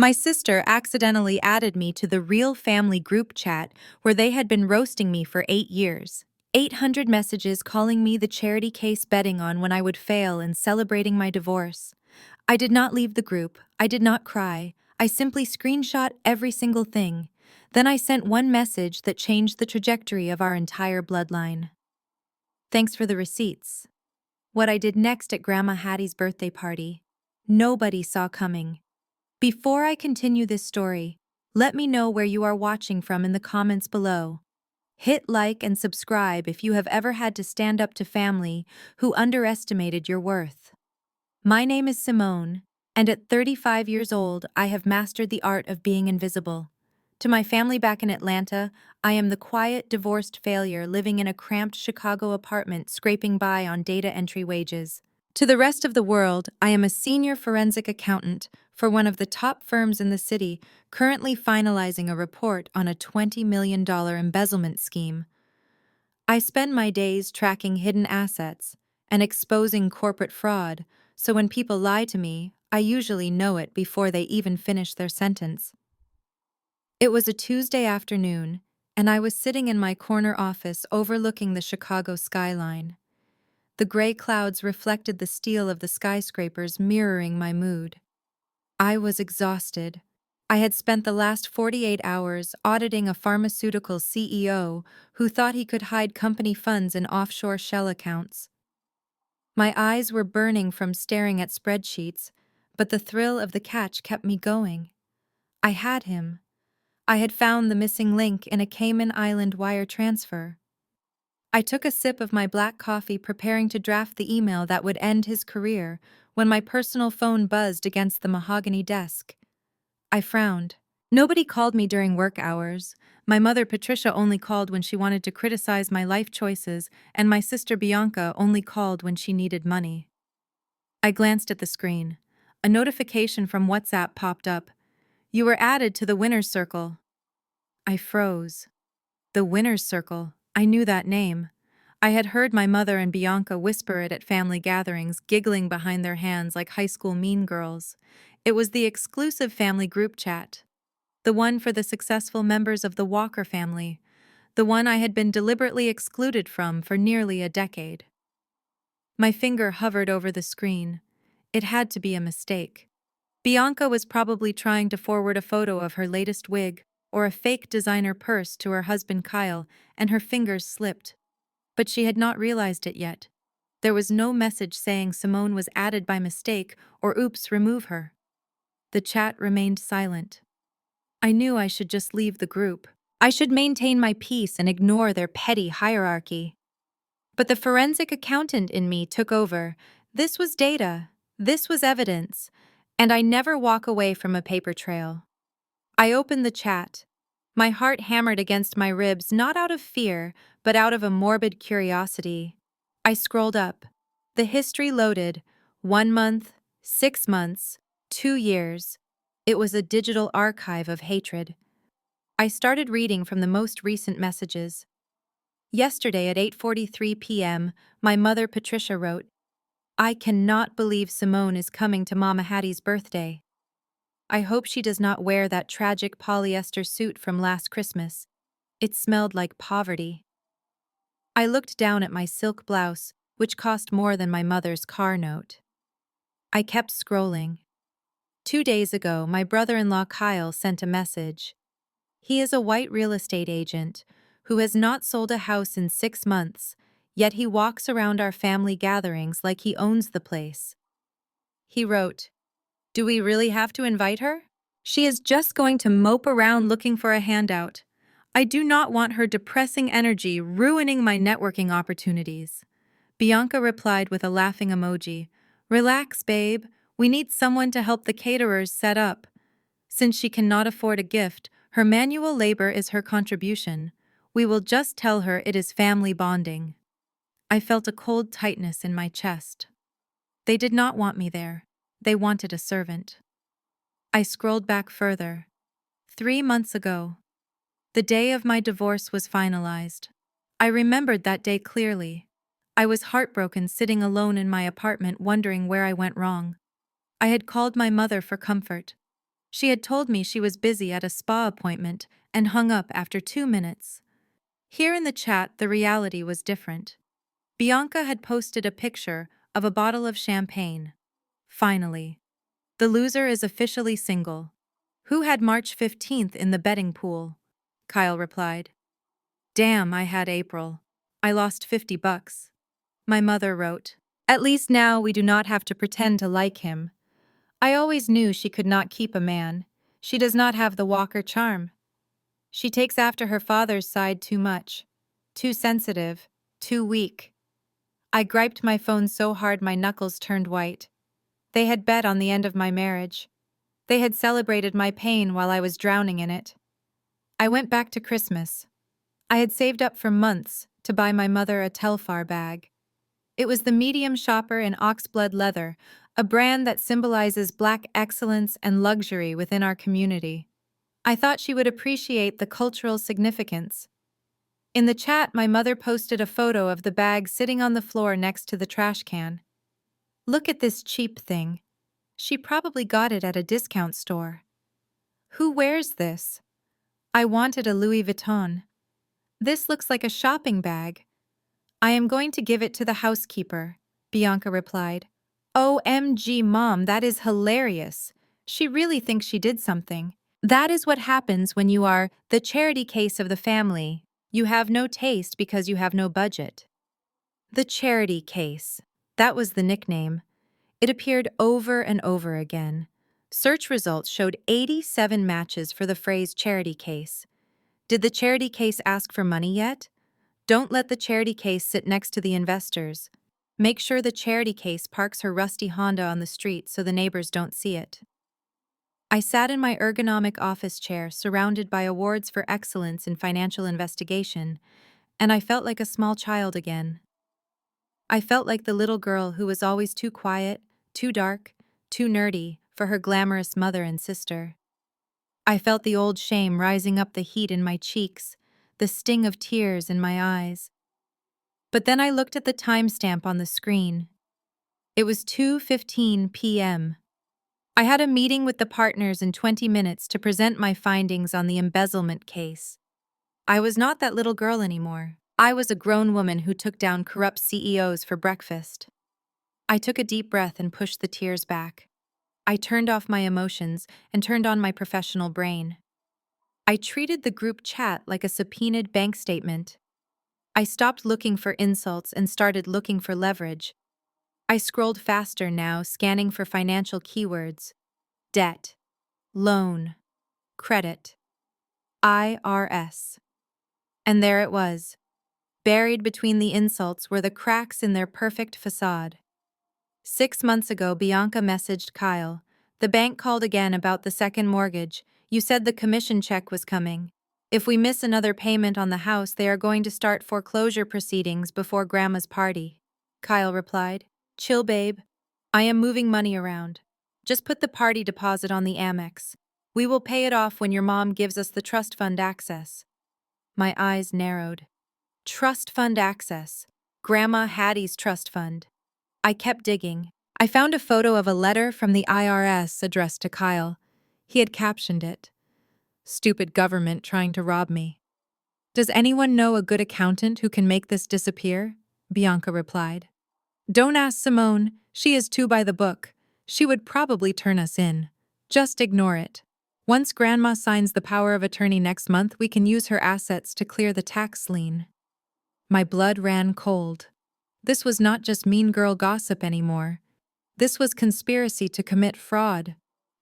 My sister accidentally added me to the real family group chat where they had been roasting me for 8 years. 800 messages calling me the charity case betting on when I would fail and celebrating my divorce. I did not leave the group. I did not cry. I simply screenshot every single thing. Then I sent one message that changed the trajectory of our entire bloodline. Thanks for the receipts. What I did next at Grandma Hattie's birthday party, nobody saw coming. Before I continue this story, let me know where you are watching from in the comments below. Hit like and subscribe if you have ever had to stand up to family who underestimated your worth. My name is Simone, and at 35 years old, I have mastered the art of being invisible. To my family back in Atlanta, I am the quiet, divorced failure living in a cramped Chicago apartment scraping by on data entry wages. To the rest of the world, I am a senior forensic accountant for one of the top firms in the city, currently finalizing a report on a $20 million embezzlement scheme. I spend my days tracking hidden assets and exposing corporate fraud, so when people lie to me, I usually know it before they even finish their sentence. It was a Tuesday afternoon, and I was sitting in my corner office overlooking the Chicago skyline. The gray clouds reflected the steel of the skyscrapers, mirroring my mood. I was exhausted. I had spent the last 48 hours auditing a pharmaceutical CEO who thought he could hide company funds in offshore shell accounts. My eyes were burning from staring at spreadsheets, but the thrill of the catch kept me going. I had him. I had found the missing link in a Cayman Island wire transfer. I took a sip of my black coffee, preparing to draft the email that would end his career, when my personal phone buzzed against the mahogany desk. I frowned. Nobody called me during work hours. My mother Patricia only called when she wanted to criticize my life choices, and my sister Bianca only called when she needed money. I glanced at the screen. A notification from WhatsApp popped up. "You were added to the winner's circle." I froze. The winner's circle. I knew that name. I had heard my mother and Bianca whisper it at family gatherings, giggling behind their hands like high school mean girls. It was the exclusive family group chat. The one for the successful members of the Walker family. The one I had been deliberately excluded from for nearly a decade. My finger hovered over the screen. It had to be a mistake. Bianca was probably trying to forward a photo of her latest wig or a fake designer purse to her husband Kyle, and her fingers slipped. But she had not realized it yet. There was no message saying Simone was added by mistake or "oops, remove her." The chat remained silent. I knew I should just leave the group. I should maintain my peace and ignore their petty hierarchy. But the forensic accountant in me took over. This was data. This was evidence. And I never walk away from a paper trail. I opened the chat. My heart hammered against my ribs, not out of fear, but out of a morbid curiosity. I scrolled up. The history loaded. 1 month, 6 months, 2 years. It was a digital archive of hatred. I started reading from the most recent messages. Yesterday at 8:43 p.m., my mother Patricia wrote, "I cannot believe Simone is coming to Mama Hattie's birthday. I hope she does not wear that tragic polyester suit from last Christmas. It smelled like poverty." I looked down at my silk blouse, which cost more than my mother's car note. I kept scrolling. 2 days ago, my brother-in-law Kyle sent a message. He is a white real estate agent who has not sold a house in 6 months, yet he walks around our family gatherings like he owns the place. He wrote, "Do we really have to invite her? She is just going to mope around looking for a handout. I do not want her depressing energy ruining my networking opportunities." Bianca replied with a laughing emoji. "Relax, babe. We need someone to help the caterers set up. Since she cannot afford a gift, her manual labor is her contribution. We will just tell her it is family bonding." I felt a cold tightness in my chest. They did not want me there. They wanted a servant. I scrolled back further. 3 months ago. The day of my divorce was finalized. I remembered that day clearly. I was heartbroken, sitting alone in my apartment, wondering where I went wrong. I had called my mother for comfort. She had told me she was busy at a spa appointment and hung up after 2 minutes. Here in the chat, the reality was different. Bianca had posted a picture of a bottle of champagne. Finally. The loser is officially single. Who had March 15th in the betting pool? Kyle replied. Damn, I had April. I lost $50. My mother wrote. At least now we do not have to pretend to like him. I always knew she could not keep a man. She does not have the Walker charm. She takes after her father's side too much. Too sensitive. Too weak. I griped my phone so hard my knuckles turned white. They had bet on the end of my marriage. They had celebrated my pain while I was drowning in it. I went back to Christmas. I had saved up for months to buy my mother a Telfar bag. It was the medium shopper in oxblood leather, a brand that symbolizes Black excellence and luxury within our community. I thought she would appreciate the cultural significance. In the chat, my mother posted a photo of the bag sitting on the floor next to the trash can. Look at this cheap thing. She probably got it at a discount store. Who wears this? I wanted a Louis Vuitton. This looks like a shopping bag. I am going to give it to the housekeeper, Bianca replied. OMG, Mom, that is hilarious. She really thinks she did something. That is what happens when you are the charity case of the family. You have no taste because you have no budget. The charity case. That was the nickname. It appeared over and over again. Search results showed 87 matches for the phrase charity case. Did the charity case ask for money yet? Don't let the charity case sit next to the investors. Make sure the charity case parks her rusty Honda on the street so the neighbors don't see it. I sat in my ergonomic office chair surrounded by awards for excellence in financial investigation, and I felt like a small child again. I felt like the little girl who was always too quiet, too dark, too nerdy for her glamorous mother and sister. I felt the old shame rising up the heat in my cheeks, the sting of tears in my eyes. But then I looked at the timestamp on the screen. It was 2:15 p.m. I had a meeting with the partners in 20 minutes to present my findings on the embezzlement case. I was not that little girl anymore. I was a grown woman who took down corrupt CEOs for breakfast. I took a deep breath and pushed the tears back. I turned off my emotions and turned on my professional brain. I treated the group chat like a subpoenaed bank statement. I stopped looking for insults and started looking for leverage. I scrolled faster now, scanning for financial keywords. Debt, loan, credit, IRS. And there it was. Buried between the insults were the cracks in their perfect facade. 6 months ago, Bianca messaged Kyle. The bank called again about the second mortgage. You said the commission check was coming. If we miss another payment on the house, they are going to start foreclosure proceedings before Grandma's party. Kyle replied. Chill, babe. I am moving money around. Just put the party deposit on the Amex. We will pay it off when your mom gives us the trust fund access. My eyes narrowed. Trust fund access. Grandma Hattie's trust fund. I kept digging. I found a photo of a letter from the IRS addressed to Kyle. He had captioned it, "Stupid government trying to rob me." Does anyone know a good accountant who can make this disappear? Bianca replied. Don't ask Simone. She is too by the book. She would probably turn us in. Just ignore it. Once Grandma signs the power of attorney next month, we can use her assets to clear the tax lien. My blood ran cold. This was not just mean girl gossip anymore. This was conspiracy to commit fraud.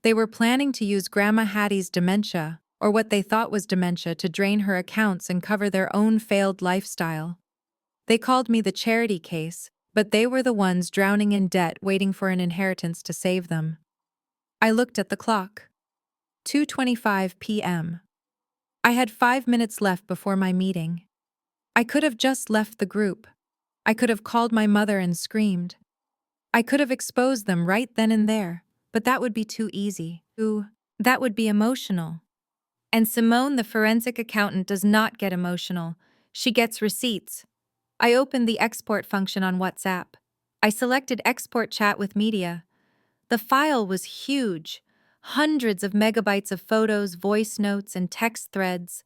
They were planning to use Grandma Hattie's dementia, or what they thought was dementia, to drain her accounts and cover their own failed lifestyle. They called me the charity case, but they were the ones drowning in debt waiting for an inheritance to save them. I looked at the clock. 2:25 p.m. I had 5 minutes left before my meeting. I could have just left the group. I could have called my mother and screamed. I could have exposed them right then and there, but that would be too easy. That would be emotional. And Simone, the forensic accountant, does not get emotional. She gets receipts. I opened the export function on WhatsApp. I selected export chat with media. The file was huge, Hundreds of megabytes of photos, voice notes, and text threads.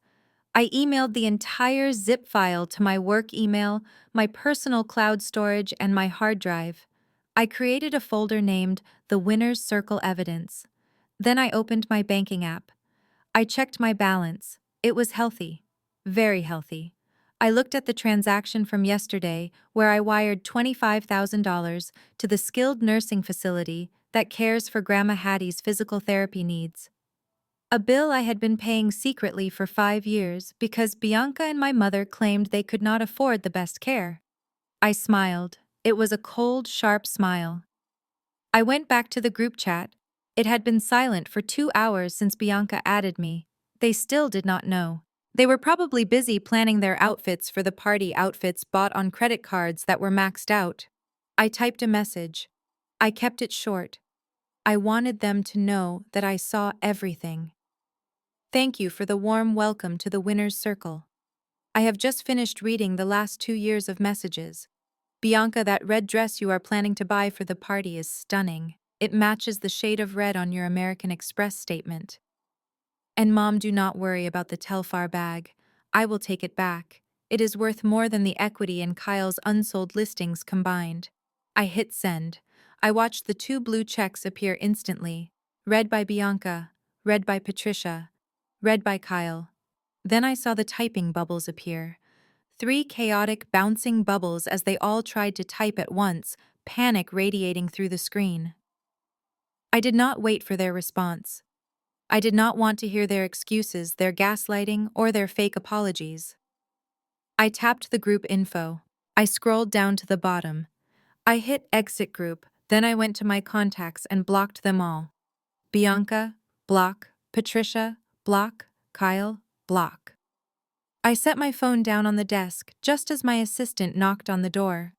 I emailed the entire zip file to my work email, my personal cloud storage, and my hard drive. I created a folder named The Winner's Circle Evidence. Then I opened my banking app. I checked my balance. It was healthy. Very healthy. I looked at the transaction from yesterday where I wired $25,000 to the skilled nursing facility that cares for Grandma Hattie's physical therapy needs. A bill I had been paying secretly for 5 years because Bianca and my mother claimed they could not afford the best care. I smiled. It was a cold, sharp smile. I went back to the group chat. It had been silent for 2 hours since Bianca added me. They still did not know. They were probably busy planning their outfits for the party, outfits bought on credit cards that were maxed out. I typed a message. I kept it short. I wanted them to know that I saw everything. Thank you for the warm welcome to the winner's circle. I have just finished reading the last 2 years of messages. Bianca, that red dress you are planning to buy for the party is stunning. It matches the shade of red on your American Express statement. And Mom, do not worry about the Telfar bag. I will take it back. It is worth more than the equity in Kyle's unsold listings combined. I hit send. I watched the 2 blue checks appear instantly. Read by Bianca, read by Patricia, read by Kyle. Then I saw the typing bubbles appear. 3 chaotic, bouncing bubbles as they all tried to type at once, panic radiating through the screen. I did not wait for their response. I did not want to hear their excuses, their gaslighting, or their fake apologies. I tapped the group info. I scrolled down to the bottom. I hit exit group, then I went to my contacts and blocked them all. Bianca, block. Patricia, block. Kyle, block. I set my phone down on the desk just as my assistant knocked on the door.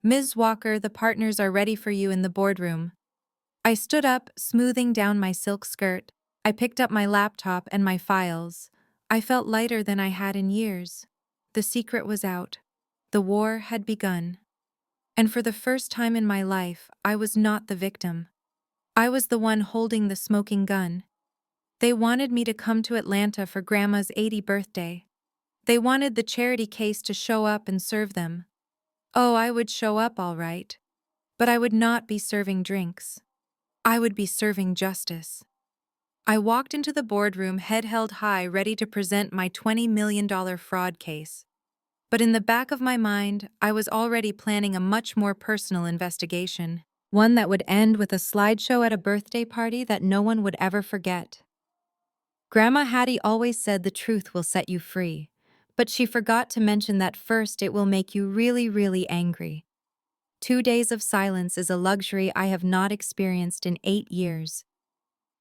Ms. Walker, the partners are ready for you in the boardroom. I stood up, smoothing down my silk skirt. I picked up my laptop and my files. I felt lighter than I had in years. The secret was out. The war had begun. And for the first time in my life, I was not the victim. I was the one holding the smoking gun. They wanted me to come to Atlanta for Grandma's 80th birthday. They wanted the charity case to show up and serve them. Oh, I would show up all right. But I would not be serving drinks. I would be serving justice. I walked into the boardroom head held high, ready to present my $20 million fraud case. But in the back of my mind, I was already planning a much more personal investigation, one that would end with a slideshow at a birthday party that no one would ever forget. Grandma Hattie always said the truth will set you free, but she forgot to mention that first it will make you really, really angry. 2 days of silence is a luxury I have not experienced in 8 years.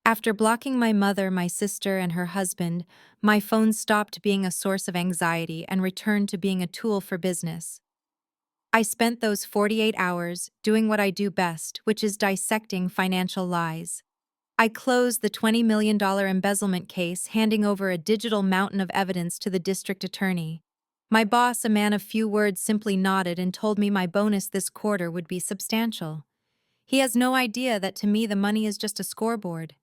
After blocking my mother, my sister, and her husband, my phone stopped being a source of anxiety and returned to being a tool for business. I spent those 48 hours doing what I do best, which is dissecting financial lies. I closed the $20 million embezzlement case, handing over a digital mountain of evidence to the district attorney. My boss, a man of few words, simply nodded and told me my bonus this quarter would be substantial. He has no idea that to me the money is just a scoreboard.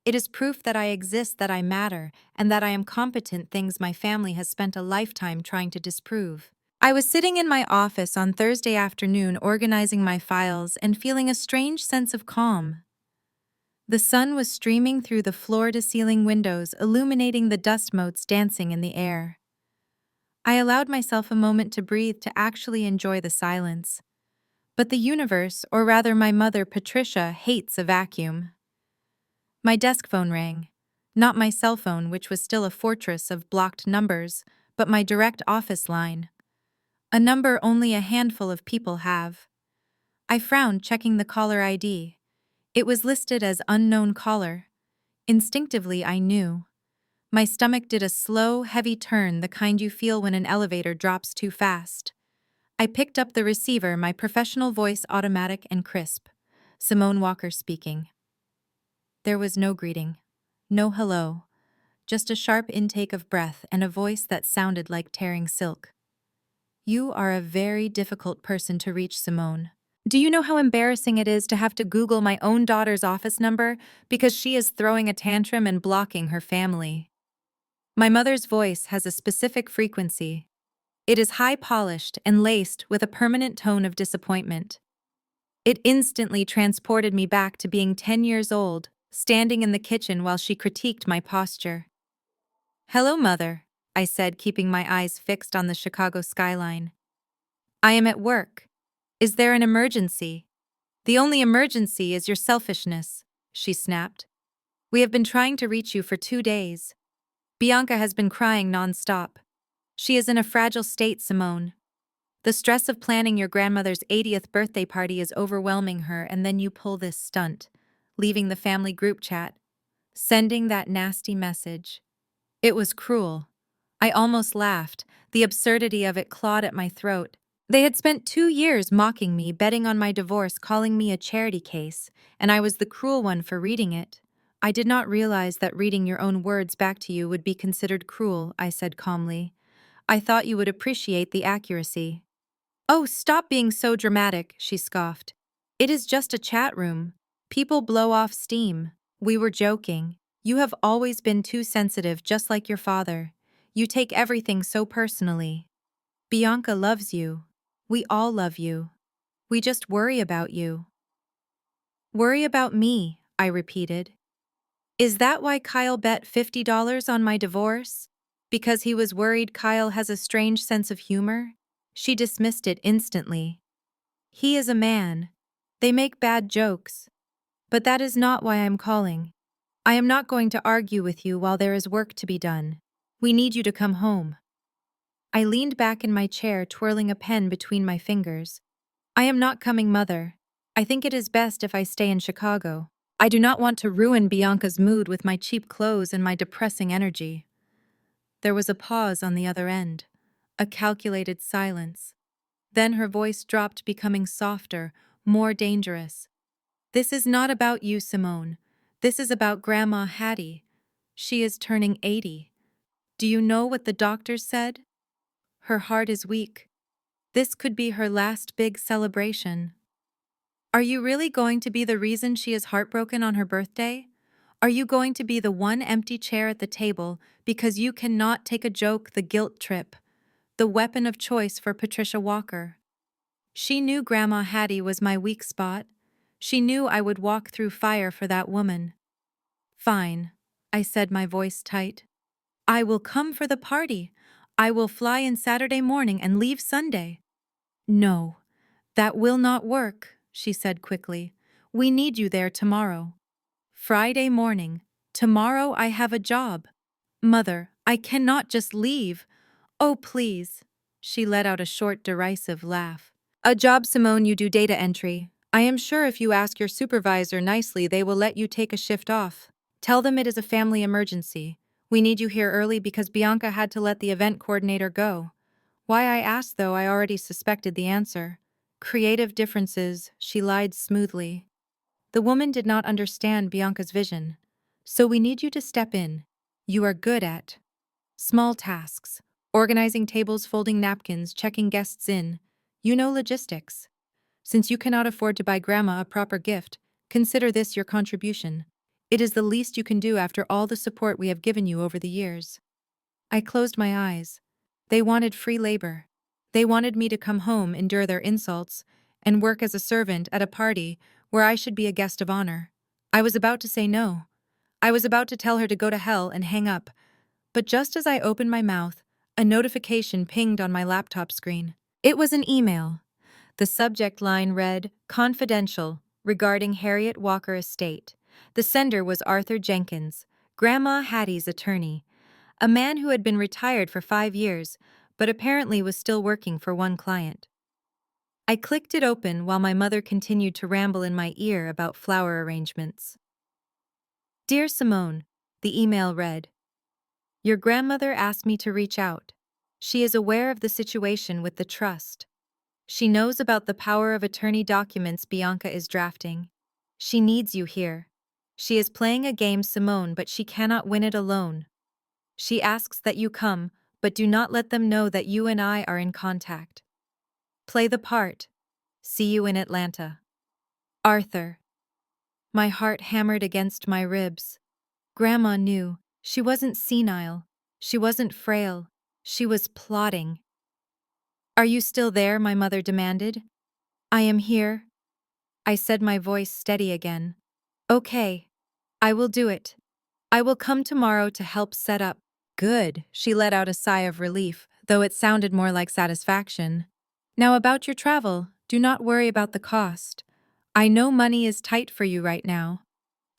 It is proof that I exist, that I matter, and that I am competent, things my family has spent a lifetime trying to disprove. I was sitting in my office on Thursday afternoon organizing my files and feeling a strange sense of calm. The sun was streaming through the floor-to-ceiling windows, illuminating the dust motes dancing in the air. I allowed myself a moment to breathe, to actually enjoy the silence. But the universe, or rather my mother Patricia, hates a vacuum. My desk phone rang. Not my cell phone, which was still a fortress of blocked numbers, but my direct office line. A number only a handful of people have. I frowned, checking the caller ID. It was listed as unknown caller. Instinctively, I knew. My stomach did a slow, heavy turn, the kind you feel when an elevator drops too fast. I picked up the receiver, my professional voice automatic and crisp. Simone Walker speaking. There was no greeting, no hello, just a sharp intake of breath and a voice that sounded like tearing silk. You are a very difficult person to reach, Simone. Do you know how embarrassing it is to have to Google my own daughter's office number because she is throwing a tantrum and blocking her family? My mother's voice has a specific frequency. It is high-polished and laced with a permanent tone of disappointment. It instantly transported me back to being 10 years old, standing in the kitchen while she critiqued my posture. "Hello, Mother," I said, keeping my eyes fixed on the Chicago skyline. "I am at work. Is there an emergency?" "The only emergency is your selfishness," she snapped. "We have been trying to reach you for 2 days. Bianca has been crying nonstop. She is in a fragile state, Simone. The stress of planning your grandmother's 80th birthday party is overwhelming her, and then you pull this stunt, leaving the family group chat, sending that nasty message. It was cruel. I almost laughed. The absurdity of it clawed at my throat. They had spent 2 years mocking me, betting on my divorce, calling me a charity case, and I was the cruel one for reading it. "I did not realize that reading your own words back to you would be considered cruel," I said calmly. "I thought you would appreciate the accuracy." "Oh, stop being so dramatic," she scoffed. "It is just a chat room. People blow off steam. We were joking. You have always been too sensitive, just like your father. You take everything so personally. Bianca loves you. We all love you. We just worry about you." "Worry about me," I repeated. "Is that why Kyle bet $50 on my divorce? Because he was worried Kyle has a strange sense of humor?" She dismissed it instantly. "He is a man. They make bad jokes. But that is not why I'm calling. I am not going to argue with you while there is work to be done. We need you to come home." I leaned back in my chair, twirling a pen between my fingers. "I am not coming, Mother. I think it is best if I stay in Chicago. I do not want to ruin Bianca's mood with my cheap clothes and my depressing energy." There was a pause on the other end, a calculated silence. Then her voice dropped, becoming softer, more dangerous. "This is not about you, Simone. This is about Grandma Hattie. She is turning 80. Do you know what the doctors said? Her heart is weak. This could be her last big celebration." "Are you really going to be the reason she is heartbroken on her birthday? Are you going to be the one empty chair at the table because you cannot take a joke, the guilt trip, the weapon of choice for Patricia Walker?" She knew Grandma Hattie was my weak spot. She knew I would walk through fire for that woman. "Fine," I said, my voice tight. "I will come for the party. I will fly in Saturday morning and leave Sunday." "No, that will not work," she said quickly. "We need you there tomorrow." "Friday morning. Tomorrow I have a job. Mother, I cannot just leave. Oh, please." She let out a short, derisive laugh. "A job, Simone, you do data entry. I am sure if you ask your supervisor nicely, they will let you take a shift off. Tell them it is a family emergency. We need you here early because Bianca had to let the event coordinator go." Why I asked, though, I already suspected the answer. Creative differences, she lied smoothly. The woman did not understand Bianca's vision. "So we need you to step in. You are good at small tasks, organizing tables, folding napkins, checking guests in. You know logistics. Since you cannot afford to buy Grandma a proper gift, consider this your contribution. It is the least you can do after all the support we have given you over the years." I closed my eyes. They wanted free labor. They wanted me to come home, endure their insults, and work as a servant at a party where I should be a guest of honor. I was about to say no. I was about to tell her to go to hell and hang up. But just as I opened my mouth, a notification pinged on my laptop screen. It was an email. The subject line read, "Confidential, regarding Harriet Walker estate." The sender was Arthur Jenkins, Grandma Hattie's attorney, a man who had been retired for 5 years, but apparently was still working for one client. I clicked it open while my mother continued to ramble in my ear about flower arrangements. "Dear Simone," the email read, "Your grandmother asked me to reach out. She is aware of the situation with the trust. She knows about the power of attorney documents Bianca is drafting. She needs you here. She is playing a game, Simone, but she cannot win it alone. She asks that you come, but do not let them know that you and I are in contact. Play the part. See you in Atlanta. Arthur. My heart hammered against my ribs. Grandma knew. She wasn't senile. She wasn't frail. She was plotting. Are you still there? My mother demanded. I am here. I said, my voice steady again. Okay. I will do it. I will come tomorrow to help set up. Good. She let out a sigh of relief, though it sounded more like satisfaction. Now about your travel, do not worry about the cost. I know money is tight for you right now.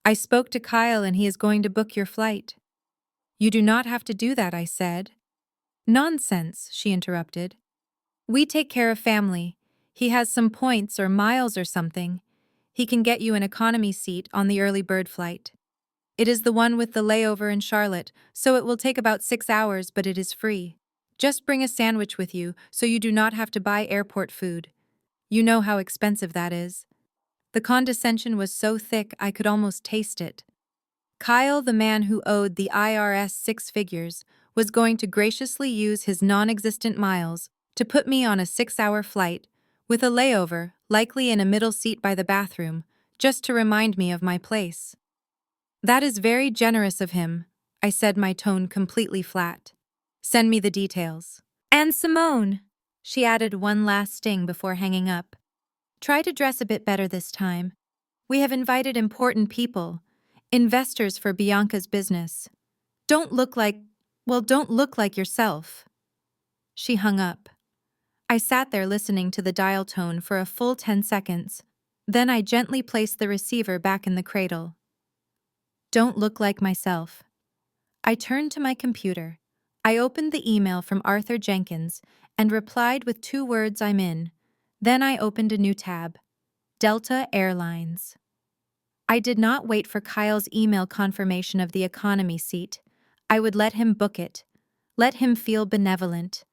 I spoke to Kyle and he is going to book your flight. You do not have to do that, I said. Nonsense, she interrupted. We take care of family. He has some points or miles or something. He can get you an economy seat on the early bird flight. It is the one with the layover in Charlotte, so it will take about 6 hours, but it is free. Just bring a sandwich with you so you do not have to buy airport food. You know how expensive that is. The condescension was so thick I could almost taste it. Kyle, the man who owed the IRS 6 figures, was going to graciously use his non-existent miles to put me on a 6-hour flight, with a layover, likely in a middle seat by the bathroom, just to remind me of my place. That is very generous of him, I said, my tone completely flat. Send me the details. And Simone, she added one last sting before hanging up. Try to dress a bit better this time. We have invited important people, investors for Bianca's business. Don't look like yourself. She hung up. I sat there listening to the dial tone for a full 10 seconds. Then I gently placed the receiver back in the cradle. Don't look like myself. I turned to my computer. I opened the email from Arthur Jenkins and replied with 2 words, I'm in. Then I opened a new tab. Delta Airlines. I did not wait for Kyle's email confirmation of the economy seat. I would let him book it. Let him feel benevolent.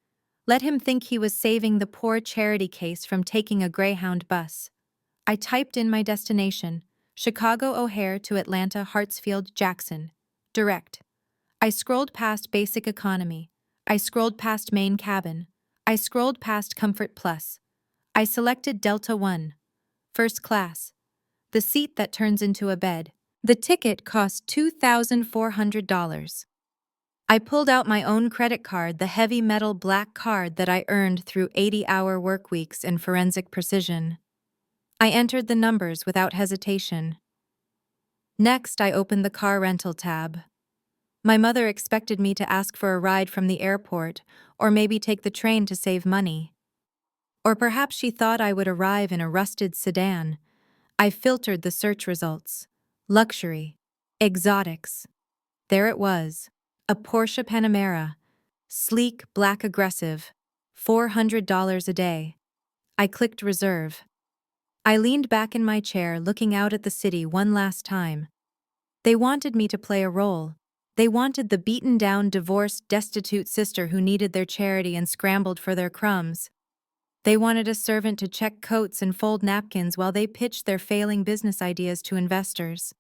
Let him think he was saving the poor charity case from taking a Greyhound bus. I typed in my destination, Chicago O'Hare to Atlanta Hartsfield Jackson. Direct. I scrolled past Basic Economy. I scrolled past Main Cabin. I scrolled past Comfort Plus. I selected Delta One. First class. The seat that turns into a bed. The ticket cost $2,400. I pulled out my own credit card, the heavy metal black card that I earned through 80-hour work weeks in forensic precision. I entered the numbers without hesitation. Next, I opened the car rental tab. My mother expected me to ask for a ride from the airport, or maybe take the train to save money. Or perhaps she thought I would arrive in a rusted sedan. I filtered the search results. Luxury. Exotics. There it was. A Porsche Panamera. Sleek, black aggressive. $400 a day. I clicked reserve. I leaned back in my chair, looking out at the city one last time. They wanted me to play a role. They wanted the beaten-down, divorced, destitute sister who needed their charity and scrambled for their crumbs. They wanted a servant to check coats and fold napkins while they pitched their failing business ideas to investors.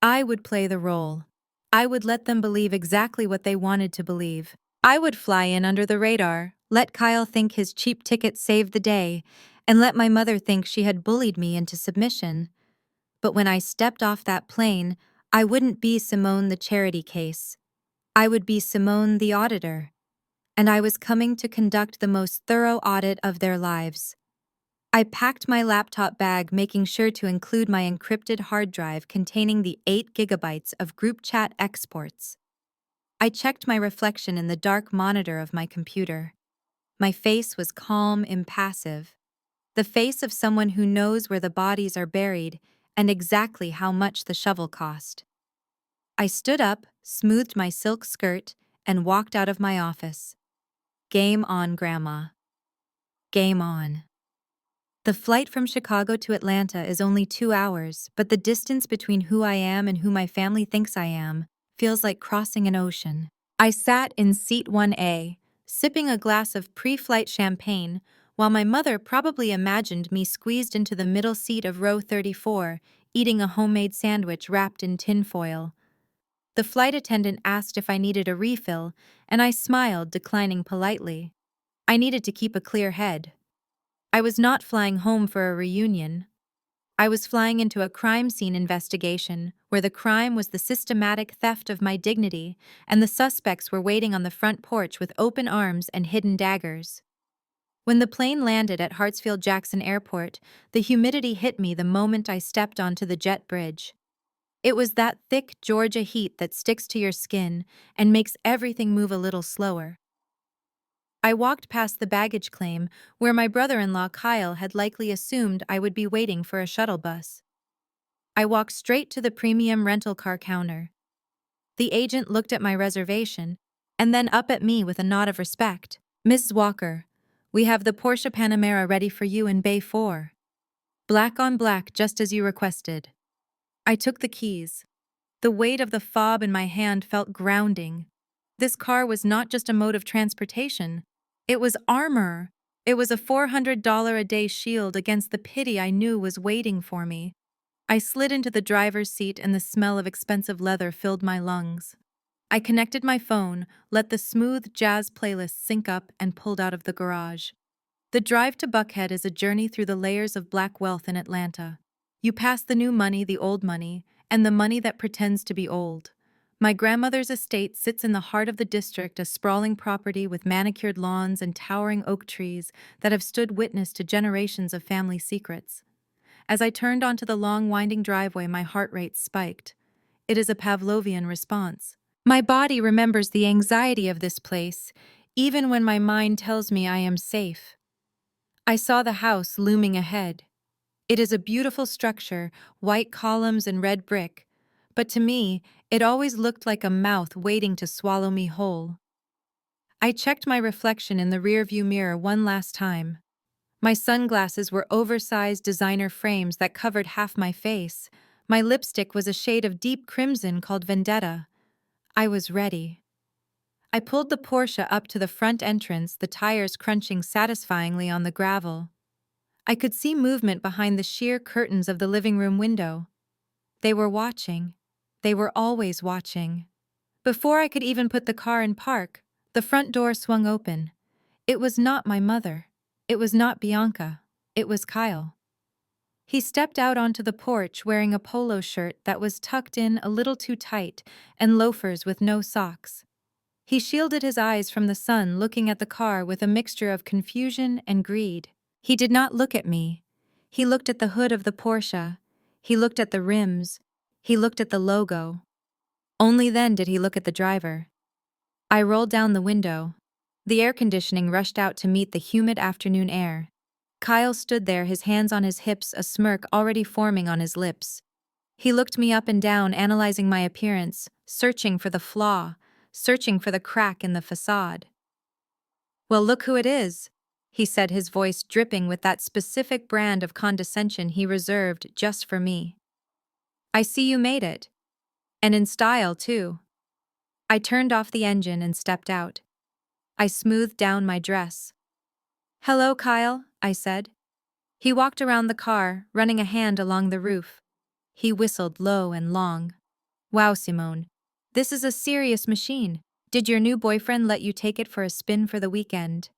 I would play the role. I would let them believe exactly what they wanted to believe. I would fly in under the radar, let Kyle think his cheap ticket saved the day, and let my mother think she had bullied me into submission. But when I stepped off that plane, I wouldn't be Simone the charity case. I would be Simone the auditor. And I was coming to conduct the most thorough audit of their lives. I packed my laptop bag, making sure to include my encrypted hard drive containing the 8 gigabytes of group chat exports. I checked my reflection in the dark monitor of my computer. My face was calm, impassive. The face of someone who knows where the bodies are buried and exactly how much the shovel cost. I stood up, smoothed my silk skirt, and walked out of my office. Game on, Grandma. Game on. The flight from Chicago to Atlanta is only 2 hours, but the distance between who I am and who my family thinks I am feels like crossing an ocean. I sat in seat 1A, sipping a glass of pre-flight champagne, while my mother probably imagined me squeezed into the middle seat of row 34, eating a homemade sandwich wrapped in tinfoil. The flight attendant asked if I needed a refill, and I smiled, declining politely. I needed to keep a clear head. I was not flying home for a reunion. I was flying into a crime scene investigation where the crime was the systematic theft of my dignity, and the suspects were waiting on the front porch with open arms and hidden daggers. When the plane landed at Hartsfield-Jackson Airport, the humidity hit me the moment I stepped onto the jet bridge. It was that thick Georgia heat that sticks to your skin and makes everything move a little slower. I walked past the baggage claim, where my brother-in-law Kyle had likely assumed I would be waiting for a shuttle bus. I walked straight to the premium rental car counter. The agent looked at my reservation, and then up at me with a nod of respect. "Mrs. Walker, we have the Porsche Panamera ready for you in Bay 4. Black on black, just as you requested." I took the keys. The weight of the fob in my hand felt grounding. This car was not just a mode of transportation. It was armor. It was a $400 a day shield against the pity I knew was waiting for me. I slid into the driver's seat and the smell of expensive leather filled my lungs. I connected my phone, let the smooth jazz playlist sync up, and pulled out of the garage. The drive to Buckhead is a journey through the layers of black wealth in Atlanta. You pass the new money, the old money, and the money that pretends to be old. My grandmother's estate sits in the heart of the district, a sprawling property with manicured lawns and towering oak trees that have stood witness to generations of family secrets. As I turned onto the long, winding driveway, my heart rate spiked. It is a Pavlovian response. My body remembers the anxiety of this place, even when my mind tells me I am safe. I saw the house looming ahead. It is a beautiful structure, white columns and red brick, but to me, it always looked like a mouth waiting to swallow me whole. I checked my reflection in the rearview mirror one last time. My sunglasses were oversized designer frames that covered half my face. My lipstick was a shade of deep crimson called Vendetta. I was ready. I pulled the Porsche up to the front entrance, the tires crunching satisfyingly on the gravel. I could see movement behind the sheer curtains of the living room window. They were watching. They were always watching. Before I could even put the car in park, the front door swung open. It was not my mother. It was not Bianca. It was Kyle. He stepped out onto the porch wearing a polo shirt that was tucked in a little too tight and loafers with no socks. He shielded his eyes from the sun, looking at the car with a mixture of confusion and greed. He did not look at me. He looked at the hood of the Porsche. He looked at the rims. He looked at the logo. Only then did he look at the driver. I rolled down the window. The air conditioning rushed out to meet the humid afternoon air. Kyle stood there, his hands on his hips, a smirk already forming on his lips. He looked me up and down, analyzing my appearance, searching for the flaw, searching for the crack in the facade. "Well, look who it is," he said, his voice dripping with that specific brand of condescension he reserved just for me. "I see you made it. And in style, too." I turned off the engine and stepped out. I smoothed down my dress. "Hello, Kyle," I said. He walked around the car, running a hand along the roof. He whistled low and long. "Wow, Simone. This is a serious machine. Did your new boyfriend let you take it for a spin for the weekend?"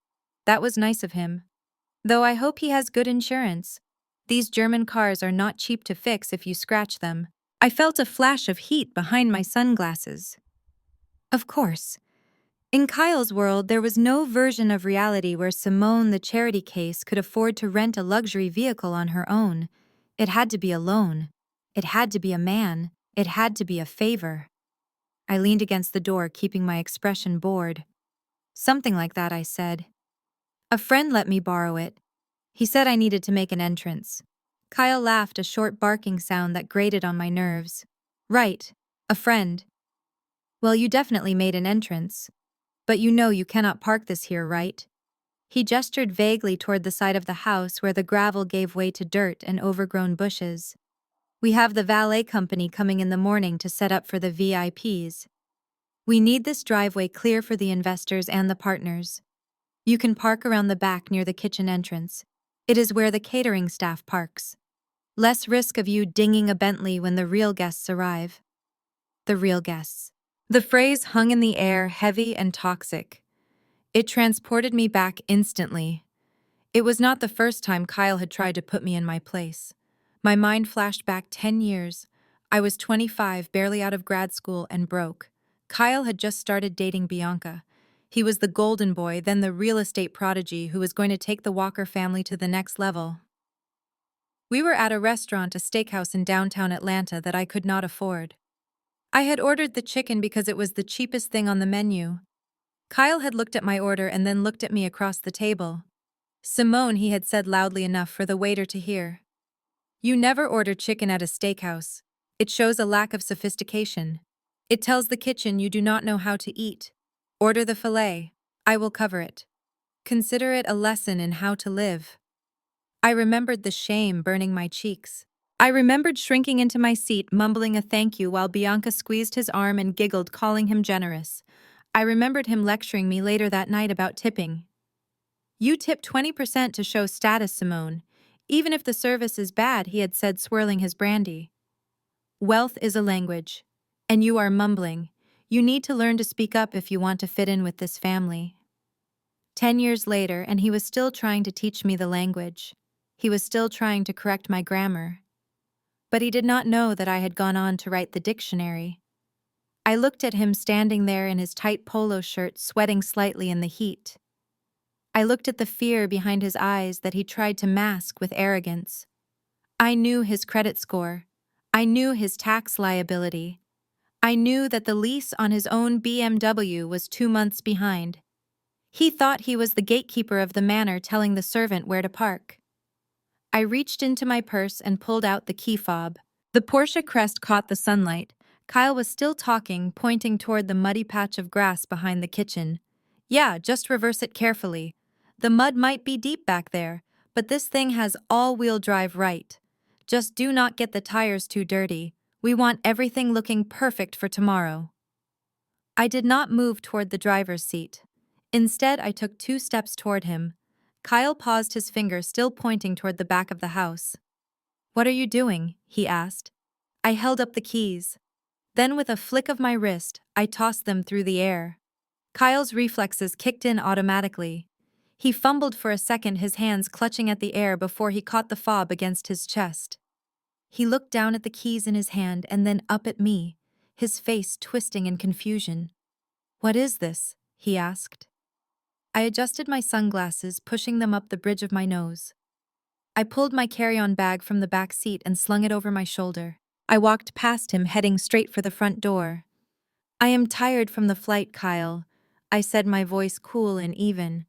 "That was nice of him. Though I hope he has good insurance. These German cars are not cheap to fix if you scratch them." I felt a flash of heat behind my sunglasses. Of course. In Kyle's world, there was no version of reality where Simone, the charity case, could afford to rent a luxury vehicle on her own. It had to be a loan. It had to be a man. It had to be a favor. I leaned against the door, keeping my expression bored. "Something like that," I said. "A friend let me borrow it. He said I needed to make an entrance." Kyle laughed, a short barking sound that grated on my nerves. "Right. A friend. Well, you definitely made an entrance. But you know you cannot park this here, right?" He gestured vaguely toward the side of the house where the gravel gave way to dirt and overgrown bushes. "We have the valet company coming in the morning to set up for the VIPs. We need this driveway clear for the investors and the partners. You can park around the back near the kitchen entrance. It is where the catering staff parks. Less risk of you dinging a Bentley when the real guests arrive." The real guests. The phrase hung in the air, heavy and toxic. It transported me back instantly. It was not the first time Kyle had tried to put me in my place. My mind flashed back 10 years. I was 25, barely out of grad school, and broke. Kyle had just started dating Bianca. He was the golden boy, then the real estate prodigy who was going to take the Walker family to the next level. We were at a restaurant, a steakhouse in downtown Atlanta that I could not afford. I had ordered the chicken because it was the cheapest thing on the menu. Kyle had looked at my order and then looked at me across the table. "Simone," he had said loudly enough for the waiter to hear. "You never order chicken at a steakhouse. It shows a lack of sophistication. It tells the kitchen you do not know how to eat. Order the filet. I will cover it. Consider it a lesson in how to live." I remembered the shame burning my cheeks. I remembered shrinking into my seat, mumbling a thank you while Bianca squeezed his arm and giggled, calling him generous. I remembered him lecturing me later that night about tipping. "You tip 20% to show status, Simone. Even if the service is bad," he had said, swirling his brandy. "Wealth is a language. And you are mumbling. You need to learn to speak up if you want to fit in with this family." 10 years later, and he was still trying to teach me the language. He was still trying to correct my grammar. But he did not know that I had gone on to write the dictionary. I looked at him standing there in his tight polo shirt, sweating slightly in the heat. I looked at the fear behind his eyes that he tried to mask with arrogance. I knew his credit score. I knew his tax liability. I knew that the lease on his own BMW was 2 months behind. He thought he was the gatekeeper of the manor, telling the servant where to park. I reached into my purse and pulled out the key fob. The Porsche crest caught the sunlight. Kyle was still talking, pointing toward the muddy patch of grass behind the kitchen. "Yeah, just reverse it carefully. The mud might be deep back there, but this thing has all-wheel drive, right? Just do not get the tires too dirty. We want everything looking perfect for tomorrow." I did not move toward the driver's seat. Instead, I took 2 steps toward him. Kyle paused, his finger still pointing toward the back of the house. "What are you doing?" he asked. I held up the keys. Then, with a flick of my wrist, I tossed them through the air. Kyle's reflexes kicked in automatically. He fumbled for a second, his hands clutching at the air before he caught the fob against his chest. He looked down at the keys in his hand and then up at me, his face twisting in confusion. "What is this?" he asked. I adjusted my sunglasses, pushing them up the bridge of my nose. I pulled my carry-on bag from the back seat and slung it over my shoulder. I walked past him, heading straight for the front door. "I am tired from the flight, Kyle," I said, my voice cool and even.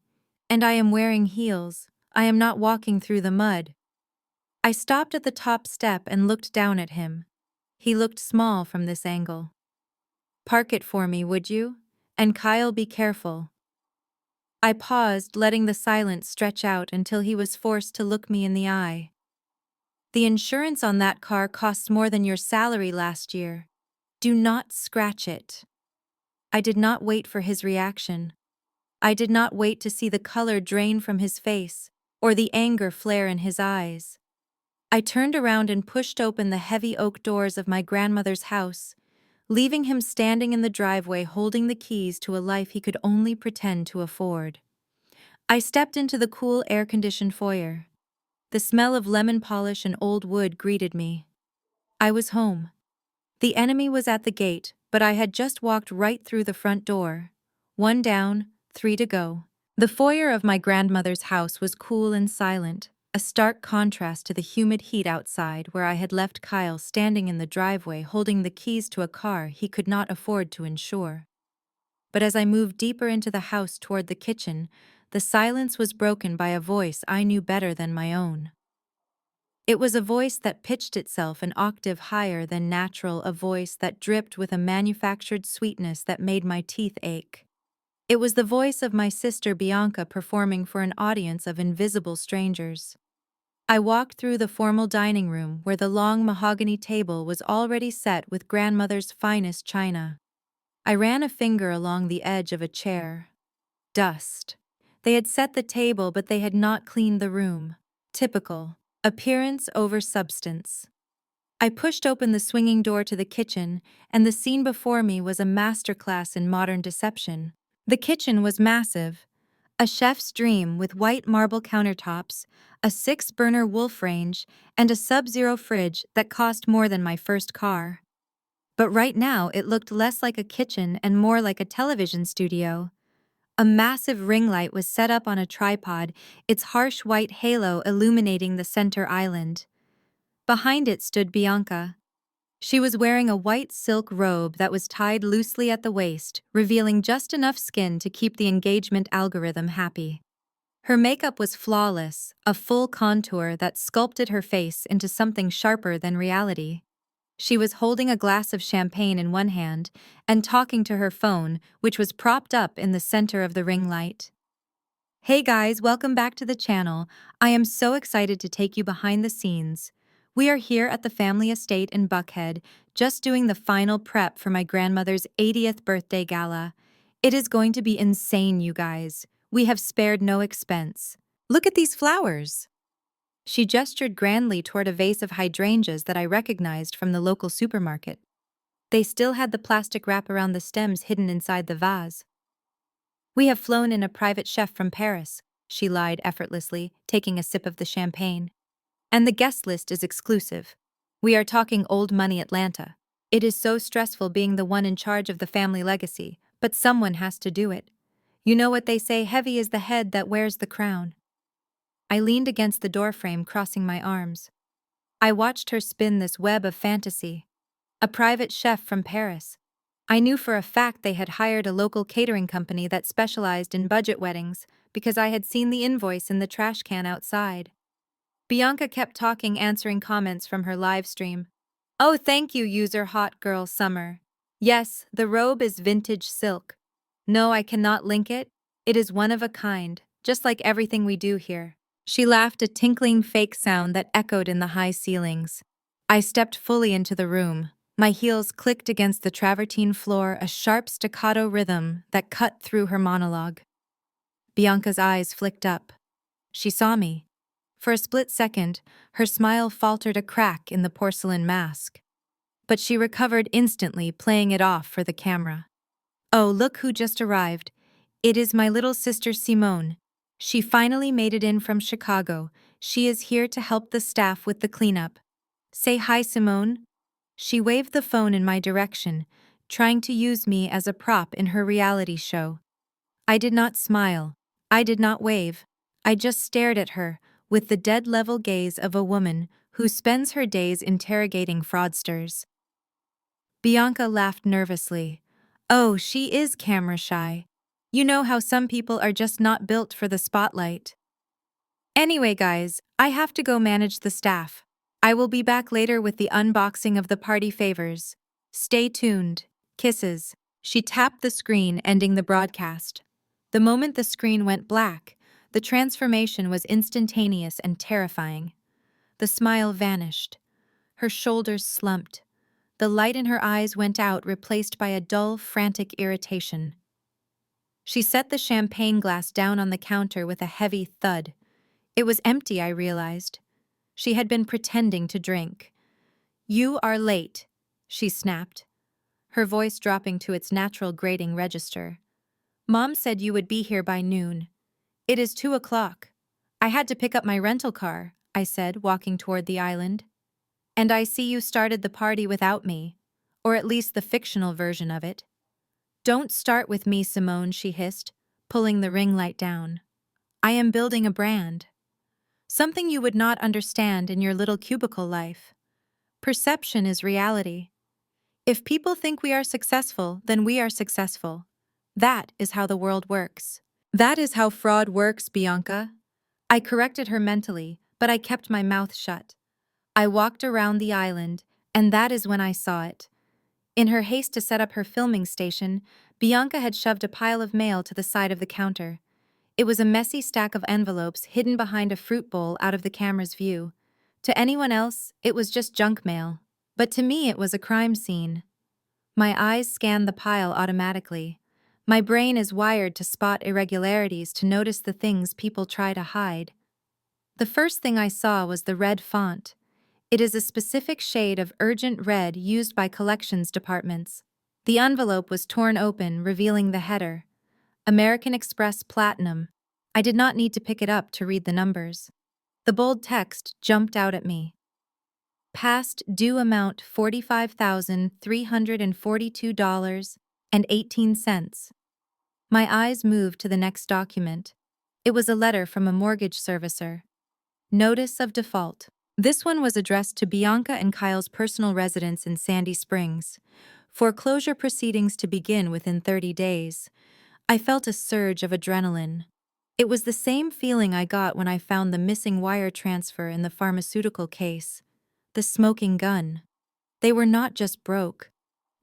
"And I am wearing heels. I am not walking through the mud." I stopped at the top step and looked down at him. He looked small from this angle. "Park it for me, would you? And Kyle, be careful." I paused, letting the silence stretch out until he was forced to look me in the eye. "The insurance on that car costs more than your salary last year. Do not scratch it." I did not wait for his reaction. I did not wait to see the color drain from his face or the anger flare in his eyes. I turned around and pushed open the heavy oak doors of my grandmother's house, leaving him standing in the driveway holding the keys to a life he could only pretend to afford. I stepped into the cool, air-conditioned foyer. The smell of lemon polish and old wood greeted me. I was home. The enemy was at the gate, but I had just walked right through the front door. 1 down, 3 to go. The foyer of my grandmother's house was cool and silent, a stark contrast to the humid heat outside, where I had left Kyle standing in the driveway holding the keys to a car he could not afford to insure. But as I moved deeper into the house toward the kitchen, the silence was broken by a voice I knew better than my own. It was a voice that pitched itself an octave higher than natural, a voice that dripped with a manufactured sweetness that made my teeth ache. It was the voice of my sister Bianca performing for an audience of invisible strangers. I walked through the formal dining room where the long mahogany table was already set with grandmother's finest china. I ran a finger along the edge of a chair. Dust. They had set the table, but they had not cleaned the room. Typical. Appearance over substance. I pushed open the swinging door to the kitchen, and the scene before me was a masterclass in modern deception. The kitchen was massive. A chef's dream with white marble countertops, a 6-burner wolf range, and a sub-zero fridge that cost more than my first car. But right now it looked less like a kitchen and more like a television studio. A massive ring light was set up on a tripod, its harsh white halo illuminating the center island. Behind it stood Bianca. She was wearing a white silk robe that was tied loosely at the waist, revealing just enough skin to keep the engagement algorithm happy. Her makeup was flawless, a full contour that sculpted her face into something sharper than reality. She was holding a glass of champagne in one hand and talking to her phone, which was propped up in the center of the ring light. Hey guys, welcome back to the channel. I am so excited to take you behind the scenes. We are here at the family estate in Buckhead, just doing the final prep for my grandmother's 80th birthday gala. It is going to be insane, you guys. We have spared no expense. Look at these flowers. She gestured grandly toward a vase of hydrangeas that I recognized from the local supermarket. They still had the plastic wrap around the stems hidden inside the vase. We have flown in a private chef from Paris, she lied effortlessly, taking a sip of the champagne. And the guest list is exclusive. We are talking old money Atlanta. It is so stressful being the one in charge of the family legacy, but someone has to do it. You know what they say, heavy is the head that wears the crown. I leaned against the doorframe, crossing my arms. I watched her spin this web of fantasy. A private chef from Paris. I knew for a fact they had hired a local catering company that specialized in budget weddings because I had seen the invoice in the trash can outside. Bianca kept talking, answering comments from her live stream. Oh, thank you, user Hot Girl Summer. Yes, the robe is vintage silk. No, I cannot link it. It is one of a kind, just like everything we do here. She laughed, a tinkling fake sound that echoed in the high ceilings. I stepped fully into the room. My heels clicked against the travertine floor, a sharp staccato rhythm that cut through her monologue. Bianca's eyes flicked up. She saw me. For a split second, her smile faltered, a crack in the porcelain mask. But she recovered instantly, playing it off for the camera. Oh, look who just arrived. It is my little sister Simone. She finally made it in from Chicago. She is here to help the staff with the cleanup. Say hi, Simone. She waved the phone in my direction, trying to use me as a prop in her reality show. I did not smile. I did not wave. I just stared at her, with the dead-level gaze of a woman who spends her days interrogating fraudsters. Bianca laughed nervously. Oh, she is camera shy. You know how some people are just not built for the spotlight. Anyway, guys, I have to go manage the staff. I will be back later with the unboxing of the party favors. Stay tuned. Kisses. She tapped the screen, ending the broadcast. The moment the screen went black, the transformation was instantaneous and terrifying. The smile vanished. Her shoulders slumped. The light in her eyes went out, replaced by a dull, frantic irritation. She set the champagne glass down on the counter with a heavy thud. It was empty, I realized. She had been pretending to drink. You are late, she snapped, her voice dropping to its natural grating register. Mom said you would be here by noon. It is 2 o'clock. I had to pick up my rental car, I said, walking toward the island. And I see you started the party without me, or at least the fictional version of it. Don't start with me, Simone, she hissed, pulling the ring light down. I am building a brand. Something you would not understand in your little cubicle life. Perception is reality. If people think we are successful, then we are successful. That is how the world works. That is how fraud works, Bianca. I corrected her mentally, but I kept my mouth shut. I walked around the island, and that is when I saw it. In her haste to set up her filming station, Bianca had shoved a pile of mail to the side of the counter. It was a messy stack of envelopes hidden behind a fruit bowl out of the camera's view. To anyone else, it was just junk mail. But to me, it was a crime scene. My eyes scanned the pile automatically. My brain is wired to spot irregularities, to notice the things people try to hide. The first thing I saw was the red font. It is a specific shade of urgent red used by collections departments. The envelope was torn open, revealing the header. American Express Platinum. I did not need to pick it up to read the numbers. The bold text jumped out at me. Past due amount $45,342.18. My eyes moved to the next document. It was a letter from a mortgage servicer. Notice of default. This one was addressed to Bianca and Kyle's personal residence in Sandy Springs. Foreclosure proceedings to begin within 30 days. I felt a surge of adrenaline. It was the same feeling I got when I found the missing wire transfer in the pharmaceutical case. The smoking gun. They were not just broke.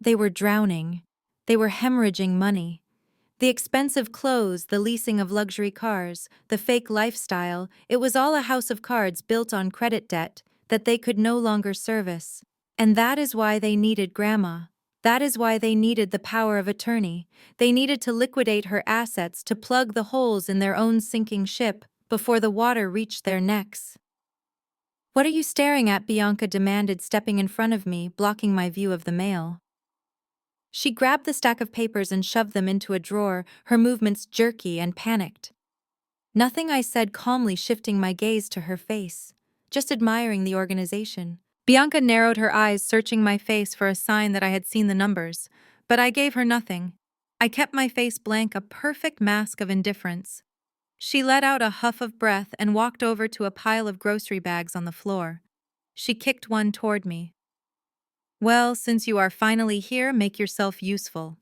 They were drowning. They were hemorrhaging money. The expensive clothes, the leasing of luxury cars, the fake lifestyle, it was all a house of cards built on credit debt that they could no longer service. And that is why they needed Grandma. That is why they needed the power of attorney. They needed to liquidate her assets to plug the holes in their own sinking ship before the water reached their necks. "What are you staring at?" Bianca demanded, stepping in front of me, blocking my view of the mail. She grabbed the stack of papers and shoved them into a drawer, her movements jerky and panicked. Nothing, I said calmly, shifting my gaze to her face, just admiring the organization. Bianca narrowed her eyes, searching my face for a sign that I had seen the numbers, but I gave her nothing. I kept my face blank, a perfect mask of indifference. She let out a huff of breath and walked over to a pile of grocery bags on the floor. She kicked one toward me. "Well, since you are finally here, make yourself useful.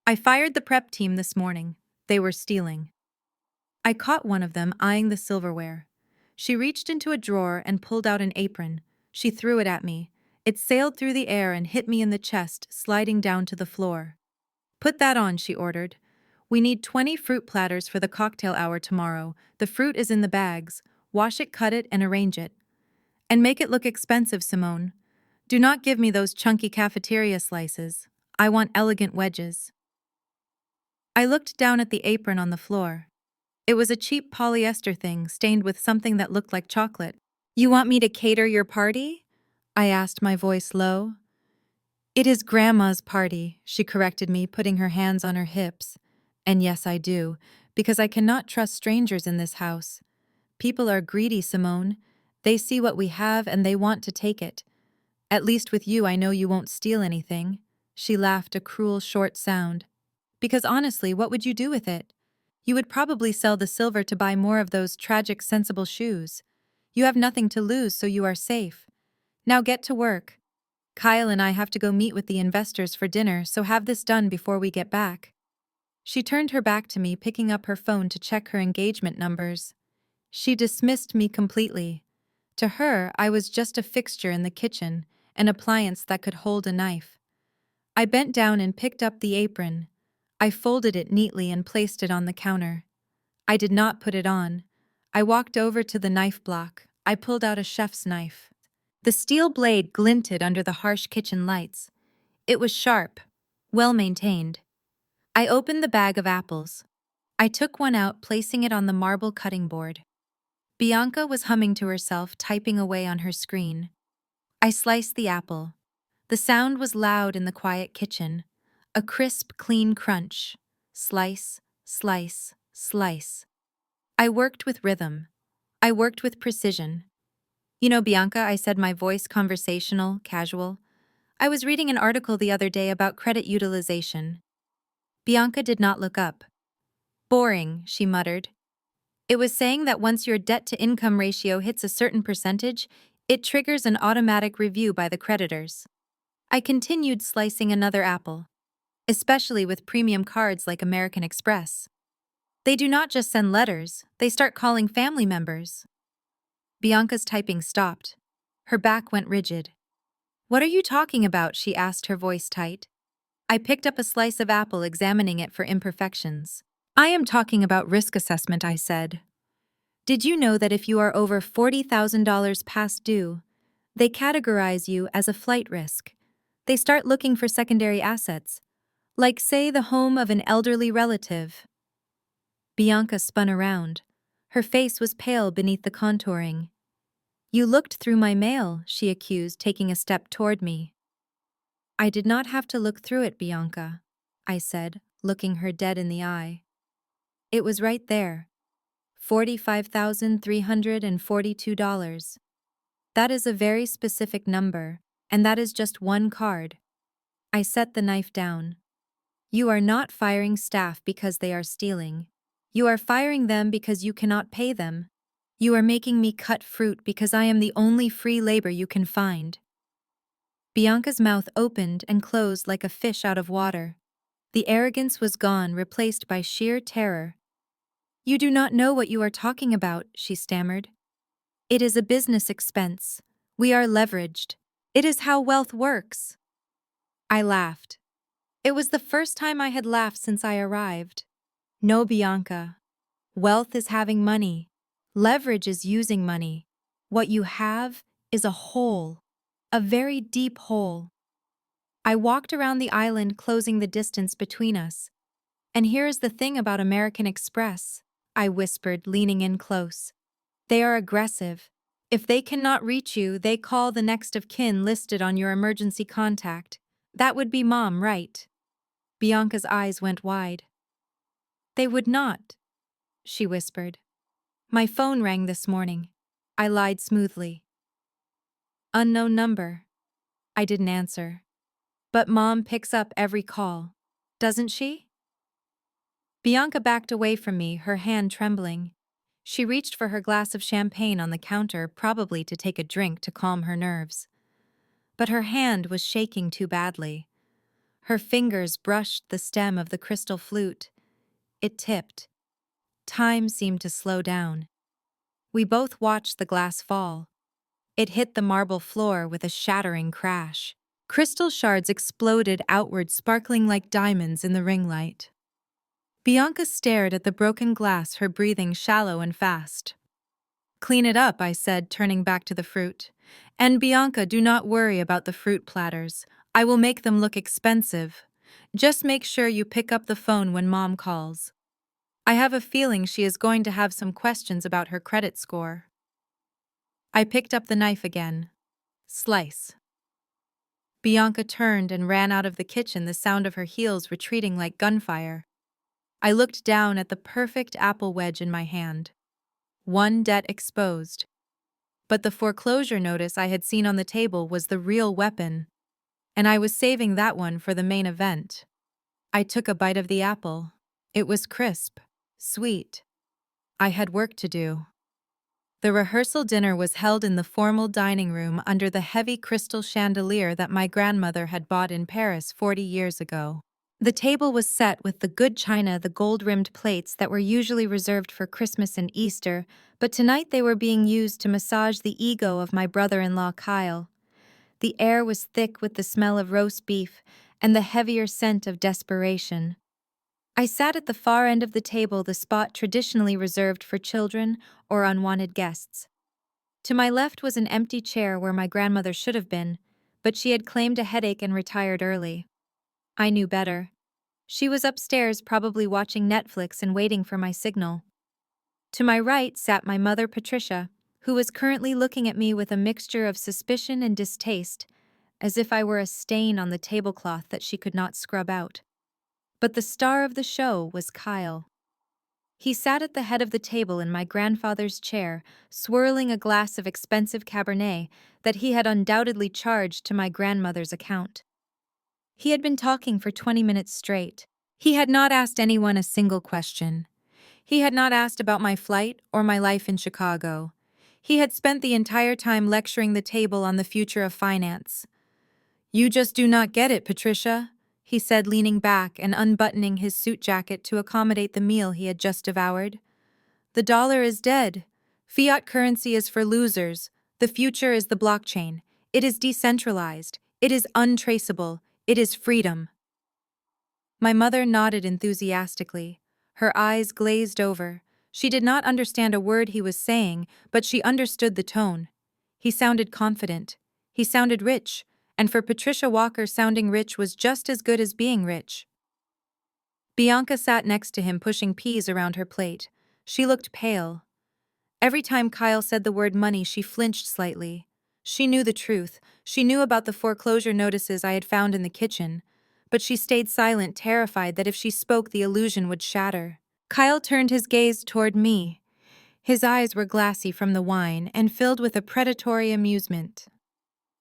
I fired the prep team this morning. They were stealing." I caught one of them eyeing the silverware. She reached into a drawer and pulled out an apron. She threw it at me. It sailed through the air and hit me in the chest, sliding down to the floor. "Put that on," she ordered. "We need 20 fruit platters for the cocktail hour tomorrow. The fruit is in the bags. Wash it, cut it, and arrange it. And make it look expensive, Simone. Do not give me those chunky cafeteria slices. I want elegant wedges." I looked down at the apron on the floor. It was a cheap polyester thing stained with something that looked like chocolate. "You want me to cater your party?" I asked, my voice low. "It is Grandma's party," she corrected me, putting her hands on her hips. "And yes, I do, because I cannot trust strangers in this house. People are greedy, Simone. They see what we have and they want to take it. At least with you, I know you won't steal anything." She laughed, a cruel, short sound. "Because honestly, what would you do with it? You would probably sell the silver to buy more of those tragic, sensible shoes. You have nothing to lose, so you are safe. Now get to work. Kyle and I have to go meet with the investors for dinner, so have this done before we get back." She turned her back to me, picking up her phone to check her engagement numbers. She dismissed me completely. To her, I was just a fixture in the kitchen, an appliance that could hold a knife. I bent down and picked up the apron. I folded it neatly and placed it on the counter. I did not put it on. I walked over to the knife block. I pulled out a chef's knife. The steel blade glinted under the harsh kitchen lights. It was sharp, well maintained. I opened the bag of apples. I took one out, placing it on the marble cutting board. Bianca was humming to herself, typing away on her screen. I sliced the apple. The sound was loud in the quiet kitchen. A crisp, clean crunch. Slice, slice, slice. I worked with rhythm. I worked with precision. "You know, Bianca," I said, my voice conversational, casual. "I was reading an article the other day about credit utilization." Bianca did not look up. "Boring," she muttered. "It was saying that once your debt-to-income ratio hits a certain percentage, it triggers an automatic review by the creditors." I continued slicing another apple. "Especially with premium cards like American Express. They do not just send letters, they start calling family members." Bianca's typing stopped. Her back went rigid. "What are you talking about?" she asked, her voice tight. I picked up a slice of apple, examining it for imperfections. "I am talking about risk assessment," I said. "Did you know that if you are over $40,000 past due, they categorize you as a flight risk? They start looking for secondary assets, like, say, the home of an elderly relative." Bianca spun around. Her face was pale beneath the contouring. "You looked through my mail," she accused, taking a step toward me. "I did not have to look through it, Bianca," I said, looking her dead in the eye. "It was right there. $45,342. That is a very specific number, and that is just one card. I set the knife down. You are not firing staff because they are stealing. You are firing them because you cannot pay them. You are making me cut fruit because I am the only free labor you can find. Bianca's mouth opened and closed like a fish out of water. The arrogance was gone, replaced by sheer terror. You do not know what you are talking about, she stammered. It is a business expense. We are leveraged. It is how wealth works. I laughed. It was the first time I had laughed since I arrived. No, Bianca. Wealth is having money. Leverage is using money. What you have is a hole. A very deep hole. I walked around the island, closing the distance between us. And here is the thing about American Express, I whispered, leaning in close. They are aggressive. If they cannot reach you, they call the next of kin listed on your emergency contact. That would be Mom, right? Bianca's eyes went wide. They would not, she whispered. My phone rang this morning. I lied smoothly. Unknown number. I didn't answer. But Mom picks up every call, doesn't she? Bianca backed away from me, her hand trembling. She reached for her glass of champagne on the counter, probably to take a drink to calm her nerves. But her hand was shaking too badly. Her fingers brushed the stem of the crystal flute. It tipped. Time seemed to slow down. We both watched the glass fall. It hit the marble floor with a shattering crash. Crystal shards exploded outward, sparkling like diamonds in the ring light. Bianca stared at the broken glass, her breathing shallow and fast. Clean it up, I said, turning back to the fruit. And Bianca, do not worry about the fruit platters. I will make them look expensive. Just make sure you pick up the phone when Mom calls. I have a feeling she is going to have some questions about her credit score. I picked up the knife again. Slice. Bianca turned and ran out of the kitchen, the sound of her heels retreating like gunfire. I looked down at the perfect apple wedge in my hand. One debt exposed. But the foreclosure notice I had seen on the table was the real weapon, and I was saving that one for the main event. I took a bite of the apple. It was crisp, sweet. I had work to do. The rehearsal dinner was held in the formal dining room under the heavy crystal chandelier that my grandmother had bought in Paris 40 years ago. The table was set with the good china, the gold-rimmed plates that were usually reserved for Christmas and Easter, but tonight they were being used to massage the ego of my brother-in-law Kyle. The air was thick with the smell of roast beef and the heavier scent of desperation. I sat at the far end of the table, the spot traditionally reserved for children or unwanted guests. To my left was an empty chair where my grandmother should have been, but she had claimed a headache and retired early. I knew better. She was upstairs, probably watching Netflix and waiting for my signal. To my right sat my mother, Patricia, who was currently looking at me with a mixture of suspicion and distaste, as if I were a stain on the tablecloth that she could not scrub out. But the star of the show was Kyle. He sat at the head of the table in my grandfather's chair, swirling a glass of expensive Cabernet that he had undoubtedly charged to my grandmother's account. He had been talking for 20 minutes straight. He had not asked anyone a single question. He had not asked about my flight or my life in Chicago. He had spent the entire time lecturing the table on the future of finance. "You just do not get it, Patricia," he said, leaning back and unbuttoning his suit jacket to accommodate the meal he had just devoured. "The dollar is dead. Fiat currency is for losers. The future is the blockchain. It is decentralized. It is untraceable. It is freedom." My mother nodded enthusiastically. Her eyes glazed over. She did not understand a word he was saying, but she understood the tone. He sounded confident. He sounded rich. And for Patricia Walker, sounding rich was just as good as being rich. Bianca sat next to him, pushing peas around her plate. She looked pale. Every time Kyle said the word money, she flinched slightly. She knew the truth. She knew about the foreclosure notices I had found in the kitchen. But she stayed silent, terrified that if she spoke, the illusion would shatter. Kyle turned his gaze toward me. His eyes were glassy from the wine and filled with a predatory amusement.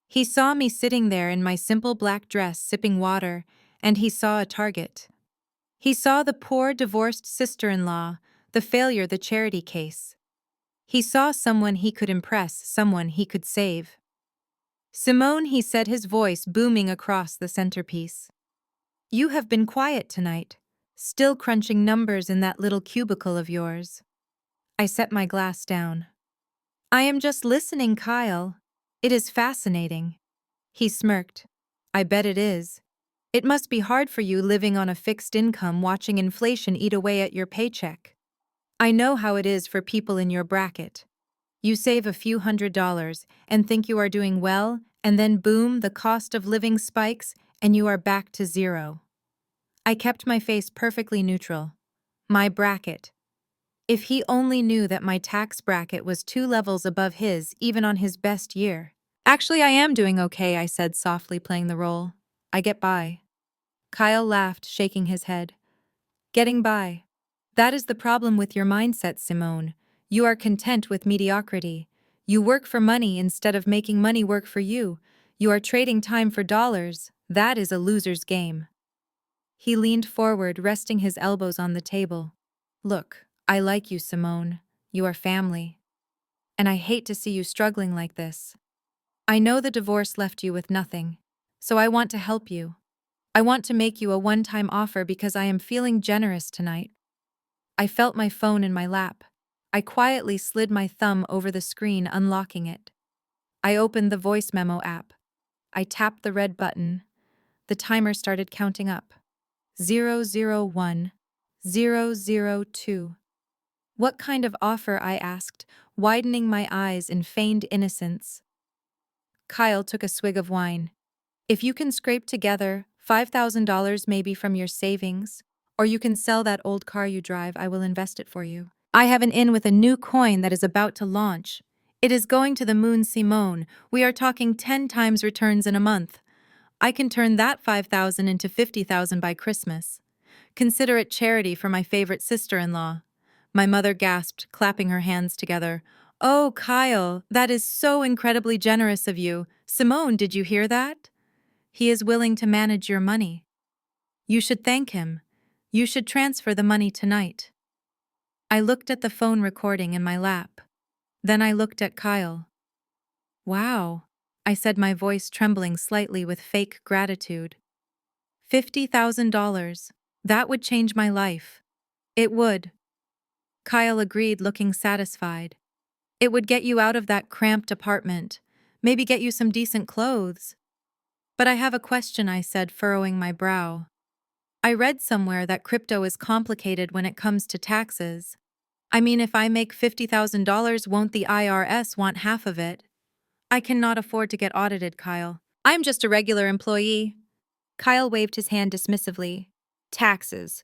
He saw me sitting there in my simple black dress sipping water, and he saw a target. He saw the poor divorced sister-in-law, the failure, the charity case. He saw someone he could impress, someone he could save. "Simone," he said, his voice booming across the centerpiece. "You have been quiet tonight, still crunching numbers in that little cubicle of yours." I set my glass down. "I am just listening, Kyle. It is fascinating." He smirked. "I bet it is. It must be hard for you living on a fixed income, watching inflation eat away at your paycheck. I know how it is for people in your bracket. You save a few $100s and think you are doing well, and then boom, the cost of living spikes and you are back to zero." I kept my face perfectly neutral. My bracket. If he only knew that my tax bracket was 2 levels above his, even on his best year. "Actually, I am doing okay," I said softly, playing the role. "I get by." Kyle laughed, shaking his head. "Getting by. That is the problem with your mindset, Simone. You are content with mediocrity. You work for money instead of making money work for you. You are trading time for dollars. That is a loser's game." He leaned forward, resting his elbows on the table. "Look, I like you, Simone. You are family. And I hate to see you struggling like this. I know the divorce left you with nothing, so I want to help you. I want to make you a one-time offer because I am feeling generous tonight." I felt my phone in my lap. I quietly slid my thumb over the screen, unlocking it. I opened the voice memo app. I tapped the red button. The timer started counting up. 001, 002. "What kind of offer?" I asked, widening my eyes in feigned innocence. Kyle took a swig of wine. "If you can scrape together $5,000 maybe from your savings, or you can sell that old car you drive, I will invest it for you. I have an in with a new coin that is about to launch. It is going to the moon, Simone. We are talking 10 times returns in a month. I can turn that 5,000 into 50,000 by Christmas. Consider it charity for my favorite sister-in-law." My mother gasped, clapping her hands together. "Oh, Kyle, that is so incredibly generous of you. Simone, did you hear that? He is willing to manage your money. You should thank him. You should transfer the money tonight." I looked at the phone recording in my lap. Then I looked at Kyle. "Wow," I said, my voice trembling slightly with fake gratitude. $50,000. That would change my life. It would. Kyle agreed, looking satisfied. "It would get you out of that cramped apartment, maybe get you some decent clothes." "But I have a question," I said, furrowing my brow. "I read somewhere that crypto is complicated when it comes to taxes. I mean, if I make $50,000, won't the IRS want half of it?" "I cannot afford to get audited, Kyle. I'm just a regular employee." Kyle waved his hand dismissively. "Taxes.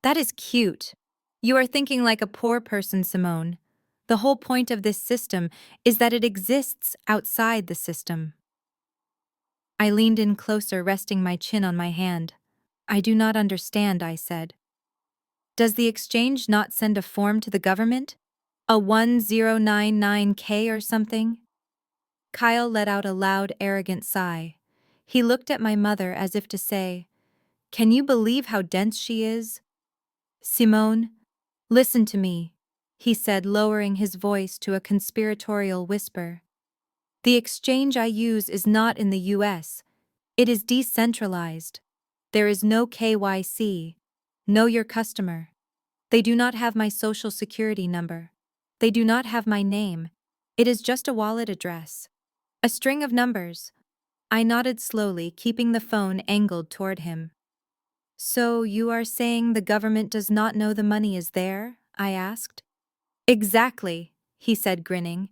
That is cute. You are thinking like a poor person, Simone. The whole point of this system is that it exists outside the system." I leaned in closer, resting my chin on my hand. "I do not understand," I said. "Does the exchange not send a form to the government? A 1099K or something?" Kyle let out a loud, arrogant sigh. He looked at my mother as if to say, "Can you believe how dense she is?" "Simone, listen to me," he said, lowering his voice to a conspiratorial whisper. "The exchange I use is not in the US. It is decentralized. There is no KYC. Know your customer. They do not have my social security number. They do not have my name. It is just a wallet address. A string of numbers." I nodded slowly, keeping the phone angled toward him. "So you are saying the government does not know the money is there?" I asked. "Exactly," he said, grinning.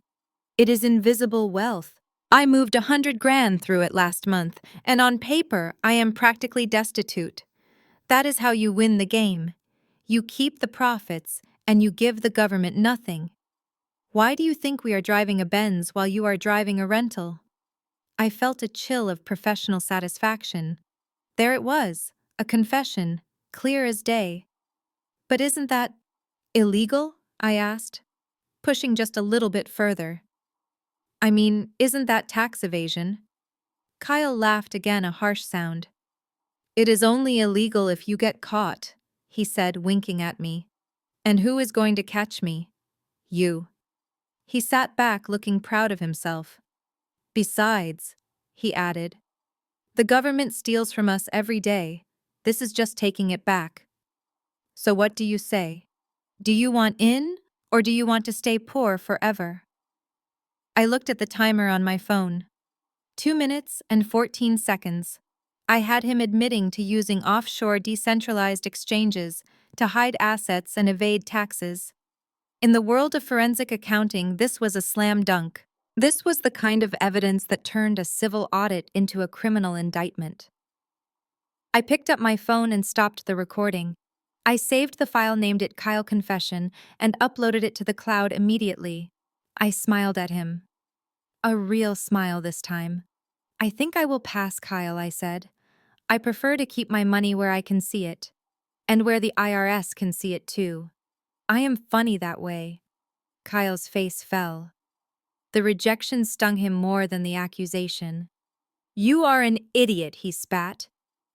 "It is invisible wealth. I moved 100 grand through it last month, and on paper I am practically destitute. That is how you win the game. You keep the profits, and you give the government nothing. Why do you think we are driving a Benz while you are driving a rental?" I felt a chill of professional satisfaction. There it was, a confession, clear as day. "But isn't that illegal?" I asked. pushing just a little bit further. I mean, isn't that tax evasion? Kyle laughed again, a harsh sound. It is only illegal if you get caught, he said, winking at me. And who is going to catch me? You. He sat back, looking proud of himself. Besides, he added, the government steals from us every day. This is just taking it back. So what do you say? Do you want in, or do you want to stay poor forever? I looked at the timer on my phone. 2 minutes and 14 seconds. I had him admitting to using offshore decentralized exchanges to hide assets and evade taxes. In the world of forensic accounting, this was a slam dunk. This was the kind of evidence that turned a civil audit into a criminal indictment. I picked up my phone and stopped the recording. I saved the file, named it Kyle Confession, and uploaded it to the cloud immediately. I smiled at him. A real smile this time. I think I will pass, Kyle, I said. I prefer to keep my money where I can see it. And where the IRS can see it too. I am funny that way. Kyle's face fell. The rejection stung him more than the accusation. You are an idiot, he spat.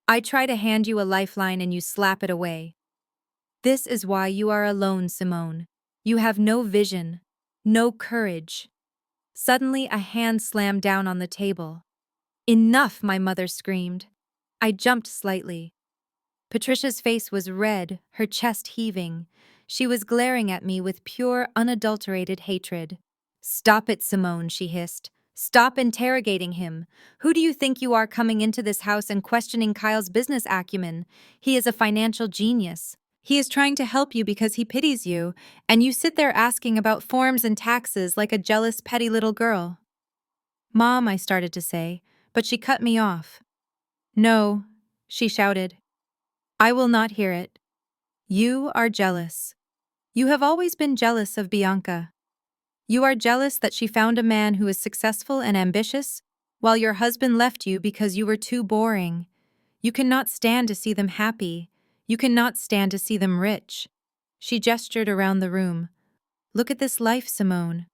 I try to hand you a lifeline and you slap it away. This is why you are alone, Simone. You have no vision, no courage. Suddenly, a hand slammed down on the table. Enough, my mother screamed. I jumped slightly. Patricia's face was red, her chest heaving. She was glaring at me with pure, unadulterated hatred. Stop it, Simone, she hissed. Stop interrogating him. Who do you think you are, coming into this house and questioning Kyle's business acumen? He is a financial genius. He is trying to help you because he pities you, and you sit there asking about forms and taxes like a jealous, petty little girl. Mom, I started to say, but she cut me off. No, she shouted. I will not hear it. You are jealous. You have always been jealous of Bianca. You are jealous that she found a man who is successful and ambitious, while your husband left you because you were too boring. You cannot stand to see them happy. You cannot stand to see them rich. She gestured around the room. Look at this life, Simone.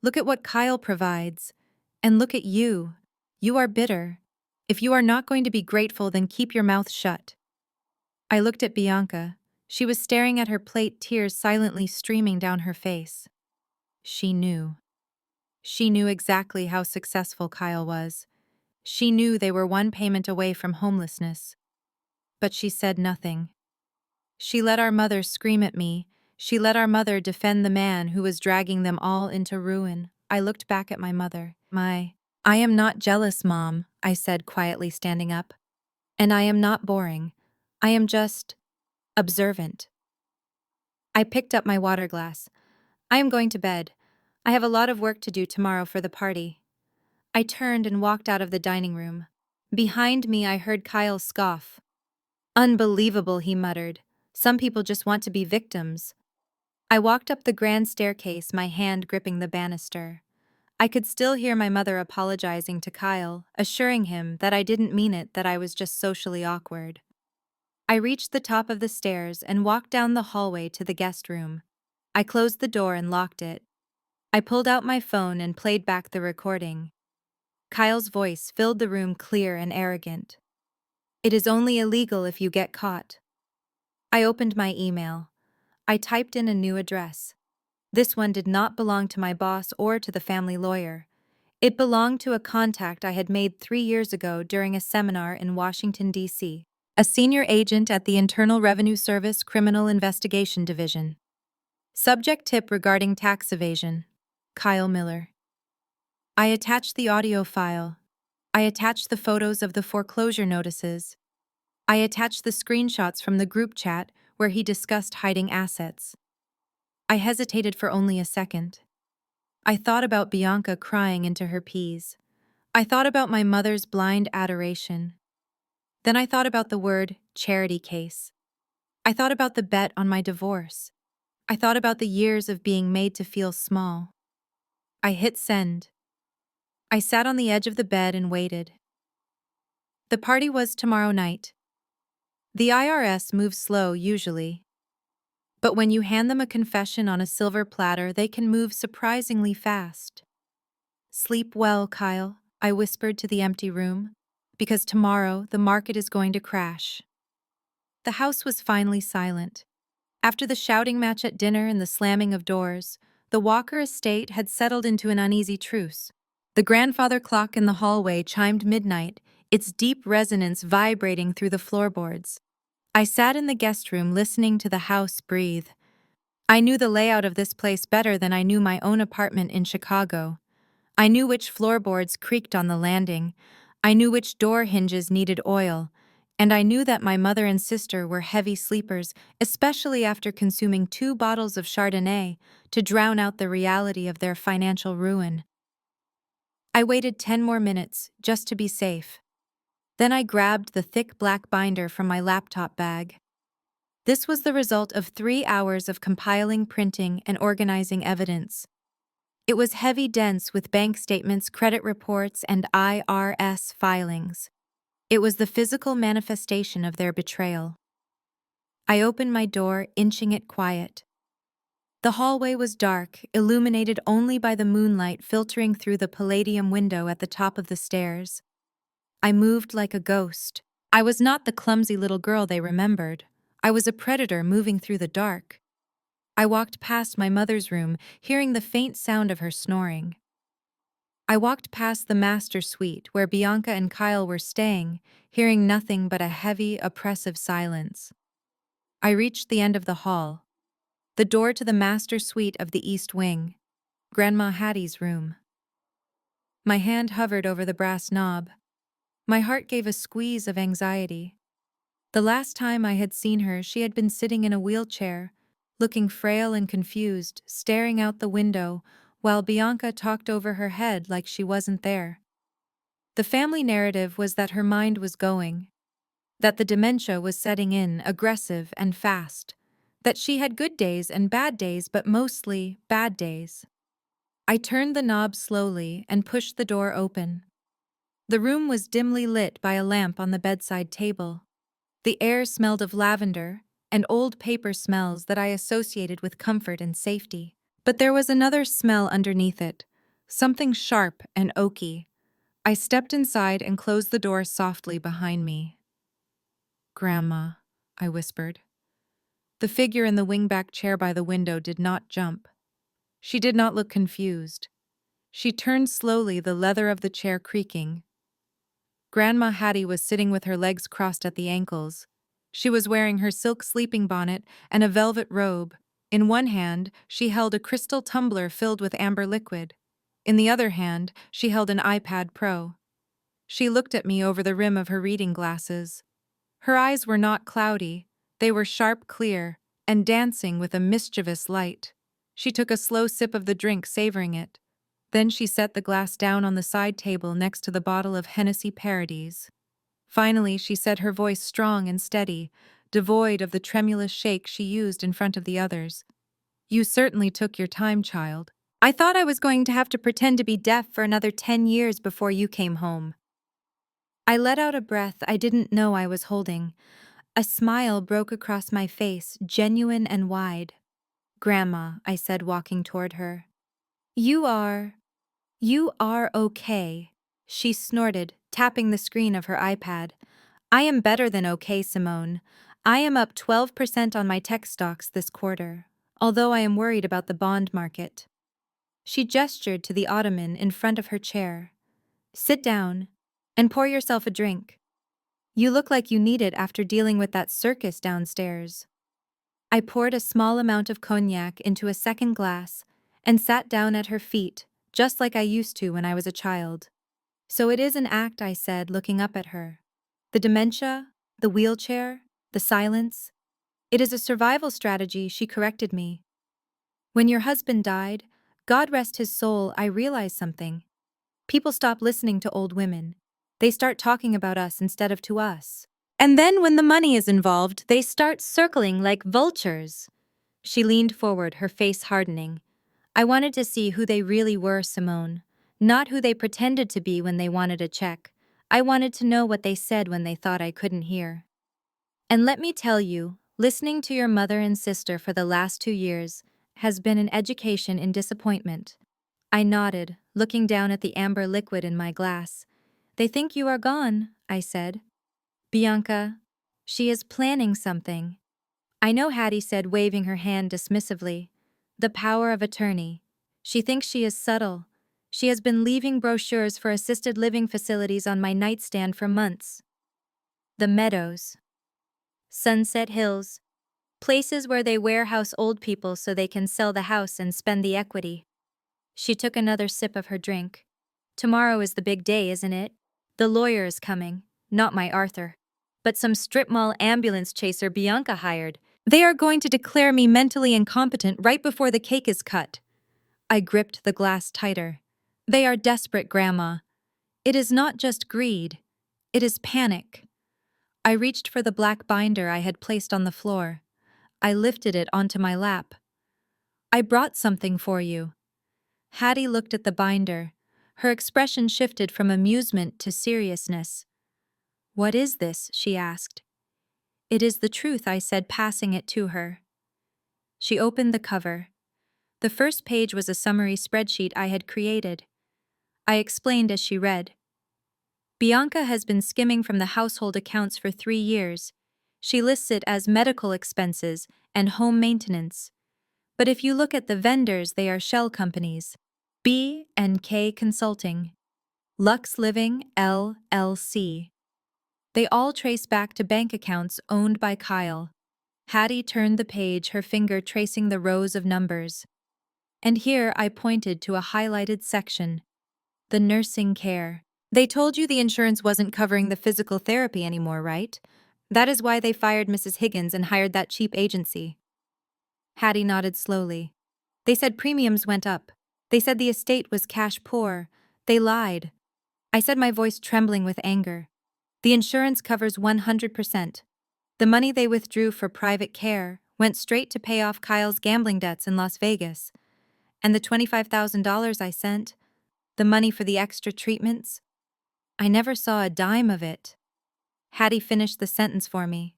Look at what Kyle provides. And look at you. You are bitter. If you are not going to be grateful, then keep your mouth shut. I looked at Bianca. She was staring at her plate, tears silently streaming down her face. She knew. She knew exactly how successful Kyle was. She knew they were one payment away from homelessness. But she said nothing. She let our mother scream at me. She let our mother defend the man who was dragging them all into ruin. I looked back at my mother. I am not jealous, Mom, I said quietly, standing up. And I am not boring. I am just observant. I picked up my water glass. I am going to bed. I have a lot of work to do tomorrow for the party. I turned and walked out of the dining room. Behind me, I heard Kyle scoff. Unbelievable, he muttered. Some people just want to be victims. I walked up the grand staircase, my hand gripping the banister. I could still hear my mother apologizing to Kyle, assuring him that I didn't mean it, that I was just socially awkward. I reached the top of the stairs and walked down the hallway to the guest room. I closed the door and locked it. I pulled out my phone and played back the recording. Kyle's voice filled the room, clear and arrogant. It is only illegal if you get caught. I opened my email. I typed in a new address. This one did not belong to my boss or to the family lawyer. It belonged to a contact I had made 3 years ago during a seminar in Washington, D.C., a senior agent at the Internal Revenue Service Criminal Investigation Division. Subject: tip regarding tax evasion. Kyle Miller. I attached the audio file. I attached the photos of the foreclosure notices. I attached the screenshots from the group chat where he discussed hiding assets. I hesitated for only a second. I thought about Bianca crying into her peas. I thought about my mother's blind adoration. Then I thought about the word charity case. I thought about the bet on my divorce. I thought about the years of being made to feel small. I hit send. I sat on the edge of the bed and waited. The party was tomorrow night. The IRS moves slow usually. But when you hand them a confession on a silver platter, they can move surprisingly fast. Sleep well, Kyle, I whispered to the empty room, because tomorrow the market is going to crash. The house was finally silent. After the shouting match at dinner and the slamming of doors, the Walker estate had settled into an uneasy truce. The grandfather clock in the hallway chimed midnight, its deep resonance vibrating through the floorboards. I sat in the guest room listening to the house breathe. I knew the layout of this place better than I knew my own apartment in Chicago. I knew which floorboards creaked on the landing. I knew which door hinges needed oil. And I knew that my mother and sister were heavy sleepers, especially after consuming 2 bottles of Chardonnay to drown out the reality of their financial ruin. I waited 10 more minutes, just to be safe. Then I grabbed the thick black binder from my laptop bag. This was the result of 3 hours of compiling, printing, and organizing evidence. It was heavy, dense with bank statements, credit reports, and IRS filings. It was the physical manifestation of their betrayal. I opened my door, inching it quiet. The hallway was dark, illuminated only by the moonlight filtering through the palladium window at the top of the stairs. I moved like a ghost. I was not the clumsy little girl they remembered. I was a predator moving through the dark. I walked past my mother's room, hearing the faint sound of her snoring. I walked past the master suite where Bianca and Kyle were staying, hearing nothing but a heavy, oppressive silence. I reached the end of the hall, the door to the master suite of the East Wing, Grandma Hattie's room. My hand hovered over the brass knob. My heart gave a squeeze of anxiety. The last time I had seen her, she had been sitting in a wheelchair, looking frail and confused, staring out the window, while Bianca talked over her head like she wasn't there. The family narrative was that her mind was going, that the dementia was setting in, aggressive and fast, that she had good days and bad days, but mostly bad days. I turned the knob slowly and pushed the door open. The room was dimly lit by a lamp on the bedside table. The air smelled of lavender and old paper smells that I associated with comfort and safety. But there was another smell underneath it, something sharp and oaky. I stepped inside and closed the door softly behind me. "Grandma," I whispered. The figure in the wingback chair by the window did not jump. She did not look confused. She turned slowly, the leather of the chair creaking. Grandma Hattie was sitting with her legs crossed at the ankles. She was wearing her silk sleeping bonnet and a velvet robe. In one hand, she held a crystal tumbler filled with amber liquid. In the other hand, she held an iPad Pro. She looked at me over the rim of her reading glasses. Her eyes were not cloudy. They were sharp, clear, and dancing with a mischievous light. She took a slow sip of the drink, savoring it. Then she set the glass down on the side table next to the bottle of Hennessy Parodies. Finally, she said, her voice strong and steady, devoid of the tremulous shake she used in front of the others. "You certainly took your time, child. I thought I was going to have to pretend to be deaf for another 10 years before you came home." I let out a breath I didn't know I was holding. A smile broke across my face, genuine and wide. "Grandma," I said, walking toward her. You are okay," she snorted, tapping the screen of her iPad. "I am better than okay, Simone. I am up 12% on my tech stocks this quarter, although I am worried about the bond market." She gestured to the ottoman in front of her chair. "Sit down and pour yourself a drink. You look like you need it after dealing with that circus downstairs." I poured a small amount of cognac into a second glass and sat down at her feet, just like I used to when I was a child. "So it is an act," I said, looking up at her. "The dementia, the wheelchair, the silence. It is a survival strategy," she corrected me. "When your husband died, God rest his soul, I realized something. People stop listening to old women. They start talking about us instead of to us. And then when the money is involved, they start circling like vultures." She leaned forward, her face hardening. "I wanted to see who they really were, Simone. Not who they pretended to be when they wanted a check. I wanted to know what they said when they thought I couldn't hear. And let me tell you, Listening to your mother and sister for the last 2 years has been an education in disappointment. I nodded, looking down at the amber liquid in my glass. They think you are gone, I said. Bianca, she is planning something. I know, Hattie said, waving her hand dismissively. The power of attorney. She thinks she is subtle. She has been leaving brochures for assisted living facilities on my nightstand for months. The Meadows. Sunset Hills. Places where they warehouse old people so they can sell the house and spend the equity. She took another sip of her drink. Tomorrow is the big day, isn't it? The lawyer is coming, not my Arthur, but some strip mall ambulance chaser Bianca hired. They are going to declare me mentally incompetent right before the cake is cut. I gripped the glass tighter. They are desperate, Grandma. It is not just greed. It is panic. I reached for the black binder I had placed on the floor. I lifted it onto my lap. I brought something for you. Hattie looked at the binder. Her expression shifted from amusement to seriousness. What is this? She asked. It is the truth, I said, passing it to her. She opened the cover. The first page was a summary spreadsheet I had created. I explained as she read. Bianca has been skimming from the household accounts for 3 years. She lists it as medical expenses and home maintenance. But if you look at the vendors, they are shell companies. B&K Consulting, Lux Living LLC. They all trace back to bank accounts owned by Kyle. Hattie turned the page, her finger tracing the rows of numbers. And here I pointed to a highlighted section. The nursing care. They told you the insurance wasn't covering the physical therapy anymore, right? That is why they fired Mrs. Higgins and hired that cheap agency. Hattie nodded slowly. They said premiums went up. They said the estate was cash poor. They lied. I said, my voice trembling with anger. The insurance covers 100%. The money they withdrew for private care went straight to pay off Kyle's gambling debts in Las Vegas. And the $25,000 I sent, the money for the extra treatments, I never saw a dime of it. Hattie finished the sentence for me.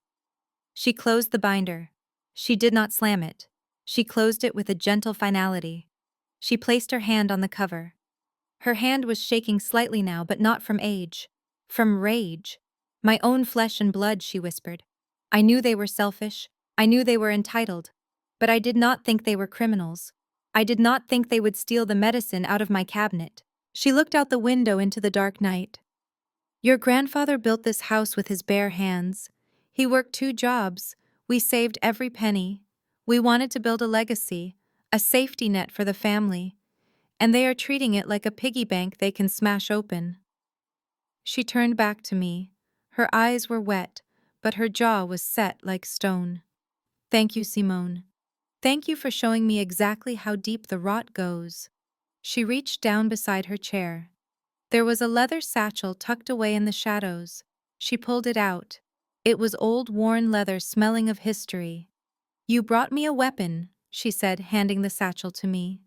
She closed the binder. She did not slam it. She closed it with a gentle finality. She placed her hand on the cover. Her hand was shaking slightly now, but not from age. From rage. My own flesh and blood, she whispered. I knew they were selfish. I knew they were entitled. But I did not think they were criminals. I did not think they would steal the medicine out of my cabinet. She looked out the window into the dark night. Your grandfather built this house with his bare hands. He worked 2 jobs. We saved every penny. We wanted to build a legacy, a safety net for the family. And they are treating it like a piggy bank they can smash open. She turned back to me. Her eyes were wet, but her jaw was set like stone. Thank you, Simone. Thank you for showing me exactly how deep the rot goes. She reached down beside her chair. There was a leather satchel tucked away in the shadows. She pulled it out. It was old, worn leather smelling of history. You brought me a weapon, she said, handing the satchel to me.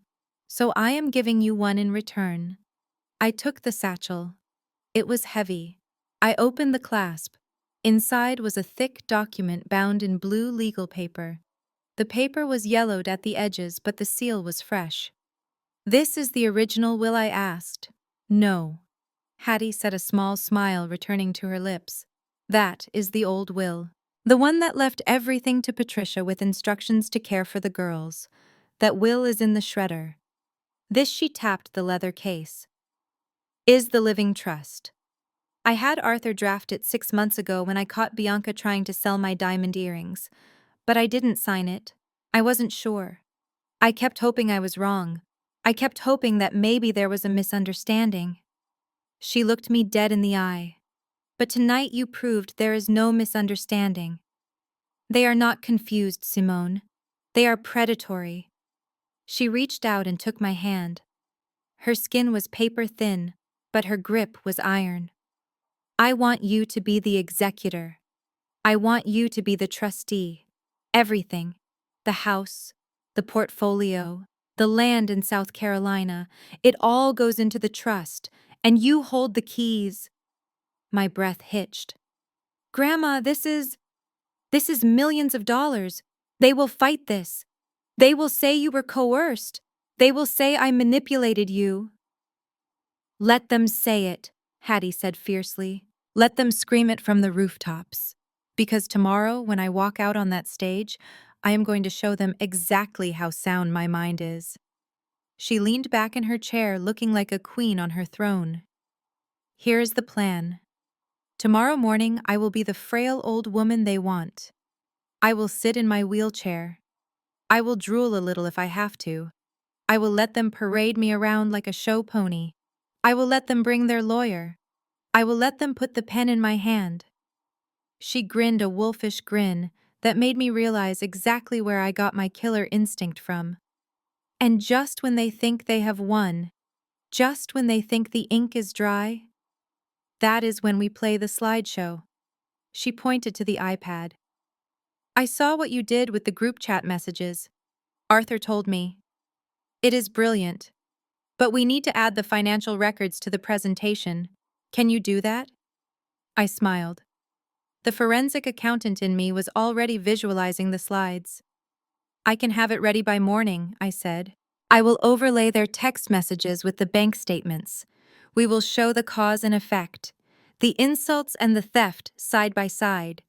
So I am giving you one in return. I took the satchel. It was heavy. I opened the clasp. Inside was a thick document bound in blue legal paper. The paper was yellowed at the edges, but the seal was fresh. This is the original will, I asked. No. Hattie said, a small smile returning to her lips. That is the old will. The one that left everything to Patricia with instructions to care for the girls. That will is in the shredder. This, she tapped the leather case, is the living trust. I had Arthur draft it 6 months ago when I caught Bianca trying to sell my diamond earrings. But I didn't sign it. I wasn't sure. I kept hoping I was wrong. I kept hoping that maybe there was a misunderstanding. She looked me dead in the eye. But tonight you proved there is no misunderstanding. They are not confused, Simone. They are predatory. She reached out and took my hand. Her skin was paper thin, but her grip was iron. I want you to be the executor. I want you to be the trustee. Everything. The house, the portfolio, the land in South Carolina. It all goes into the trust, and you hold the keys. My breath hitched. Grandma, this is... This is millions of dollars. They will fight this. They will say you were coerced. They will say I manipulated you. Let them say it, Hattie said fiercely. Let them scream it from the rooftops. Because tomorrow, when I walk out on that stage, I am going to show them exactly how sound my mind is. She leaned back in her chair, looking like a queen on her throne. Here is the plan. Tomorrow morning, I will be the frail old woman they want. I will sit in my wheelchair. I will drool a little if I have to. I will let them parade me around like a show pony. I will let them bring their lawyer. I will let them put the pen in my hand. She grinned a wolfish grin that made me realize exactly where I got my killer instinct from. And just when they think they have won, just when they think the ink is dry, that is when we play the slideshow. She pointed to the iPad. I saw what you did with the group chat messages. Arthur told me. It is brilliant. But we need to add the financial records to the presentation. Can you do that? I smiled. The forensic accountant in me was already visualizing the slides. I can have it ready by morning, I said. I will overlay their text messages with the bank statements. We will show the cause and effect, the insults and the theft side by side.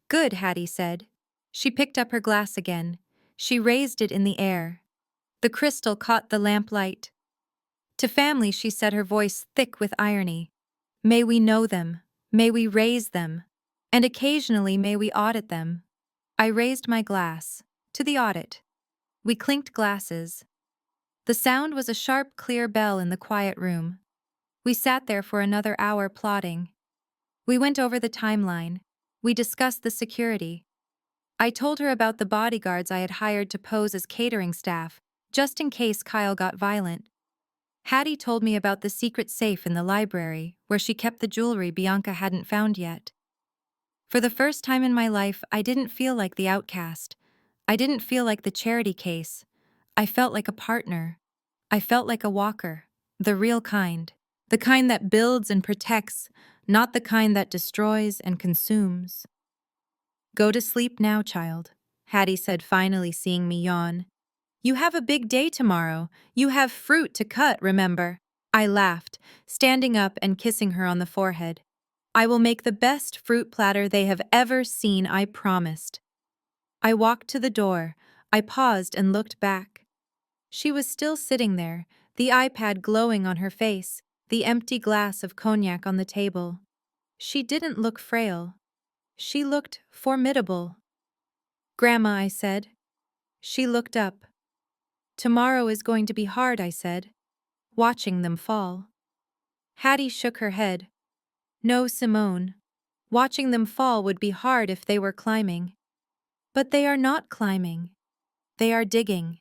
Good, Hattie said. She picked up her glass again. She raised it in the air. The crystal caught the lamplight. To family, she said, her voice thick with irony. May we know them. May we raise them. And occasionally may we audit them. I raised my glass. To the audit. We clinked glasses. The sound was a sharp, clear bell in the quiet room. We sat there for another hour plotting. We went over the timeline. We discussed the security. I told her about the bodyguards I had hired to pose as catering staff, just in case Kyle got violent. Hattie told me about the secret safe in the library, where she kept the jewelry Bianca hadn't found yet. For the first time in my life, I didn't feel like the outcast. I didn't feel like the charity case. I felt like a partner. I felt like a walker, the real kind. The kind that builds and protects, not the kind that destroys and consumes. Go to sleep now, child, Hattie said, finally seeing me yawn. You have a big day tomorrow. You have fruit to cut, remember? I laughed, standing up and kissing her on the forehead. I will make the best fruit platter they have ever seen, I promised. I walked to the door. I paused and looked back. She was still sitting there, the iPad glowing on her face, the empty glass of cognac on the table. She didn't look frail. She looked formidable. Grandma, I said. She looked up. Tomorrow is going to be hard, I said, watching them fall. Hattie shook her head. No, Simone. Watching them fall would be hard if they were climbing. But they are not climbing. They are digging.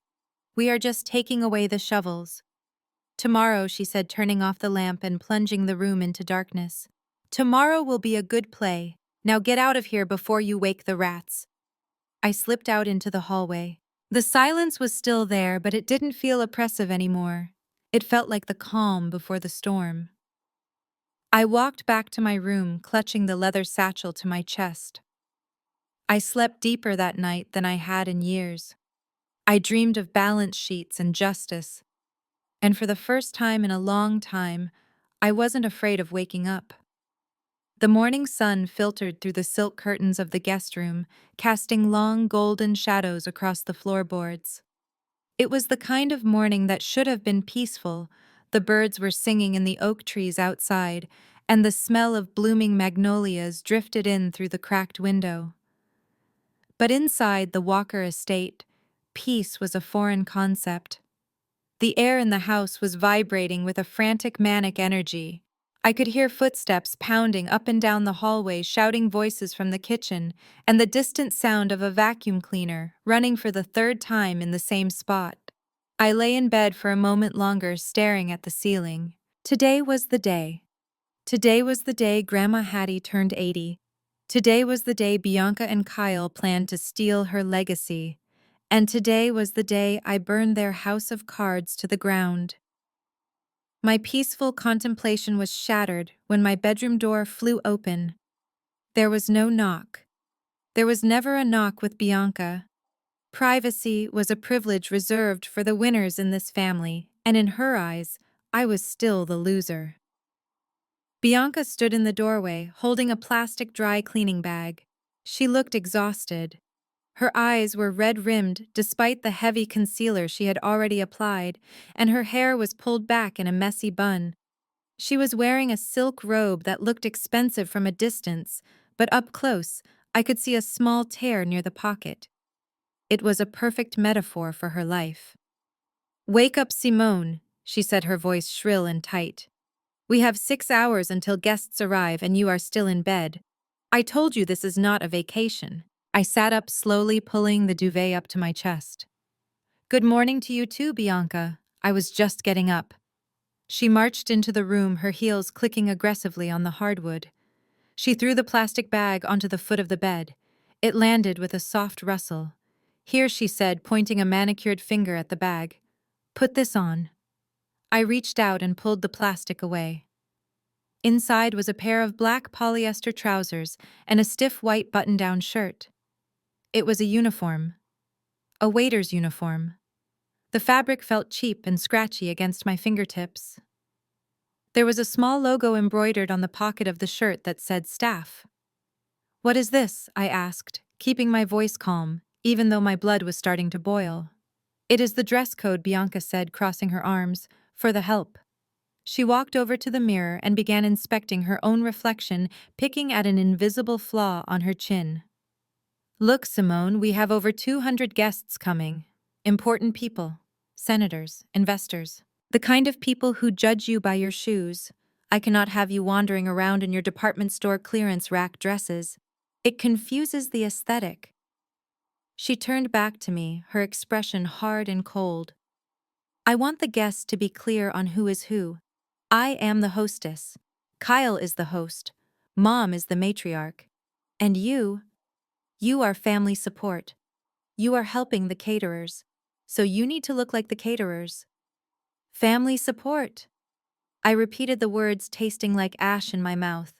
We are just taking away the shovels. Tomorrow, she said, turning off the lamp and plunging the room into darkness. Tomorrow will be a good play. Now get out of here before you wake the rats. I slipped out into the hallway. The silence was still there, but it didn't feel oppressive anymore. It felt like the calm before the storm. I walked back to my room, clutching the leather satchel to my chest. I slept deeper that night than I had in years. I dreamed of balance sheets and justice. And for the first time in a long time, I wasn't afraid of waking up. The morning sun filtered through the silk curtains of the guest room, casting long golden shadows across the floorboards. It was the kind of morning that should have been peaceful. The birds were singing in the oak trees outside, and the smell of blooming magnolias drifted in through the cracked window. But inside the Walker estate, peace was a foreign concept. The air in the house was vibrating with a frantic, manic energy. I could hear footsteps pounding up and down the hallway, shouting voices from the kitchen, and the distant sound of a vacuum cleaner running for the third time in the same spot. I lay in bed for a moment longer, staring at the ceiling. Today was the day. Today was the day Grandma Hattie turned 80. Today was the day Bianca and Kyle planned to steal her legacy. And today was the day I burned their house of cards to the ground. My peaceful contemplation was shattered when my bedroom door flew open. There was no knock. There was never a knock with Bianca. Privacy was a privilege reserved for the winners in this family, and in her eyes, I was still the loser. Bianca stood in the doorway, holding a plastic dry cleaning bag. She looked exhausted. Her eyes were red-rimmed despite the heavy concealer she had already applied, and her hair was pulled back in a messy bun. She was wearing a silk robe that looked expensive from a distance, but up close, I could see a small tear near the pocket. It was a perfect metaphor for her life. "Wake up, Simone," she said, her voice shrill and tight. "We have 6 hours until guests arrive and you are still in bed. I told you this is not a vacation." I sat up slowly, pulling the duvet up to my chest. "Good morning to you too, Bianca. I was just getting up." She marched into the room, her heels clicking aggressively on the hardwood. She threw the plastic bag onto the foot of the bed. It landed with a soft rustle. "Here," she said, pointing a manicured finger at the bag. "Put this on." I reached out and pulled the plastic away. Inside was a pair of black polyester trousers and a stiff white button-down shirt. It was a uniform. A waiter's uniform. The fabric felt cheap and scratchy against my fingertips. There was a small logo embroidered on the pocket of the shirt that said staff. "What is this?" I asked, keeping my voice calm, even though my blood was starting to boil. "It is the dress code," Bianca said, crossing her arms, "for the help." She walked over to the mirror and began inspecting her own reflection, picking at an invisible flaw on her chin. "Look, Simone, we have over 200 guests coming. Important people. Senators, investors. The kind of people who judge you by your shoes. I cannot have you wandering around in your department store clearance rack dresses. It confuses the aesthetic." She turned back to me, her expression hard and cold. "I want the guests to be clear on who is who. I am the hostess. Kyle is the host. Mom is the matriarch. And you are family support. You are helping the caterers. So you need to look like the caterers." "Family support." I repeated the words, tasting like ash in my mouth.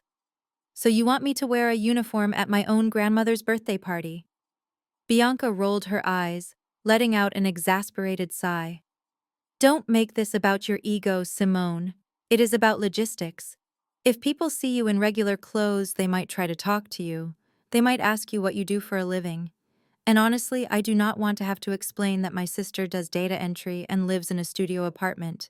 "So you want me to wear a uniform at my own grandmother's birthday party?" Bianca rolled her eyes, letting out an exasperated sigh. "Don't make this about your ego, Simone. It is about logistics. If people see you in regular clothes, they might try to talk to you. They might ask you what you do for a living. And honestly, I do not want to have to explain that my sister does data entry and lives in a studio apartment.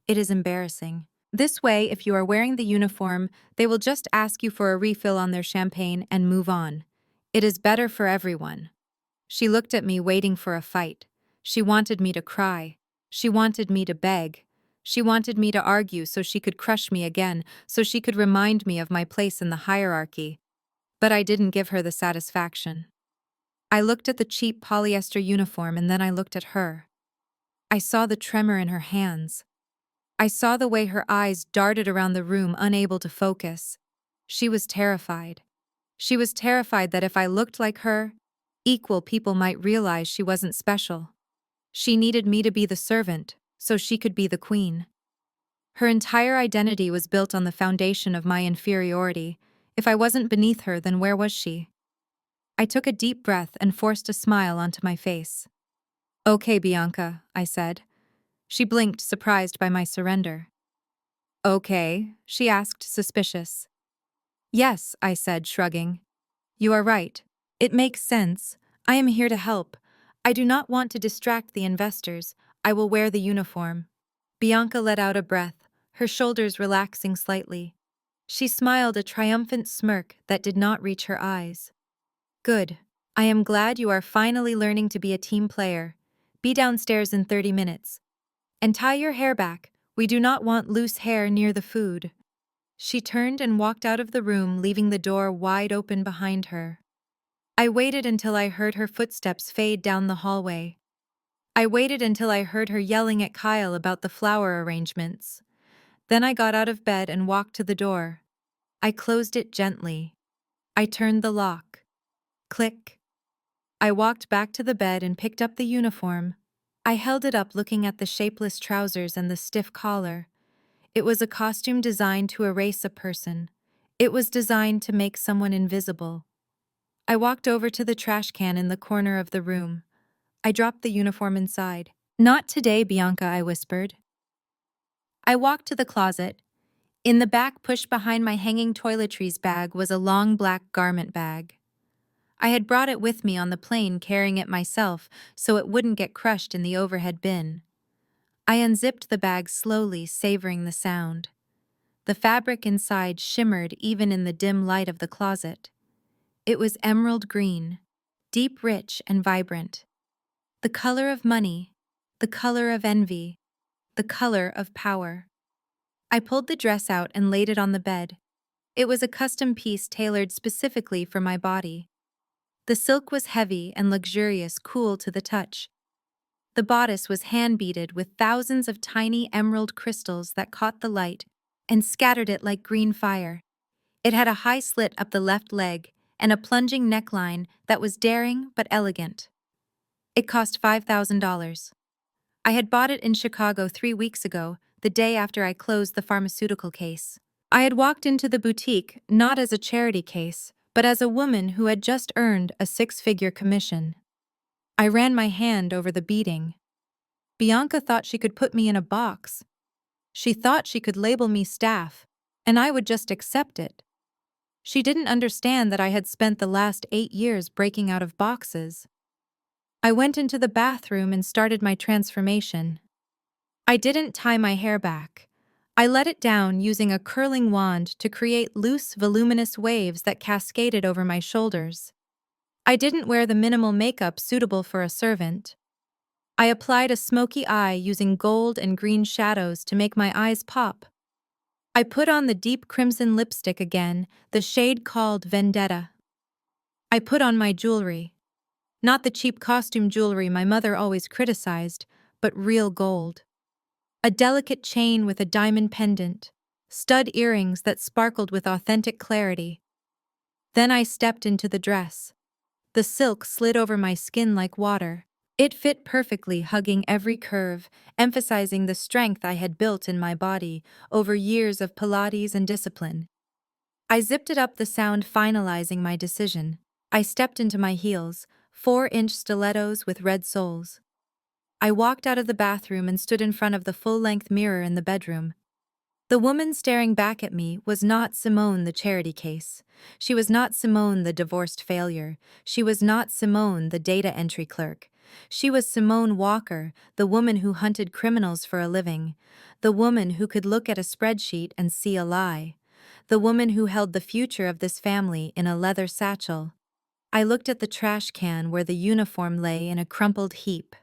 It is embarrassing. This way, if you are wearing the uniform, they will just ask you for a refill on their champagne and move on. It is better for everyone." She looked at me, waiting for a fight. She wanted me to cry. She wanted me to beg. She wanted me to argue so she could crush me again, so she could remind me of my place in the hierarchy. But I didn't give her the satisfaction. I looked at the cheap polyester uniform and then I looked at her. I saw the tremor in her hands. I saw the way her eyes darted around the room, unable to focus. She was terrified. She was terrified that if I looked like her, equal people might realize she wasn't special. She needed me to be the servant, so she could be the queen. Her entire identity was built on the foundation of my inferiority. If I wasn't beneath her, then where was she? I took a deep breath and forced a smile onto my face. "Okay, Bianca," I said. She blinked, surprised by my surrender. "Okay?" she asked, suspicious. "Yes," I said, shrugging. "You are right. It makes sense. I am here to help. I do not want to distract the investors. I will wear the uniform." Bianca let out a breath, her shoulders relaxing slightly. She smiled, a triumphant smirk that did not reach her eyes. "Good. I am glad you are finally learning to be a team player. Be downstairs in 30 minutes. And tie your hair back. We do not want loose hair near the food." She turned and walked out of the room, leaving the door wide open behind her. I waited until I heard her footsteps fade down the hallway. I waited until I heard her yelling at Kyle about the flower arrangements. Then I got out of bed and walked to the door. I closed it gently. I turned the lock. Click. I walked back to the bed and picked up the uniform. I held it up, looking at the shapeless trousers and the stiff collar. It was a costume designed to erase a person. It was designed to make someone invisible. I walked over to the trash can in the corner of the room. I dropped the uniform inside. "Not today, Bianca," I whispered. I walked to the closet. In the back, pushed behind my hanging toiletries bag, was a long black garment bag. I had brought it with me on the plane, carrying it myself so it wouldn't get crushed in the overhead bin. I unzipped the bag slowly, savoring the sound. The fabric inside shimmered even in the dim light of the closet. It was emerald green, deep, rich, and vibrant. The color of money, the color of envy, the color of power. I pulled the dress out and laid it on the bed. It was a custom piece tailored specifically for my body. The silk was heavy and luxurious, cool to the touch. The bodice was hand-beaded with thousands of tiny emerald crystals that caught the light and scattered it like green fire. It had a high slit up the left leg and a plunging neckline that was daring but elegant. It cost $5,000. I had bought it in Chicago 3 weeks ago, the day after I closed the pharmaceutical case. I had walked into the boutique not as a charity case, but as a woman who had just earned a 6-figure commission. I ran my hand over the beading. Bianca thought she could put me in a box. She thought she could label me staff, and I would just accept it. She didn't understand that I had spent the last 8 years breaking out of boxes. I went into the bathroom and started my transformation. I didn't tie my hair back. I let it down using a curling wand to create loose, voluminous waves that cascaded over my shoulders. I didn't wear the minimal makeup suitable for a servant. I applied a smoky eye using gold and green shadows to make my eyes pop. I put on the deep crimson lipstick again, the shade called Vendetta. I put on my jewelry. Not the cheap costume jewelry my mother always criticized, but real gold. A delicate chain with a diamond pendant, stud earrings that sparkled with authentic clarity. Then I stepped into the dress. The silk slid over my skin like water. It fit perfectly, hugging every curve, emphasizing the strength I had built in my body over years of Pilates and discipline. I zipped it up, the sound finalizing my decision. I stepped into my heels, 4-inch stilettos with red soles. I walked out of the bathroom and stood in front of the full-length mirror in the bedroom. The woman staring back at me was not Simone, the charity case. She was not Simone, the divorced failure. She was not Simone, the data entry clerk. She was Simone Walker, the woman who hunted criminals for a living. The woman who could look at a spreadsheet and see a lie. The woman who held the future of this family in a leather satchel. I looked at the trash can where the uniform lay in a crumpled heap.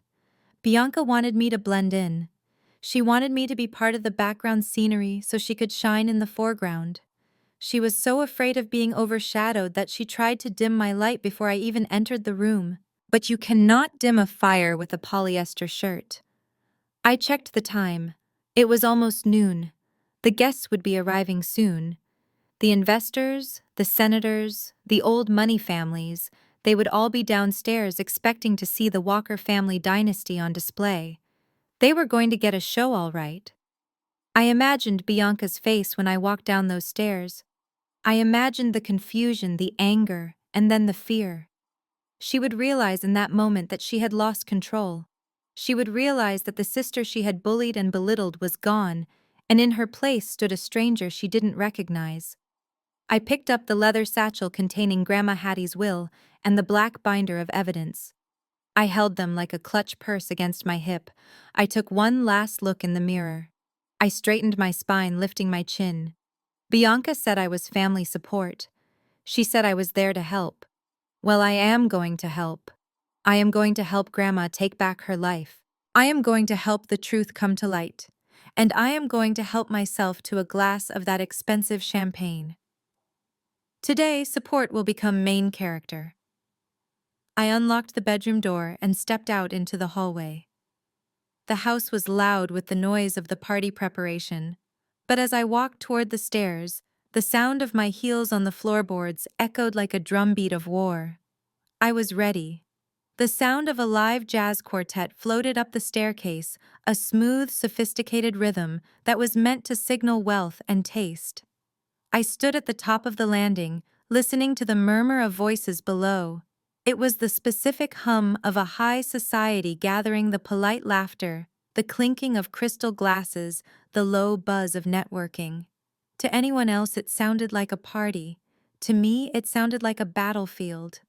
Bianca wanted me to blend in. She wanted me to be part of the background scenery so she could shine in the foreground. She was so afraid of being overshadowed that she tried to dim my light before I even entered the room. But you cannot dim a fire with a polyester shirt. I checked the time. It was almost noon. The guests would be arriving soon. The investors, the senators, the old money families, they would all be downstairs expecting to see the Walker family dynasty on display. They were going to get a show, all right. I imagined Bianca's face when I walked down those stairs. I imagined the confusion, the anger, and then the fear. She would realize in that moment that she had lost control. She would realize that the sister she had bullied and belittled was gone, and in her place stood a stranger she didn't recognize. I picked up the leather satchel containing Grandma Hattie's will and the black binder of evidence. I held them like a clutch purse against my hip. I took one last look in the mirror. I straightened my spine, lifting my chin. Bianca said I was family support. She said I was there to help. Well, I am going to help. I am going to help Grandma take back her life. I am going to help the truth come to light. And I am going to help myself to a glass of that expensive champagne. Today, support will become main character. I unlocked the bedroom door and stepped out into the hallway. The house was loud with the noise of the party preparation, but as I walked toward the stairs, the sound of my heels on the floorboards echoed like a drumbeat of war. I was ready. The sound of a live jazz quartet floated up the staircase, a smooth, sophisticated rhythm that was meant to signal wealth and taste. I stood at the top of the landing, listening to the murmur of voices below. It was the specific hum of a high society gathering, the polite laughter, the clinking of crystal glasses, the low buzz of networking. To anyone else, it sounded like a party. To me, it sounded like a battlefield.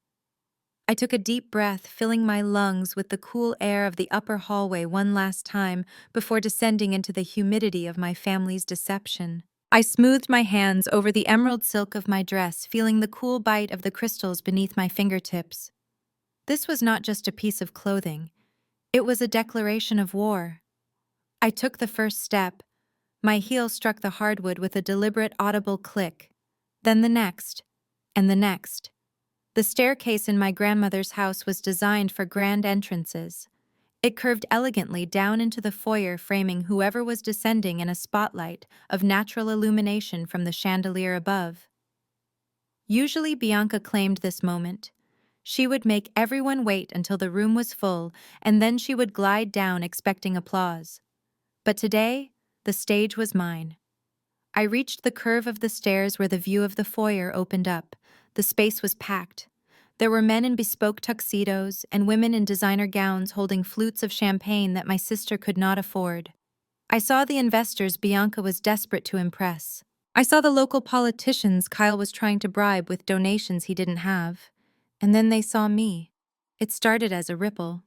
I took a deep breath, filling my lungs with the cool air of the upper hallway one last time before descending into the humidity of my family's deception. I smoothed my hands over the emerald silk of my dress, feeling the cool bite of the crystals beneath my fingertips. This was not just a piece of clothing. It was a declaration of war. I took the first step. My heel struck the hardwood with a deliberate, audible click. Then the next, and the next. The staircase in my grandmother's house was designed for grand entrances. It curved elegantly down into the foyer, framing whoever was descending in a spotlight of natural illumination from the chandelier above. Usually, Bianca claimed this moment. She would make everyone wait until the room was full, and then she would glide down expecting applause. But today, the stage was mine. I reached the curve of the stairs where the view of the foyer opened up. The space was packed. There were men in bespoke tuxedos and women in designer gowns holding flutes of champagne that my sister could not afford. I saw the investors Bianca was desperate to impress. I saw the local politicians Kyle was trying to bribe with donations he didn't have. And then they saw me. It started as a ripple.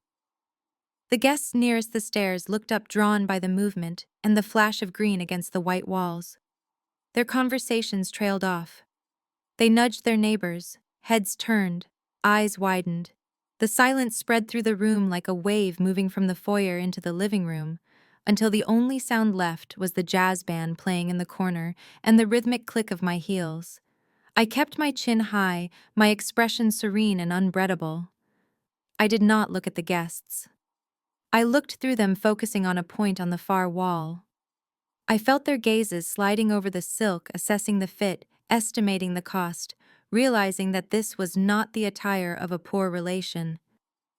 The guests nearest the stairs looked up, drawn by the movement and the flash of green against the white walls. Their conversations trailed off. They nudged their neighbors, heads turned, eyes widened. The silence spread through the room like a wave moving from the foyer into the living room, until the only sound left was the jazz band playing in the corner and the rhythmic click of my heels. I kept my chin high, my expression serene and unbreathable. I did not look at the guests. I looked through them, focusing on a point on the far wall. I felt their gazes sliding over the silk, assessing the fit, estimating the cost, realizing that this was not the attire of a poor relation.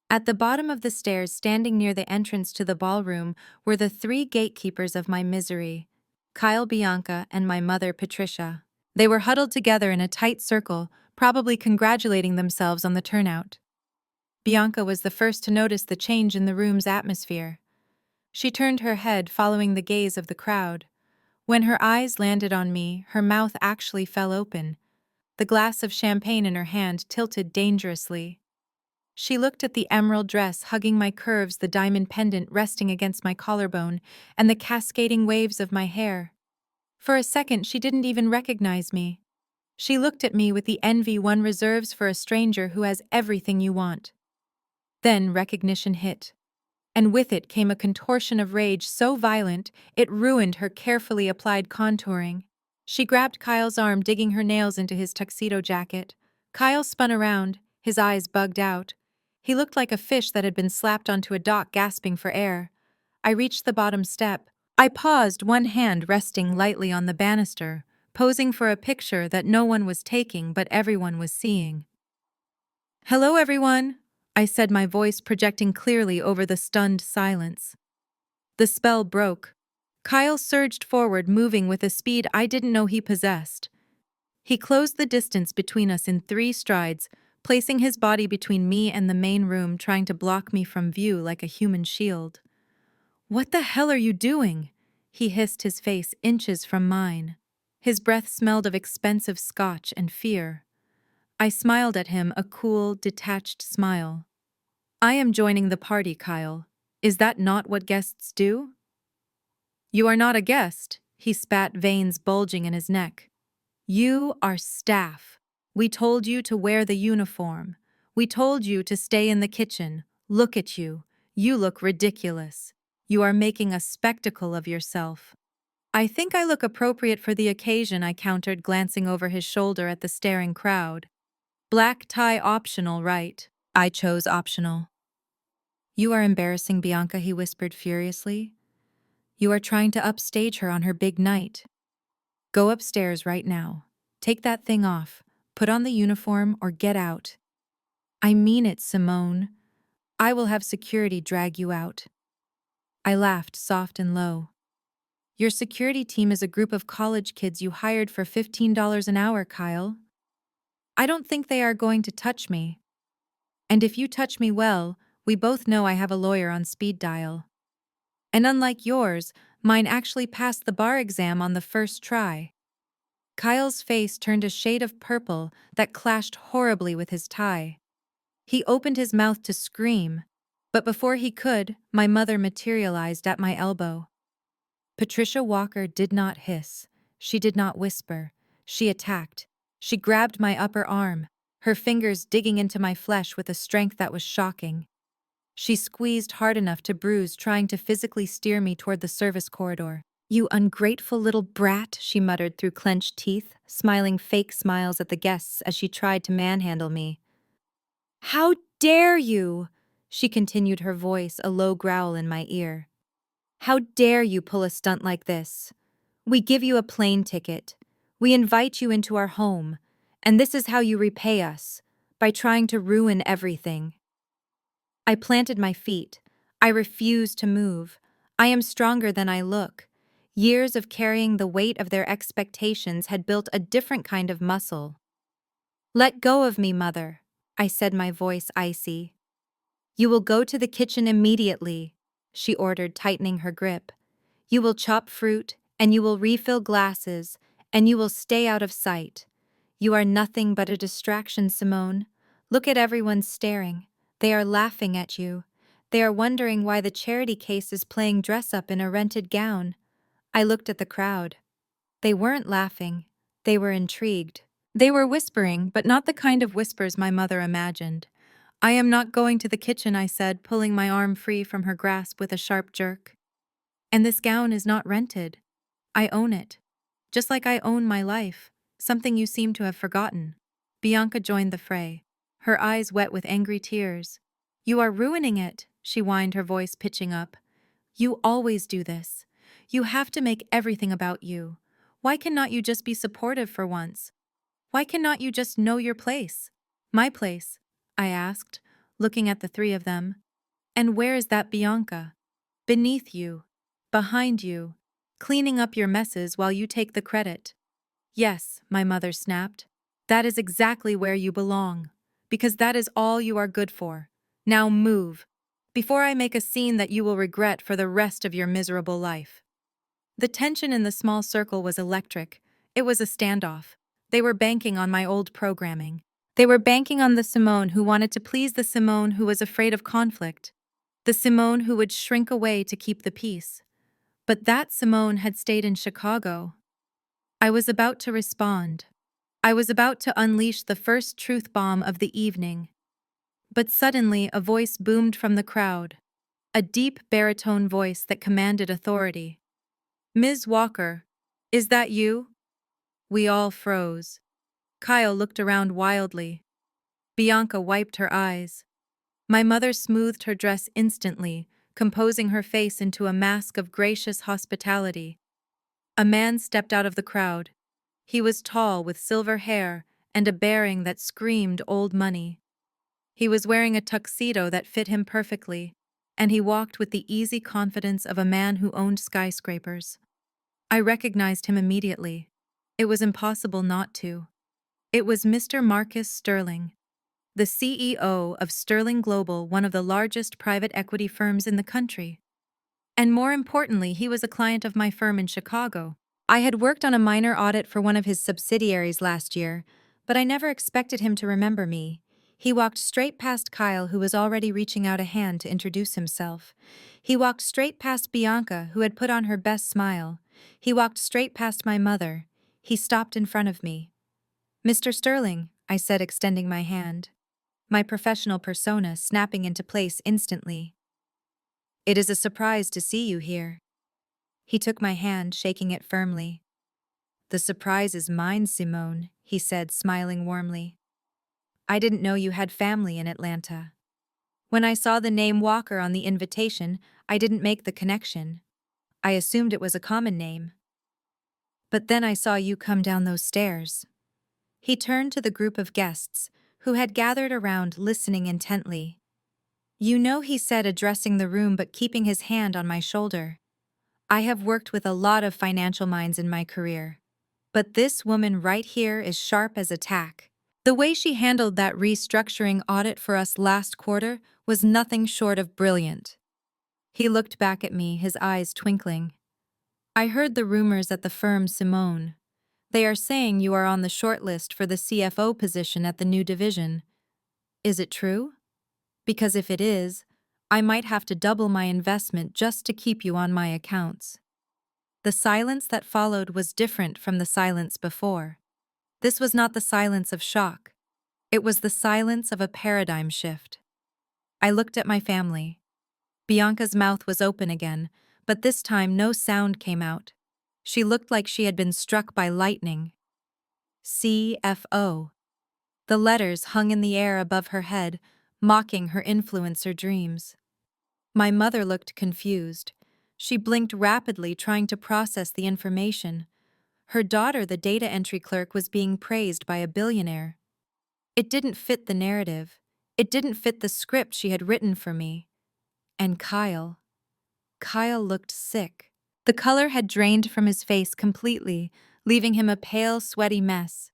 At the bottom of the stairs, standing near the entrance to the ballroom, were the three gatekeepers of my misery: Kyle, Bianca, and my mother, Patricia. They were huddled together in a tight circle, probably congratulating themselves on the turnout. Bianca was the first to notice the change in the room's atmosphere. She turned her head, following the gaze of the crowd. When her eyes landed on me, her mouth actually fell open. The glass of champagne in her hand tilted dangerously. She looked at the emerald dress hugging my curves, the diamond pendant resting against my collarbone, and the cascading waves of my hair. For a second, she didn't even recognize me. She looked at me with the envy one reserves for a stranger who has everything you want. Then recognition hit. And with it came a contortion of rage so violent it ruined her carefully applied contouring. She grabbed Kyle's arm, digging her nails into his tuxedo jacket. Kyle spun around, his eyes bugged out. He looked like a fish that had been slapped onto a dock, gasping for air. I reached the bottom step. I paused, one hand resting lightly on the banister, posing for a picture that no one was taking but everyone was seeing. "Hello, everyone," I said, my voice projecting clearly over the stunned silence. The spell broke. Kyle surged forward, moving with a speed I didn't know he possessed. He closed the distance between us in 3 strides, placing his body between me and the main room, trying to block me from view like a human shield. "What the hell are you doing?" he hissed, his face inches from mine. His breath smelled of expensive scotch and fear. I smiled at him, a cool, detached smile. "I am joining the party, Kyle. Is that not what guests do?" "You are not a guest," he spat, veins bulging in his neck. "You are staff. We told you to wear the uniform. We told you to stay in the kitchen. Look at you. You look ridiculous. You are making a spectacle of yourself." "I think I look appropriate for the occasion," I countered, glancing over his shoulder at the staring crowd. "Black tie optional, right?" I chose optional. "You are embarrassing Bianca," he whispered furiously. "You are trying to upstage her on her big night. Go upstairs right now. Take that thing off. Put on the uniform or get out." "I mean it, Simone. I will have security drag you out." I laughed, soft and low. "Your security team is a group of college kids you hired for $15 an hour, Kyle." I don't think they are going to touch me. And if you touch me well, we both know I have a lawyer on speed dial. And unlike yours, mine actually passed the bar exam on the first try. Kyle's face turned a shade of purple that clashed horribly with his tie. He opened his mouth to scream, but before he could, my mother materialized at my elbow. Patricia Walker did not hiss. She did not whisper. She attacked. She grabbed my upper arm, her fingers digging into my flesh with a strength that was shocking. She squeezed hard enough to bruise, trying to physically steer me toward the service corridor. "You ungrateful little brat," she muttered through clenched teeth, smiling fake smiles at the guests as she tried to manhandle me. "How dare you?" She continued, her voice a low growl in my ear. "How dare you pull a stunt like this? We give you a plane ticket. We invite you into our home. And this is how you repay us, by trying to ruin everything." I planted my feet. I refuse to move. I am stronger than I look. Years of carrying the weight of their expectations had built a different kind of muscle. "Let go of me, mother," I said, my voice icy. "You will go to the kitchen immediately," she ordered, tightening her grip. "You will chop fruit, and you will refill glasses, and you will stay out of sight. You are nothing but a distraction, Simone. Look at everyone staring. They are laughing at you. They are wondering why the charity case is playing dress-up in a rented gown." I looked at the crowd. They weren't laughing. They were intrigued. They were whispering, but not the kind of whispers my mother imagined. "I am not going to the kitchen," I said, pulling my arm free from her grasp with a sharp jerk. "And this gown is not rented. I own it. Just like I own my life, something you seem to have forgotten." Bianca joined the fray, her eyes wet with angry tears. "You are ruining it," she whined, her voice pitching up. "You always do this. You have to make everything about you. Why cannot you just be supportive for once? Why cannot you just know your place?" "My place?" I asked, looking at the three of them. "And where is that Bianca? Beneath you, behind you, cleaning up your messes while you take the credit." "Yes," my mother snapped. "That is exactly where you belong. Because that is all you are good for. Now move, before I make a scene that you will regret for the rest of your miserable life." The tension in the small circle was electric. It was a standoff. They were banking on my old programming. They were banking on the Simone who wanted to please the Simone who was afraid of conflict. The Simone who would shrink away to keep the peace. But that Simone had stayed in Chicago. I was about to respond. I was about to unleash the first truth bomb of the evening. But suddenly a voice boomed from the crowd. A deep baritone voice that commanded authority. "Ms. Walker, is that you?" We all froze. Kyle looked around wildly. Bianca wiped her eyes. My mother smoothed her dress instantly, composing her face into a mask of gracious hospitality. A man stepped out of the crowd. He was tall, with silver hair and a bearing that screamed old money. He was wearing a tuxedo that fit him perfectly, and he walked with the easy confidence of a man who owned skyscrapers. I recognized him immediately. It was impossible not to. It was Mr. Marcus Sterling, the CEO of Sterling Global, one of the largest private equity firms in the country. And more importantly, he was a client of my firm in Chicago. I had worked on a minor audit for one of his subsidiaries last year, but I never expected him to remember me. He walked straight past Kyle, who was already reaching out a hand to introduce himself. He walked straight past Bianca, who had put on her best smile. He walked straight past my mother. He stopped in front of me. "Mr. Sterling," I said, extending my hand. My professional persona snapping into place instantly. "It is a surprise to see you here." He took my hand, shaking it firmly. "The surprise is mine, Simone," he said, smiling warmly. "I didn't know you had family in Atlanta. When I saw the name Walker on the invitation, I didn't make the connection. I assumed it was a common name. But then I saw you come down those stairs." He turned to the group of guests, who had gathered around, listening intently. "You know," he said, addressing the room but keeping his hand on my shoulder, "I have worked with a lot of financial minds in my career. But this woman right here is sharp as a tack. The way she handled that restructuring audit for us last quarter was nothing short of brilliant. He looked back at me, his eyes twinkling. I heard the rumors at the firm, Simone. They are saying you are on the short list for the CFO position at the new division. Is it true? Because if it is, I might have to double my investment just to keep you on my accounts. The silence that followed was different from the silence before. This was not the silence of shock. It was the silence of a paradigm shift. I looked at my family. Bianca's mouth was open again, but this time no sound came out. She looked like she had been struck by lightning. CFO. The letters hung in the air above her head, mocking her influencer dreams. My mother looked confused. She blinked rapidly, trying to process the information. Her daughter, the data entry clerk, was being praised by a billionaire. It didn't fit the narrative. It didn't fit the script she had written for me. And Kyle. Kyle looked sick. The color had drained from his face completely, leaving him a pale, sweaty mess.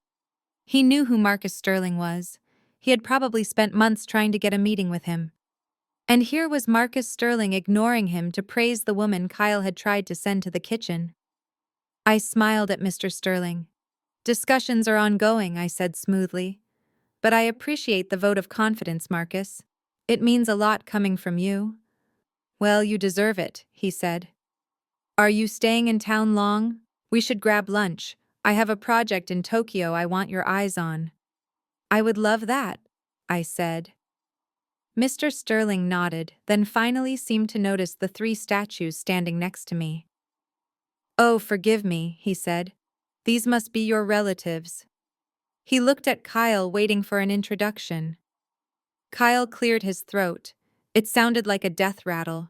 He knew who Marcus Sterling was. He had probably spent months trying to get a meeting with him. And here was Marcus Sterling ignoring him to praise the woman Kyle had tried to send to the kitchen. I smiled at Mr. Sterling. Discussions are ongoing, I said smoothly. But I appreciate the vote of confidence, Marcus. It means a lot coming from you. Well, you deserve it, he said. Are you staying in town long? We should grab lunch. I have a project in Tokyo I want your eyes on. I would love that, I said. Mr. Sterling nodded, then finally seemed to notice the 3 statues standing next to me. Oh, forgive me, he said. These must be your relatives. He looked at Kyle, waiting for an introduction. Kyle cleared his throat. It sounded like a death rattle.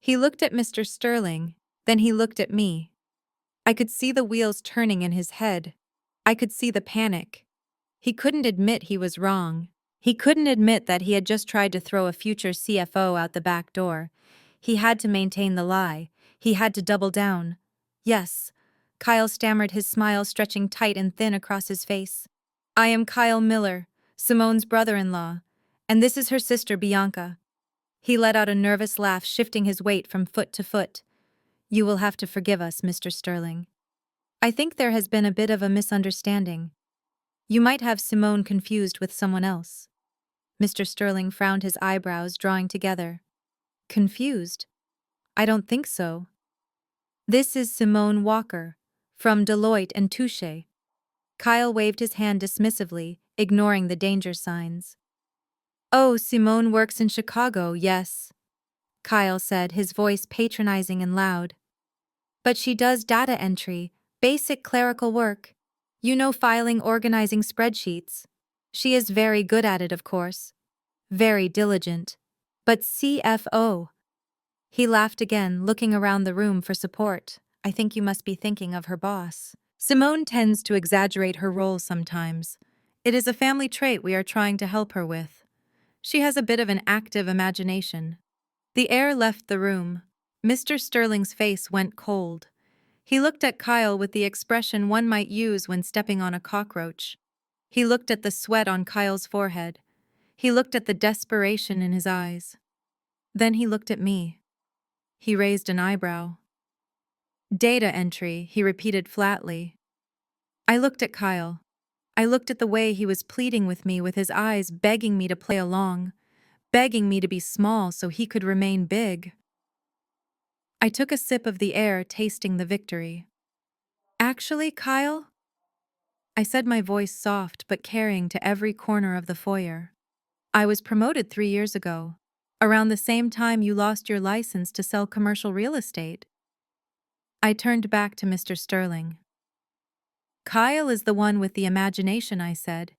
He looked at Mr. Sterling, then he looked at me. I could see the wheels turning in his head. I could see the panic. He couldn't admit he was wrong. He couldn't admit that he had just tried to throw a future CFO out the back door. He had to maintain the lie. He had to double down. Yes, Kyle stammered, his smile stretching tight and thin across his face. I am Kyle Miller, Simone's brother-in-law, and this is her sister Bianca. He let out a nervous laugh, shifting his weight from foot to foot. You will have to forgive us, Mr. Sterling. I think there has been a bit of a misunderstanding. You might have Simone confused with someone else. Mr. Sterling frowned, his eyebrows drawing together. Confused? I don't think so. This is Simone Walker, from Deloitte and Touche. Kyle waved his hand dismissively, ignoring the danger signs. Oh, Simone works in Chicago, yes, Kyle said, his voice patronizing and loud. But she does data entry, basic clerical work. You know, filing, organizing spreadsheets. She is very good at it, of course. Very diligent. But CFO. He laughed again, looking around the room for support. I think you must be thinking of her boss. Simone tends to exaggerate her role sometimes. It is a family trait we are trying to help her with. She has a bit of an active imagination. The air left the room. Mr. Sterling's face went cold. He looked at Kyle with the expression one might use when stepping on a cockroach. He looked at the sweat on Kyle's forehead. He looked at the desperation in his eyes. Then he looked at me. He raised an eyebrow. Data entry, he repeated flatly. I looked at Kyle. I looked at the way he was pleading with me, with his eyes begging me to play along, begging me to be small so he could remain big. I took a sip of the air, tasting the victory. Actually, Kyle? I said, my voice soft but carrying to every corner of the foyer. I was promoted 3 years ago, around the same time you lost your license to sell commercial real estate. I turned back to Mr. Sterling. Kyle is the one with the imagination, I said.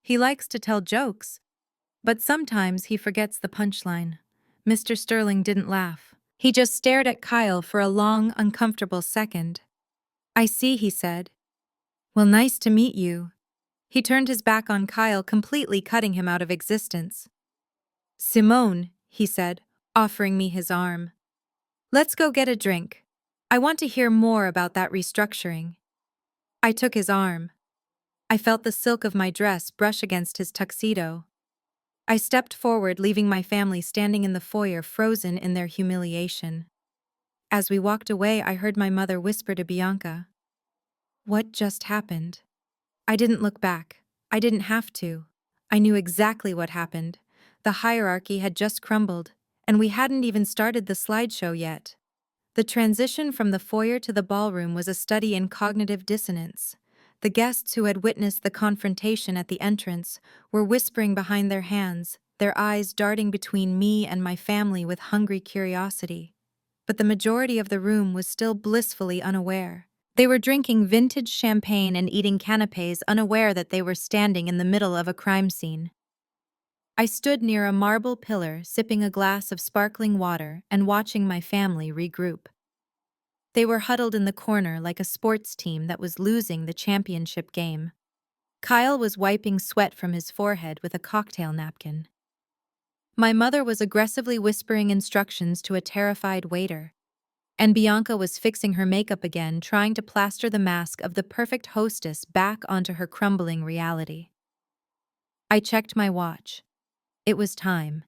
He likes to tell jokes, but sometimes he forgets the punchline. Mr. Sterling didn't laugh. He just stared at Kyle for a long, uncomfortable second. I see, he said. Well, nice to meet you. He turned his back on Kyle, completely cutting him out of existence. Simone, he said, offering me his arm. Let's go get a drink. I want to hear more about that restructuring. I took his arm. I felt the silk of my dress brush against his tuxedo. I stepped forward, leaving my family standing in the foyer, frozen in their humiliation. As we walked away, I heard my mother whisper to Bianca, "What just happened?" I didn't look back. I didn't have to. I knew exactly what happened. The hierarchy had just crumbled, and we hadn't even started the slideshow yet. The transition from the foyer to the ballroom was a study in cognitive dissonance. The guests who had witnessed the confrontation at the entrance were whispering behind their hands, their eyes darting between me and my family with hungry curiosity. But the majority of the room was still blissfully unaware. They were drinking vintage champagne and eating canapés, unaware that they were standing in the middle of a crime scene. I stood near a marble pillar, sipping a glass of sparkling water and watching my family regroup. They were huddled in the corner like a sports team that was losing the championship game. Kyle was wiping sweat from his forehead with a cocktail napkin. My mother was aggressively whispering instructions to a terrified waiter. And Bianca was fixing her makeup again, trying to plaster the mask of the perfect hostess back onto her crumbling reality. I checked my watch. It was time.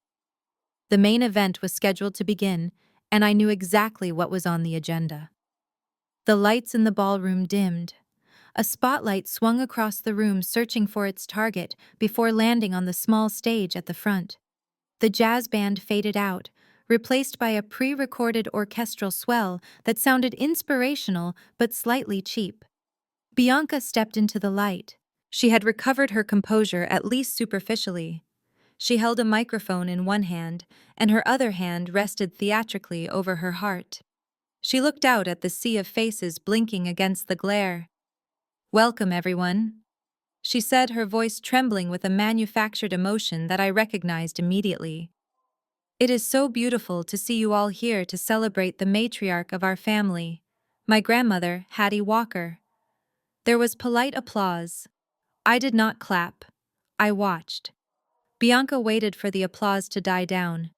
The main event was scheduled to begin, and I knew exactly what was on the agenda. The lights in the ballroom dimmed. A spotlight swung across the room, searching for its target before landing on the small stage at the front. The jazz band faded out, replaced by a pre-recorded orchestral swell that sounded inspirational but slightly cheap. Bianca stepped into the light. She had recovered her composure, at least superficially. She held a microphone in one hand, and her other hand rested theatrically over her heart. She looked out at the sea of faces blinking against the glare. "Welcome, everyone," she said, her voice trembling with a manufactured emotion that I recognized immediately. "It is so beautiful to see you all here to celebrate the matriarch of our family, my grandmother, Hattie Walker." There was polite applause. I did not clap. I watched. Bianca waited for the applause to die down.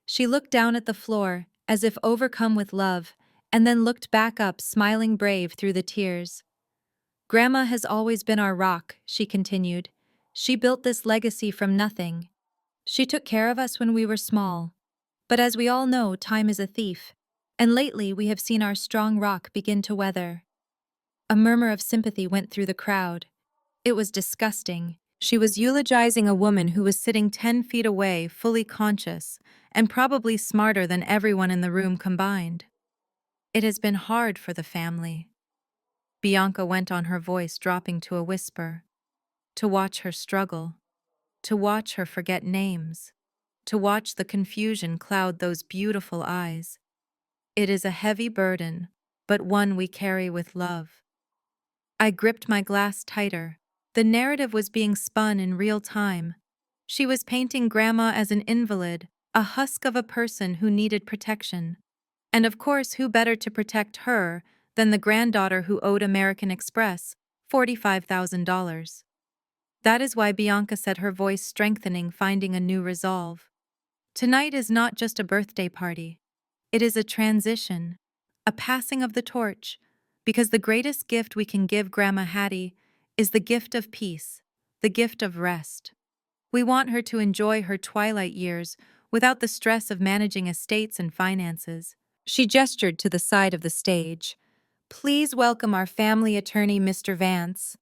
She looked down at the floor, as if overcome with love, and then looked back up, smiling brave through the tears. "Grandma has always been our rock," she continued. "She built this legacy from nothing. She took care of us when we were small. But as we all know, time is a thief, and lately we have seen our strong rock begin to weather." A murmur of sympathy went through the crowd. It was disgusting. She was eulogizing a woman who was sitting 10 feet away, fully conscious, and probably smarter than everyone in the room combined. "It has been hard for the family," Bianca went on, her voice dropping to a whisper. "To watch her struggle. To watch her forget names. To watch the confusion cloud those beautiful eyes. It is a heavy burden, but one we carry with love." I gripped my glass tighter. The narrative was being spun in real time. She was painting Grandma as an invalid, a husk of a person who needed protection. And of course, who better to protect her than the granddaughter who owed American Express $45,000. That is why Bianca said, her voice strengthening, finding a new resolve. "Tonight is not just a birthday party. It is a transition, a passing of the torch, because the greatest gift we can give Grandma Hattie is the gift of peace, the gift of rest. We want her to enjoy her twilight years without the stress of managing estates and finances." She gestured to the side of the stage. "Please welcome our family attorney, Mr. Vance."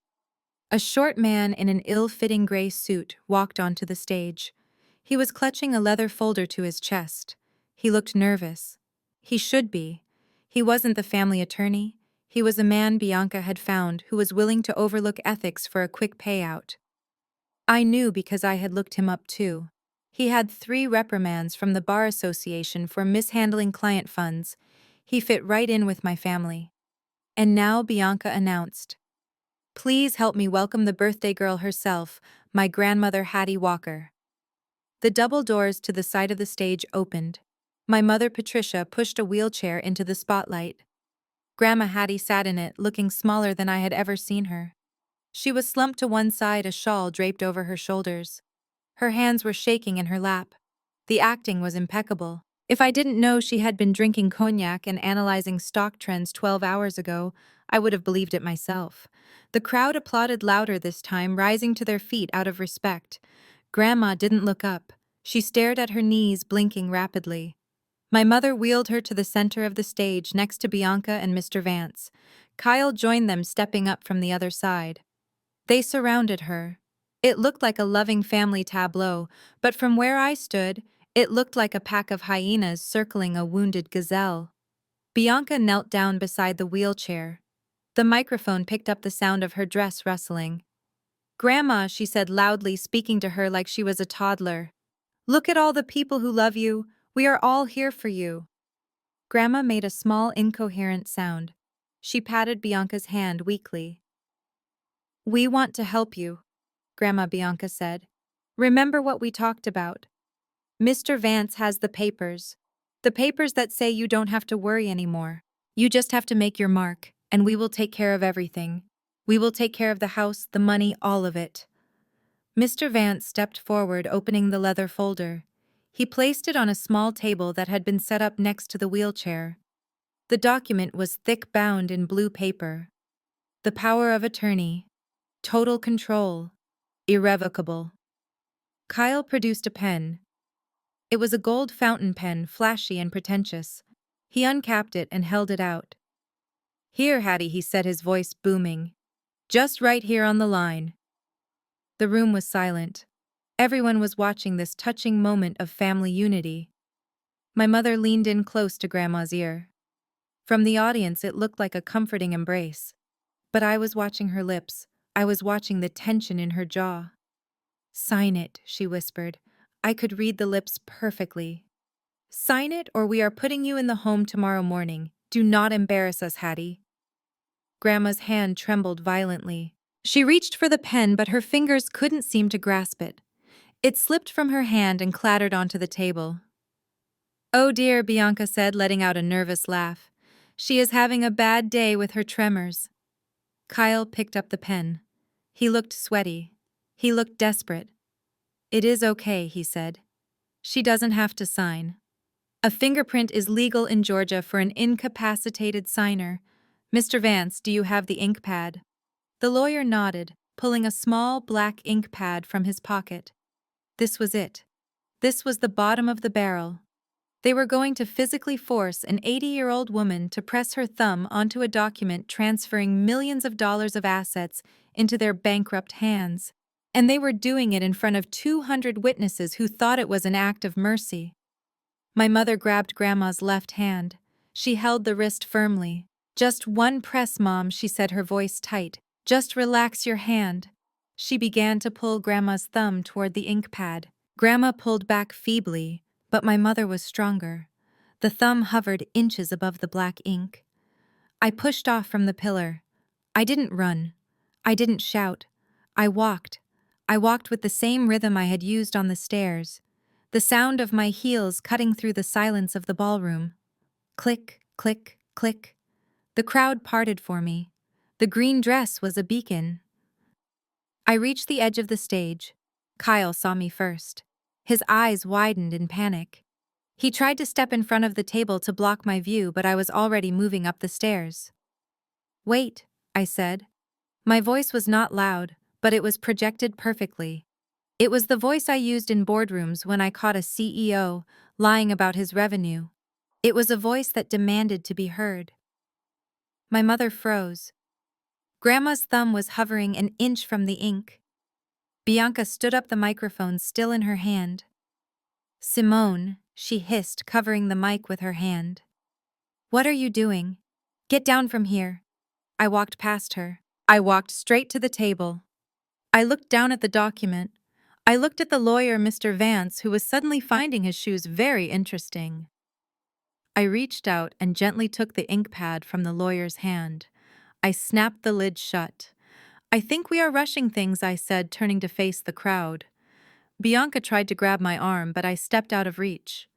A short man in an ill-fitting gray suit walked onto the stage. He was clutching a leather folder to his chest. He looked nervous. He should be. He wasn't the family attorney. He was a man Bianca had found who was willing to overlook ethics for a quick payout. I knew because I had looked him up too. He had 3 reprimands from the Bar Association for mishandling client funds. He fit right in with my family. And now Bianca announced, "Please help me welcome the birthday girl herself, my grandmother Hattie Walker." The double doors to the side of the stage opened. My mother Patricia pushed a wheelchair into the spotlight. Grandma Hattie sat in it, looking smaller than I had ever seen her. She was slumped to one side, a shawl draped over her shoulders. Her hands were shaking in her lap. The acting was impeccable. If I didn't know she had been drinking cognac and analyzing stock trends 12 hours ago, I would have believed it myself. The crowd applauded louder this time, rising to their feet out of respect. Grandma didn't look up. She stared at her knees, blinking rapidly. My mother wheeled her to the center of the stage next to Bianca and Mr. Vance. Kyle joined them, stepping up from the other side. They surrounded her. It looked like a loving family tableau, but from where I stood, it looked like a pack of hyenas circling a wounded gazelle. Bianca knelt down beside the wheelchair. The microphone picked up the sound of her dress rustling. "Grandma," she said loudly, speaking to her like she was a toddler. "Look at all the people who love you. We are all here for you." Grandma made a small, incoherent sound. She patted Bianca's hand weakly. "We want to help you," Grandma Bianca said. "Remember what we talked about. Mr. Vance has the papers. The papers that say you don't have to worry anymore. You just have to make your mark, and we will take care of everything. We will take care of the house, the money, all of it." Mr. Vance stepped forward, opening the leather folder. He placed it on a small table that had been set up next to the wheelchair. The document was thick, bound in blue paper. The power of attorney. Total control. Irrevocable. Kyle produced a pen. It was a gold fountain pen, flashy and pretentious. He uncapped it and held it out. "Here, Hattie," he said, his voice booming. "Just right here on the line." The room was silent. Everyone was watching this touching moment of family unity. My mother leaned in close to Grandma's ear. From the audience, it looked like a comforting embrace. But I was watching her lips. I was watching the tension in her jaw. "Sign it," she whispered. I could read the lips perfectly. "Sign it, or we are putting you in the home tomorrow morning. Do not embarrass us, Hattie." Grandma's hand trembled violently. She reached for the pen, but her fingers couldn't seem to grasp it. It slipped from her hand and clattered onto the table. "Oh dear," Bianca said, letting out a nervous laugh. "She is having a bad day with her tremors." Kyle picked up the pen. He looked sweaty. He looked desperate. "It is okay," he said. "She doesn't have to sign. A fingerprint is legal in Georgia for an incapacitated signer. Mr. Vance, do you have the ink pad?" The lawyer nodded, pulling a small black ink pad from his pocket. This was it. This was the bottom of the barrel. They were going to physically force an 80-year-old woman to press her thumb onto a document transferring millions of dollars of assets into their bankrupt hands. And they were doing it in front of 200 witnesses who thought it was an act of mercy. My mother grabbed Grandma's left hand. She held the wrist firmly. "Just one press, Mom," she said, her voice tight. "Just relax your hand." She began to pull Grandma's thumb toward the ink pad. Grandma pulled back feebly, but my mother was stronger. The thumb hovered inches above the black ink. I pushed off from the pillar. I didn't run. I didn't shout. I walked. I walked with the same rhythm I had used on the stairs. The sound of my heels cutting through the silence of the ballroom. Click, click, click. The crowd parted for me. The green dress was a beacon. I reached the edge of the stage. Kyle saw me first. His eyes widened in panic. He tried to step in front of the table to block my view, but I was already moving up the stairs. "Wait," I said. My voice was not loud, but it was projected perfectly. It was the voice I used in boardrooms when I caught a CEO lying about his revenue. It was a voice that demanded to be heard. My mother froze. Grandma's thumb was hovering an inch from the ink. Bianca stood up, the microphone still in her hand. "Simone," she hissed, covering the mic with her hand. "What are you doing? Get down from here." I walked past her. I walked straight to the table. I looked down at the document. I looked at the lawyer, Mr. Vance, who was suddenly finding his shoes very interesting. I reached out and gently took the ink pad from the lawyer's hand. I snapped the lid shut. "I think we are rushing things," I said, turning to face the crowd. Bianca tried to grab my arm, but I stepped out of reach.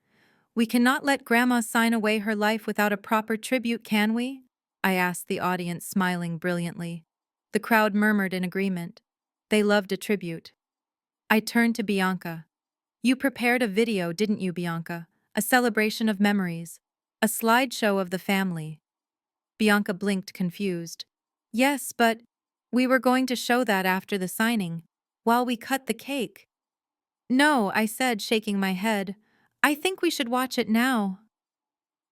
"We cannot let Grandma sign away her life without a proper tribute, can we?" I asked the audience, smiling brilliantly. The crowd murmured in agreement. They loved a tribute. I turned to Bianca. "You prepared a video, didn't you, Bianca? A celebration of memories. A slideshow of the family." Bianca blinked, confused. Yes, but we were going to show that after the signing, while we cut the cake. No, I said, shaking my head. I think we should watch it now.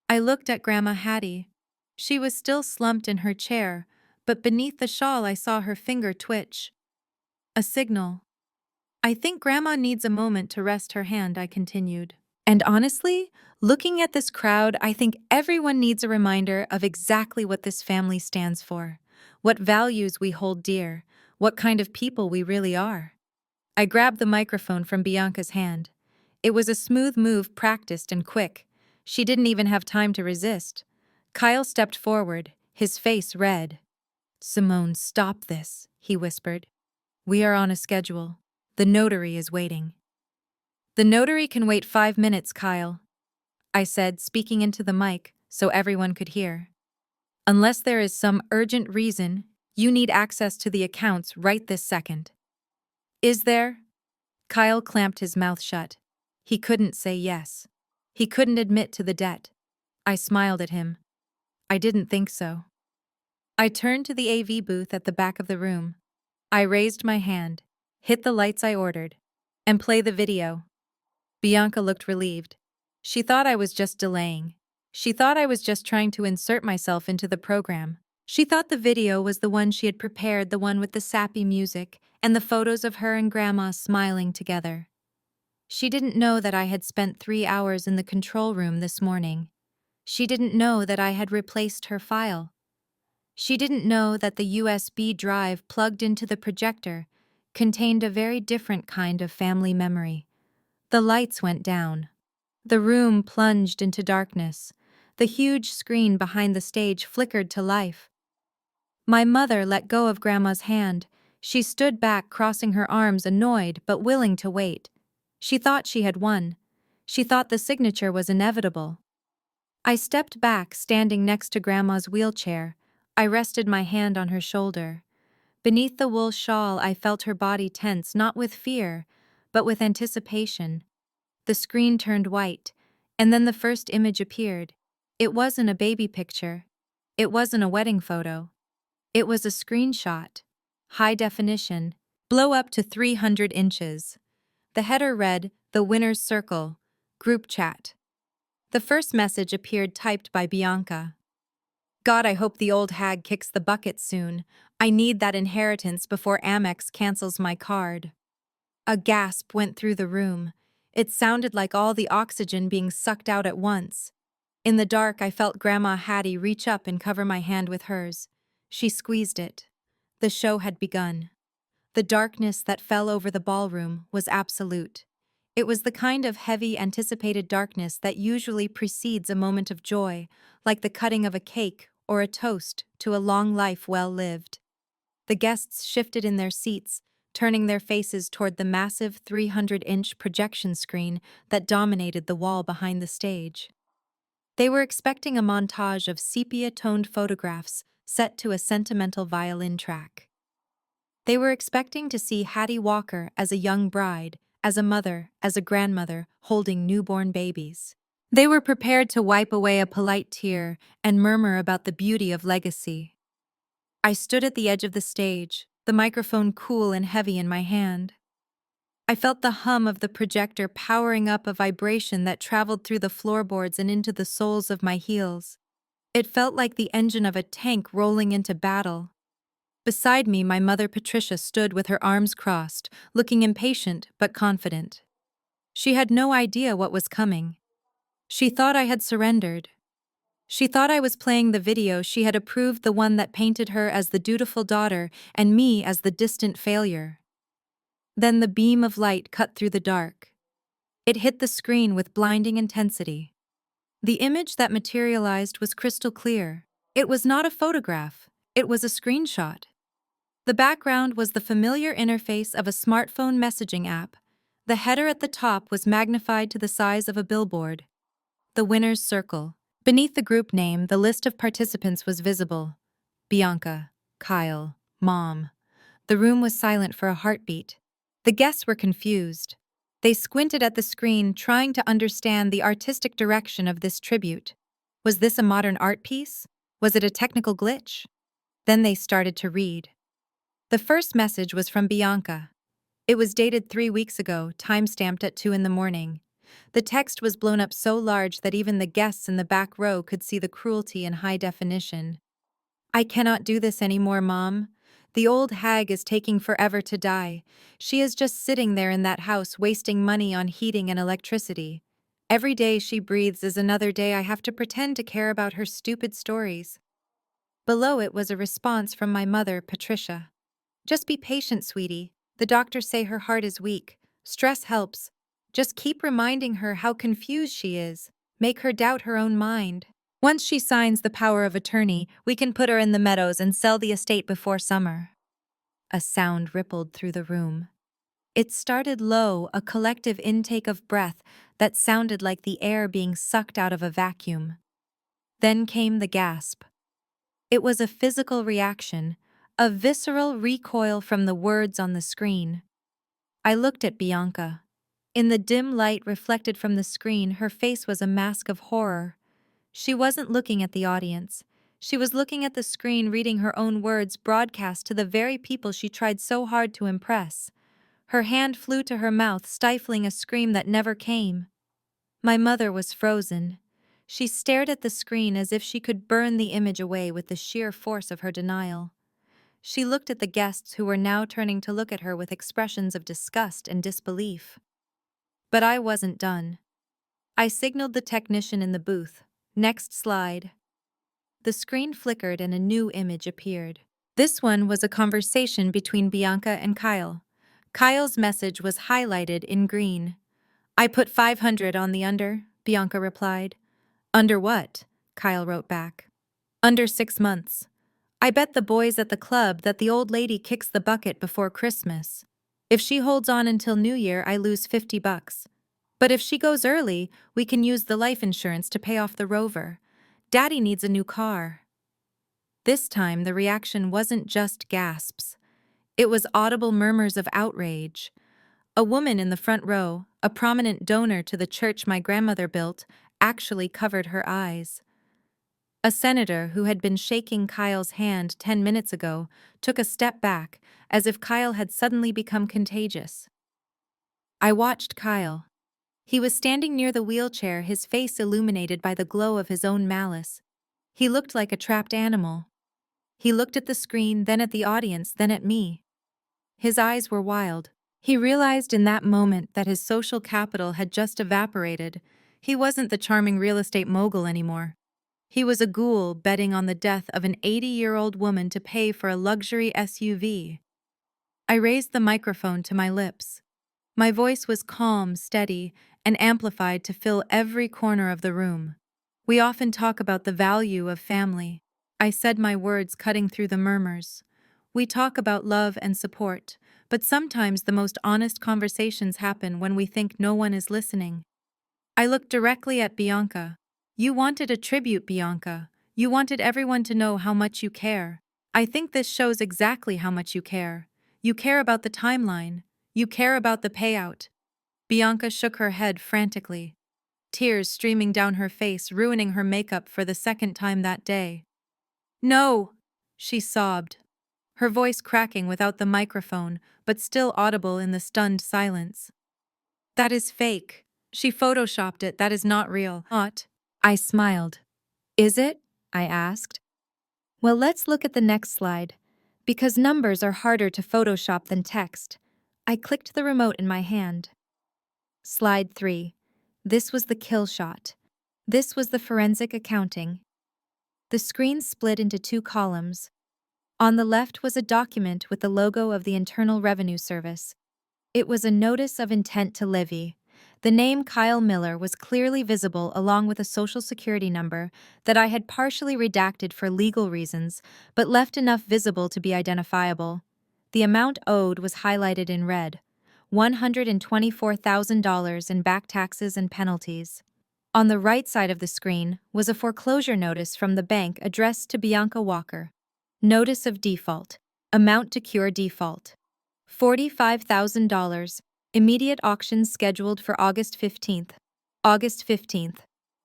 I looked at Grandma Hattie. She was still slumped in her chair, but beneath the shawl I saw her finger twitch. A signal. I think Grandma needs a moment to rest her hand, I continued. And honestly, looking at this crowd, I think everyone needs a reminder of exactly what this family stands for, what values we hold dear, what kind of people we really are. I grabbed the microphone from Bianca's hand. It was a smooth move, practiced and quick. She didn't even have time to resist. Kyle stepped forward, his face red. Simone, stop this, he whispered. We are on a schedule. The notary is waiting. The notary can wait 5 minutes, Kyle, I said, speaking into the mic so everyone could hear. Unless there is some urgent reason, you need access to the accounts right this second. Is there? Kyle clamped his mouth shut. He couldn't say yes. He couldn't admit to the debt. I smiled at him. I didn't think so. I turned to the AV booth at the back of the room. I raised my hand, hit the lights I ordered, and play the video. Bianca looked relieved. She thought I was just delaying. She thought I was just trying to insert myself into the program. She thought the video was the one she had prepared, the one with the sappy music and the photos of her and Grandma smiling together. She didn't know that I had spent 3 hours in the control room this morning. She didn't know that I had replaced her file. She didn't know that the USB drive plugged into the projector contained a very different kind of family memory. The lights went down. The room plunged into darkness. The huge screen behind the stage flickered to life. My mother let go of Grandma's hand. She stood back, crossing her arms, annoyed but willing to wait. She thought she had won. She thought the signature was inevitable. I stepped back, standing next to Grandma's wheelchair. I rested my hand on her shoulder. Beneath the wool shawl, I felt her body tense, not with fear, but with anticipation. The screen turned white, and then the first image appeared. It wasn't a baby picture. It wasn't a wedding photo. It was a screenshot. High definition. Blow up to 300 inches. The header read, "The Winner's Circle. Group Chat." The first message appeared typed by Bianca. God, I hope the old hag kicks the bucket soon. I need that inheritance before Amex cancels my card. A gasp went through the room. It sounded like all the oxygen being sucked out at once. In the dark, I felt Grandma Hattie reach up and cover my hand with hers. She squeezed it. The show had begun. The darkness that fell over the ballroom was absolute. It was the kind of heavy, anticipated darkness that usually precedes a moment of joy, like the cutting of a cake or a toast to a long life well lived. The guests shifted in their seats, turning their faces toward the massive 300-inch projection screen that dominated the wall behind the stage. They were expecting a montage of sepia-toned photographs set to a sentimental violin track. They were expecting to see Hattie Walker as a young bride, as a mother, as a grandmother, holding newborn babies. They were prepared to wipe away a polite tear and murmur about the beauty of legacy. I stood at the edge of the stage, the microphone cool and heavy in my hand. I felt the hum of the projector powering up, a vibration that traveled through the floorboards and into the soles of my heels. It felt like the engine of a tank rolling into battle. Beside me, my mother Patricia stood with her arms crossed, looking impatient but confident. She had no idea what was coming. She thought I had surrendered. She thought I was playing the video she had approved, the one that painted her as the dutiful daughter and me as the distant failure. Then the beam of light cut through the dark. It hit the screen with blinding intensity. The image that materialized was crystal clear. It was not a photograph. It was a screenshot. The background was the familiar interface of a smartphone messaging app. The header at the top was magnified to the size of a billboard. The Winner's Circle. Beneath the group name, the list of participants was visible. Bianca, Kyle, Mom. The room was silent for a heartbeat. The guests were confused. They squinted at the screen, trying to understand the artistic direction of this tribute. Was this a modern art piece? Was it a technical glitch? Then they started to read. The first message was from Bianca. It was dated 3 weeks ago, time-stamped at 2 in the morning. The text was blown up so large that even the guests in the back row could see the cruelty in high definition. I cannot do this anymore, Mom. The old hag is taking forever to die. She is just sitting there in that house wasting money on heating and electricity. Every day she breathes is another day I have to pretend to care about her stupid stories. Below it was a response from my mother, Patricia. Just be patient, sweetie. The doctors say her heart is weak. Stress helps. Just keep reminding her how confused she is. Make her doubt her own mind. Once she signs the power of attorney, we can put her in the meadows and sell the estate before summer. A sound rippled through the room. It started low, a collective intake of breath that sounded like the air being sucked out of a vacuum. Then came the gasp. It was a physical reaction, a visceral recoil from the words on the screen. I looked at Bianca. In the dim light reflected from the screen, her face was a mask of horror. She wasn't looking at the audience. She was looking at the screen, reading her own words broadcast to the very people she tried so hard to impress. Her hand flew to her mouth, stifling a scream that never came. My mother was frozen. She stared at the screen as if she could burn the image away with the sheer force of her denial. She looked at the guests who were now turning to look at her with expressions of disgust and disbelief. But I wasn't done. I signaled the technician in the booth. Next slide. The screen flickered and a new image appeared. This one was a conversation between Bianca and Kyle. Kyle's message was highlighted in green. I put 500 on the under, Bianca replied. Under what? Kyle wrote back. Under 6 months. I bet the boys at the club that the old lady kicks the bucket before Christmas. If she holds on until New Year, I lose $50. But if she goes early, we can use the life insurance to pay off the Rover. Daddy needs a new car. This time, the reaction wasn't just gasps. It was audible murmurs of outrage. A woman in the front row, a prominent donor to the church my grandmother built, actually covered her eyes. A senator who had been shaking Kyle's hand 10 minutes ago took a step back, as if Kyle had suddenly become contagious. I watched Kyle. He was standing near the wheelchair, his face illuminated by the glow of his own malice. He looked like a trapped animal. He looked at the screen, then at the audience, then at me. His eyes were wild. He realized in that moment that his social capital had just evaporated. He wasn't the charming real estate mogul anymore. He was a ghoul betting on the death of an 80-year-old woman to pay for a luxury SUV. I raised the microphone to my lips. My voice was calm, steady, and amplified to fill every corner of the room. We often talk about the value of family. I said, my words cutting through the murmurs. We talk about love and support, but sometimes the most honest conversations happen when we think no one is listening. I looked directly at Bianca. You wanted a tribute, Bianca. You wanted everyone to know how much you care. I think this shows exactly how much you care. You care about the timeline. You care about the payout. Bianca shook her head frantically, tears streaming down her face, ruining her makeup for the second time that day. No, she sobbed, her voice cracking without the microphone, but still audible in the stunned silence. That is fake. She photoshopped it. That is not real. Not. I smiled. Is it? I asked. Well, let's look at the next slide. Because numbers are harder to photoshop than text. I clicked the remote in my hand. Slide 3. This was the kill shot. This was the forensic accounting. The screen split into 2 columns. On the left was a document with the logo of the Internal Revenue Service. It was a notice of intent to levy. The name Kyle Miller was clearly visible along with a social security number that I had partially redacted for legal reasons, but left enough visible to be identifiable. The amount owed was highlighted in red, $124,000 in back taxes and penalties. On the right side of the screen was a foreclosure notice from the bank addressed to Bianca Walker. Notice of default. Amount to cure default. $45,000. Immediate auction scheduled for August 15th. August 15th.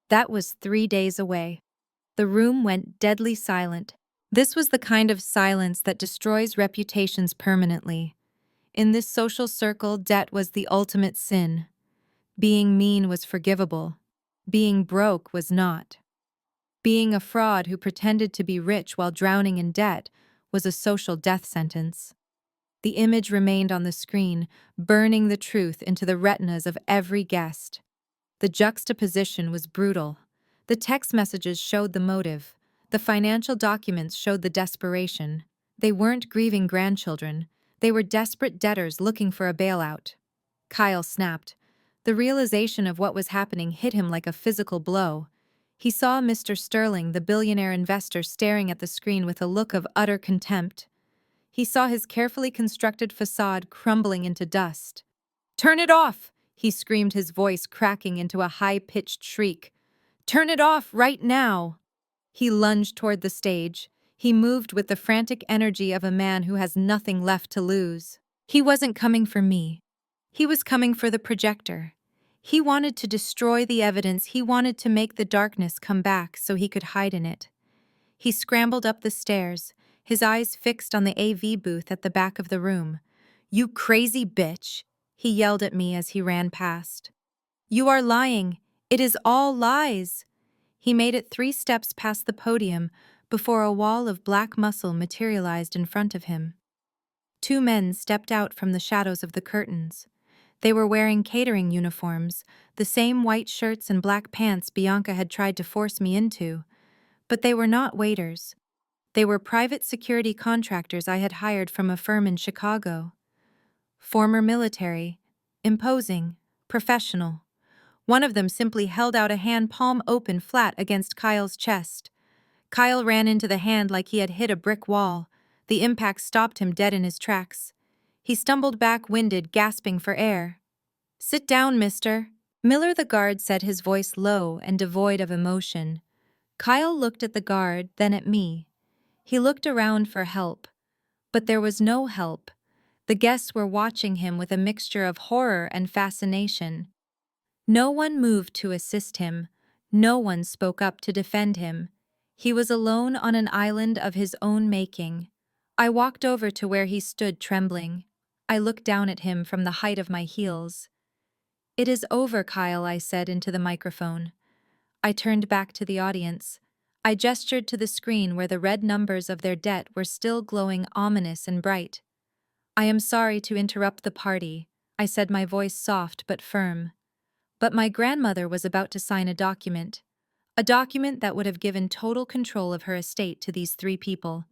That was 3 days away. The room went deadly silent. This was the kind of silence that destroys reputations permanently. In this social circle, debt was the ultimate sin. Being mean was forgivable. Being broke was not. Being a fraud who pretended to be rich while drowning in debt was a social death sentence. The image remained on the screen, burning the truth into the retinas of every guest. The juxtaposition was brutal. The text messages showed the motive. The financial documents showed the desperation. They weren't grieving grandchildren. They were desperate debtors looking for a bailout. Kyle snapped. The realization of what was happening hit him like a physical blow. He saw Mr. Sterling, the billionaire investor, staring at the screen with a look of utter contempt. He saw his carefully constructed facade crumbling into dust. "Turn it off!" he screamed, his voice cracking into a high-pitched shriek. "Turn it off right now!" He lunged toward the stage. He moved with the frantic energy of a man who has nothing left to lose. He wasn't coming for me. He was coming for the projector. He wanted to destroy the evidence. He wanted to make the darkness come back so he could hide in it. He scrambled up the stairs, his eyes fixed on the AV booth at the back of the room. "You crazy bitch!" he yelled at me as he ran past. "You are lying. It is all lies." He made it 3 steps past the podium before a wall of black muscle materialized in front of him. 2 men stepped out from the shadows of the curtains. They were wearing catering uniforms, the same white shirts and black pants Bianca had tried to force me into. But they were not waiters. They were private security contractors I had hired from a firm in Chicago. Former military, imposing, professional. One of them simply held out a hand, palm open, flat against Kyle's chest. Kyle ran into the hand like he had hit a brick wall. The impact stopped him dead in his tracks. He stumbled back, winded, gasping for air. "Sit down, mister." Miller the guard said, his voice low and devoid of emotion. Kyle looked at the guard, then at me. He looked around for help. But there was no help. The guests were watching him with a mixture of horror and fascination. No one moved to assist him. No one spoke up to defend him. He was alone on an island of his own making. I walked over to where he stood, trembling. I looked down at him from the height of my heels. "It is over, Kyle," I said into the microphone. I turned back to the audience. I gestured to the screen where the red numbers of their debt were still glowing ominous and bright. "I am sorry to interrupt the party," I said, my voice soft but firm. But my grandmother was about to sign a document that would have given total control of her estate to these 3 people.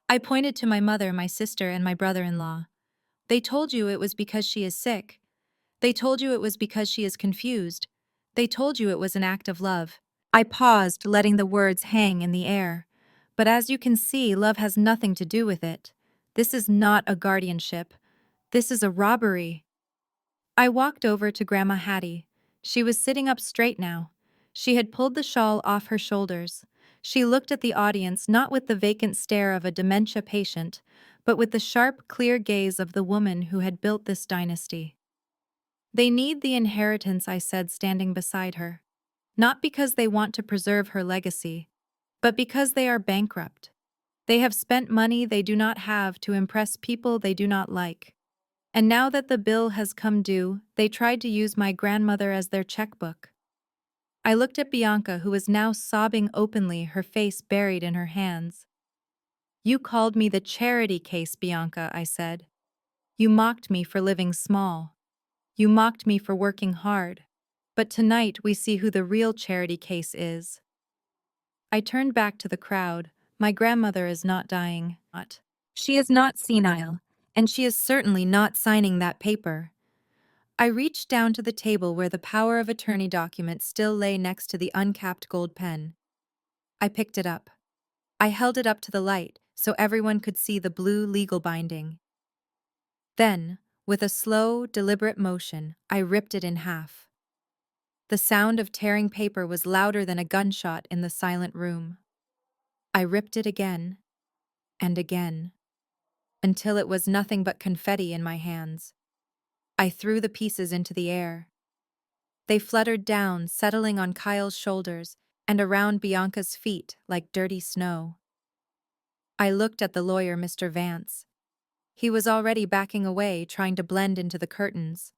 I pointed to my mother, my sister, and my brother-in-law. "They told you it was because she is sick. They told you it was because she is confused. They told you it was an act of love." I paused, letting the words hang in the air. "But as you can see, love has nothing to do with it. This is not a guardianship. This is a robbery." I walked over to Grandma Hattie. She was sitting up straight now. She had pulled the shawl off her shoulders. She looked at the audience not with the vacant stare of a dementia patient, but with the sharp, clear gaze of the woman who had built this dynasty. "They need the inheritance," I said, standing beside her. "Not because they want to preserve her legacy, but because they are bankrupt. They have spent money they do not have to impress people they do not like. And now that the bill has come due, they tried to use my grandmother as their checkbook." I looked at Bianca, who was now sobbing openly, her face buried in her hands. "You called me the charity case, Bianca," I said. "You mocked me for living small. You mocked me for working hard. But tonight we see who the real charity case is." I turned back to the crowd. My grandmother is not dying. She is not senile, and she is certainly not signing that paper. I reached down to the table where the power of attorney document still lay next to the uncapped gold pen. I picked it up. I held it up to the light so everyone could see the blue legal binding. Then, with a slow, deliberate motion, I ripped it in half. The sound of tearing paper was louder than a gunshot in the silent room. I ripped it again, and again, until it was nothing but confetti in my hands. I threw the pieces into the air. They fluttered down, settling on Kyle's shoulders. and around Bianca's feet like dirty snow. I looked at the lawyer, Mr. Vance. He was already backing away, trying to blend into the curtains.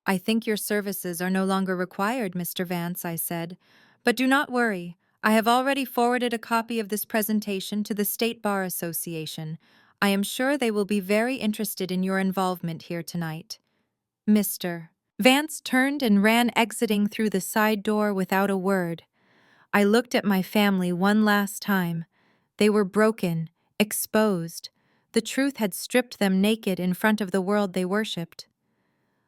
"I think your services are no longer required, Mr. Vance," I said. "But do not worry. I have already forwarded a copy of this presentation to the State Bar Association. I am sure they will be very interested in your involvement here tonight." Mr. Vance turned and ran, exiting through the side door without a word. I looked at my family one last time. They were broken, exposed. The truth had stripped them naked in front of the world they worshipped.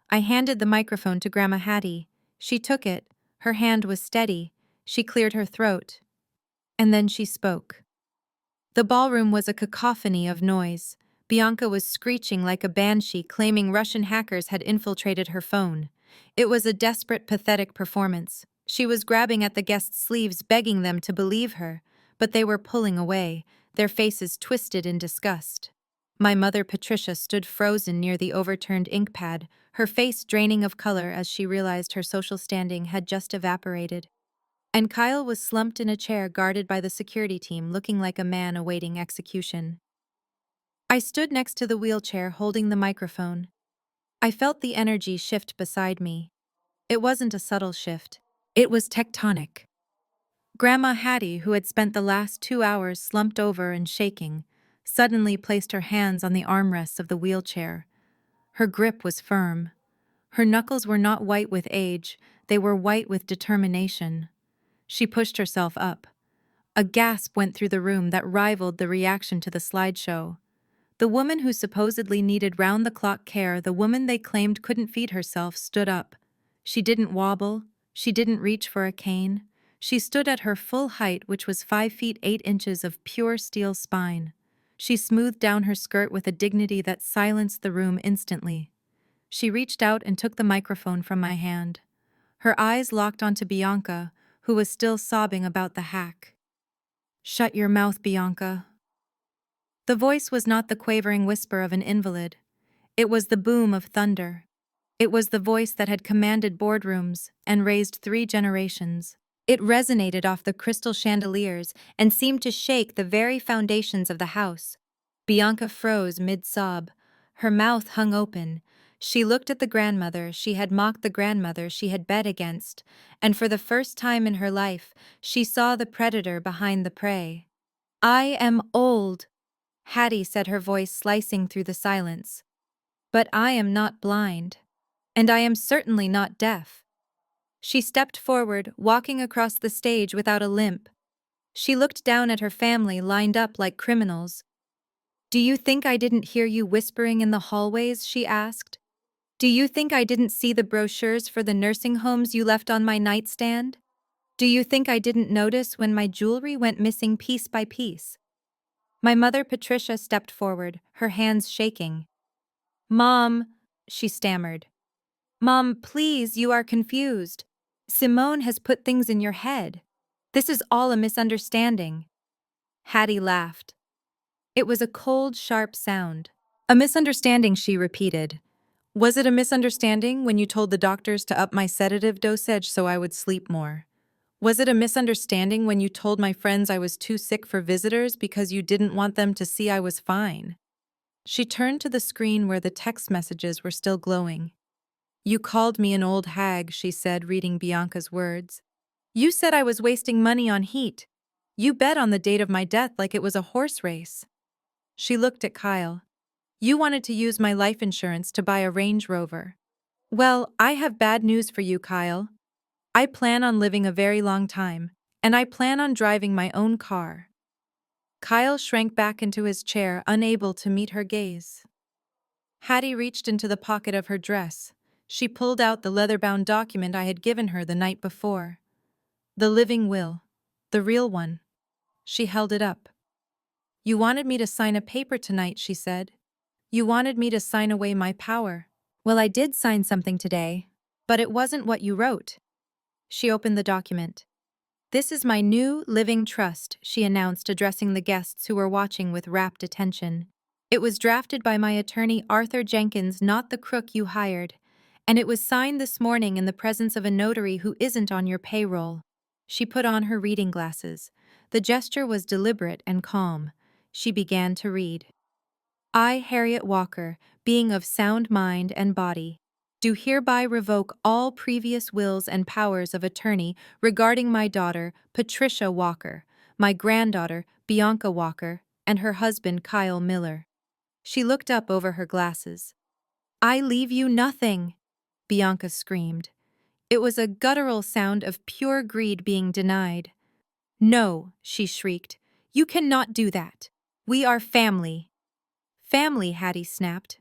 I handed the microphone to Grandma Hattie. She took it. Her hand was steady. She cleared her throat. And then she spoke. The ballroom was a cacophony of noise. Bianca was screeching like a banshee, claiming Russian hackers had infiltrated her phone. It was a desperate, pathetic performance. She was grabbing at the guests' sleeves, begging them to believe her, but they were pulling away, their faces twisted in disgust. My mother, Patricia, stood frozen near the overturned ink pad, her face draining of color as she realized her social standing had just evaporated. And Kyle was slumped in a chair guarded by the security team, looking like a man awaiting execution. I stood next to the wheelchair, holding the microphone. I felt the energy shift beside me. It wasn't a subtle shift. It was tectonic. Grandma Hattie, who had spent the last 2 hours slumped over and shaking, suddenly placed her hands on the armrests of the wheelchair. Her grip was firm. Her knuckles were not white with age, they were white with determination. She pushed herself up. A gasp went through the room that rivaled the reaction to the slideshow. The woman who supposedly needed round-the-clock care, the woman they claimed couldn't feed herself, stood up. She didn't wobble. She didn't reach for a cane. She stood at her full height, which was 5 feet 8 inches of pure steel spine. She smoothed down her skirt with a dignity that silenced the room instantly. She reached out and took the microphone from my hand. Her eyes locked onto Bianca, who was still sobbing about the hack. "Shut your mouth, Bianca." The voice was not the quavering whisper of an invalid. It was the boom of thunder. It was the voice that had commanded boardrooms and raised 3 generations. It resonated off the crystal chandeliers and seemed to shake the very foundations of the house. Bianca froze mid-sob. Her mouth hung open. She looked at the grandmother she had mocked, the grandmother she had bet against, and for the first time in her life, she saw the predator behind the prey. "I am old," Hattie said, her voice slicing through the silence. "But I am not blind. And I am certainly not deaf." She stepped forward, walking across the stage without a limp. She looked down at her family lined up like criminals. "Do you think I didn't hear you whispering in the hallways?" she asked. "Do you think I didn't see the brochures for the nursing homes you left on my nightstand? Do you think I didn't notice when my jewelry went missing piece by piece?" My mother, Patricia, stepped forward, her hands shaking. "Mom," she stammered. "Mom, please, you are confused. Simone has put things in your head. This is all a misunderstanding." Hattie laughed. It was a cold, sharp sound. "A misunderstanding," she repeated. "Was it a misunderstanding when you told the doctors to up my sedative dosage so I would sleep more? Was it a misunderstanding when you told my friends I was too sick for visitors because you didn't want them to see I was fine?" She turned to the screen where the text messages were still glowing. "You called me an old hag," she said, reading Bianca's words. "You said I was wasting money on heat. You bet on the date of my death like it was a horse race." She looked at Kyle. "You wanted to use my life insurance to buy a Range Rover. Well, I have bad news for you, Kyle. I plan on living a very long time, and I plan on driving my own car." Kyle shrank back into his chair, unable to meet her gaze. Hattie reached into the pocket of her dress. She pulled out the leather-bound document I had given her the night before. The living will. The real one. She held it up. "You wanted me to sign a paper tonight," she said. "You wanted me to sign away my power." "Well, I did sign something today, but it wasn't what you wrote." She opened the document. "This is my new living trust," she announced, addressing the guests who were watching with rapt attention. "It was drafted by my attorney Arthur Jenkins, not the crook you hired, and it was signed this morning in the presence of a notary who isn't on your payroll." She put on her reading glasses. The gesture was deliberate and calm. She began to read. I, Harriet Walker, being of sound mind and body, do hereby revoke all previous wills and powers of attorney regarding my daughter, Patricia Walker, my granddaughter, Bianca Walker, and her husband, Kyle Miller. She looked up over her glasses. I leave you nothing, Bianca screamed. It was a guttural sound of pure greed being denied. No, she shrieked. You cannot do that. We are family. Family, Hattie snapped.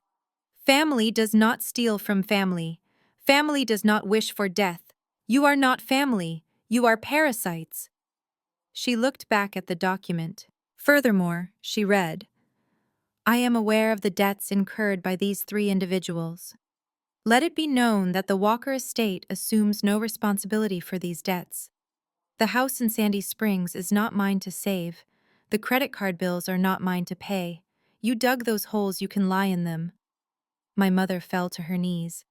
Family does not steal from family. Family does not wish for death. You are not family. You are parasites. She looked back at the document. Furthermore, she read, I am aware of the debts incurred by these three individuals. Let it be known that the Walker estate assumes no responsibility for these debts. The house in Sandy Springs is not mine to save. The credit card bills are not mine to pay. You dug those holes, you can lie in them. My mother fell to her knees.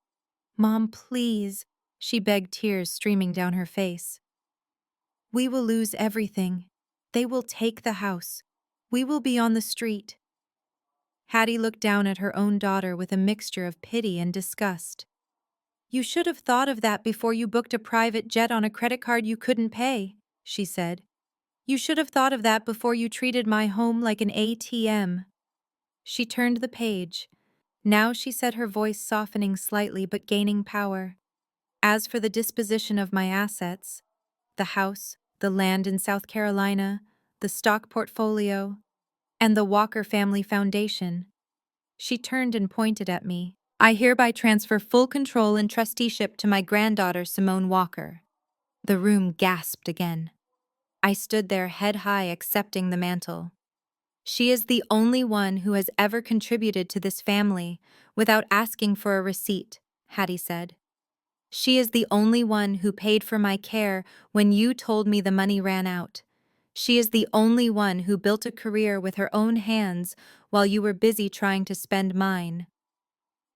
Mom, please, she begged, tears streaming down her face. We will lose everything. They will take the house. We will be on the street. Hattie looked down at her own daughter with a mixture of pity and disgust. You should have thought of that before you booked a private jet on a credit card you couldn't pay, she said. You should have thought of that before you treated my home like an ATM. She turned the page. Now she said, her voice softening slightly but gaining power. As for the disposition of my assets, the house, the land in South Carolina, the stock portfolio, and the Walker Family Foundation. She turned and pointed at me. I hereby transfer full control and trusteeship to my granddaughter, Simone Walker. The room gasped again. I stood there head high, accepting the mantle. She is the only one who has ever contributed to this family without asking for a receipt, Hattie said. She is the only one who paid for my care when you told me the money ran out. She is the only one who built a career with her own hands while you were busy trying to spend mine.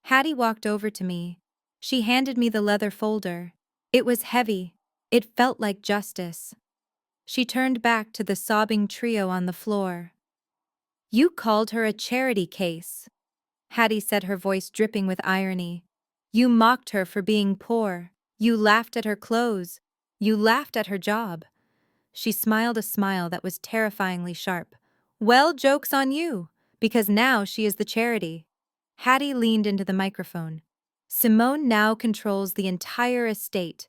Hattie walked over to me. She handed me the leather folder. It was heavy. It felt like justice. She turned back to the sobbing trio on the floor. You called her a charity case, Hattie said, her voice dripping with irony. You mocked her for being poor. You laughed at her clothes. You laughed at her job. She smiled a smile that was terrifyingly sharp. Well, joke's on you, because now she is the charity. Hattie leaned into the microphone. Simone now controls the entire estate.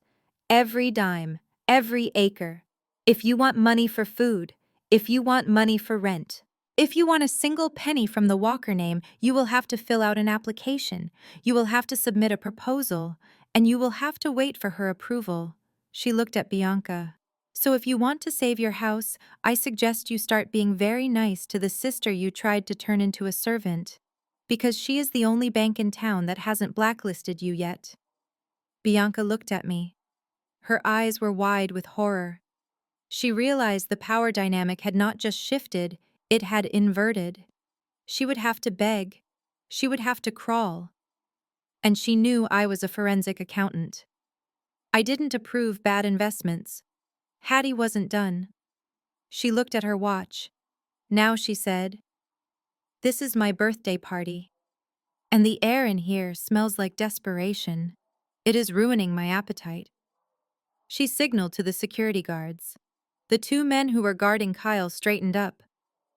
Every dime, every acre. If you want money for food, if you want money for rent, if you want a single penny from the Walker name, you will have to fill out an application. You will have to submit a proposal, and you will have to wait for her approval. She looked at Bianca. So if you want to save your house, I suggest you start being very nice to the sister you tried to turn into a servant, because she is the only bank in town that hasn't blacklisted you yet. Bianca looked at me. Her eyes were wide with horror. She realized the power dynamic had not just shifted, it had inverted. She would have to beg. She would have to crawl. And she knew I was a forensic accountant. I didn't approve bad investments. Hattie wasn't done. She looked at her watch. Now she said, This is my birthday party. And the air in here smells like desperation. It is ruining my appetite. She signaled to the security guards. The two men who were guarding Kyle straightened up.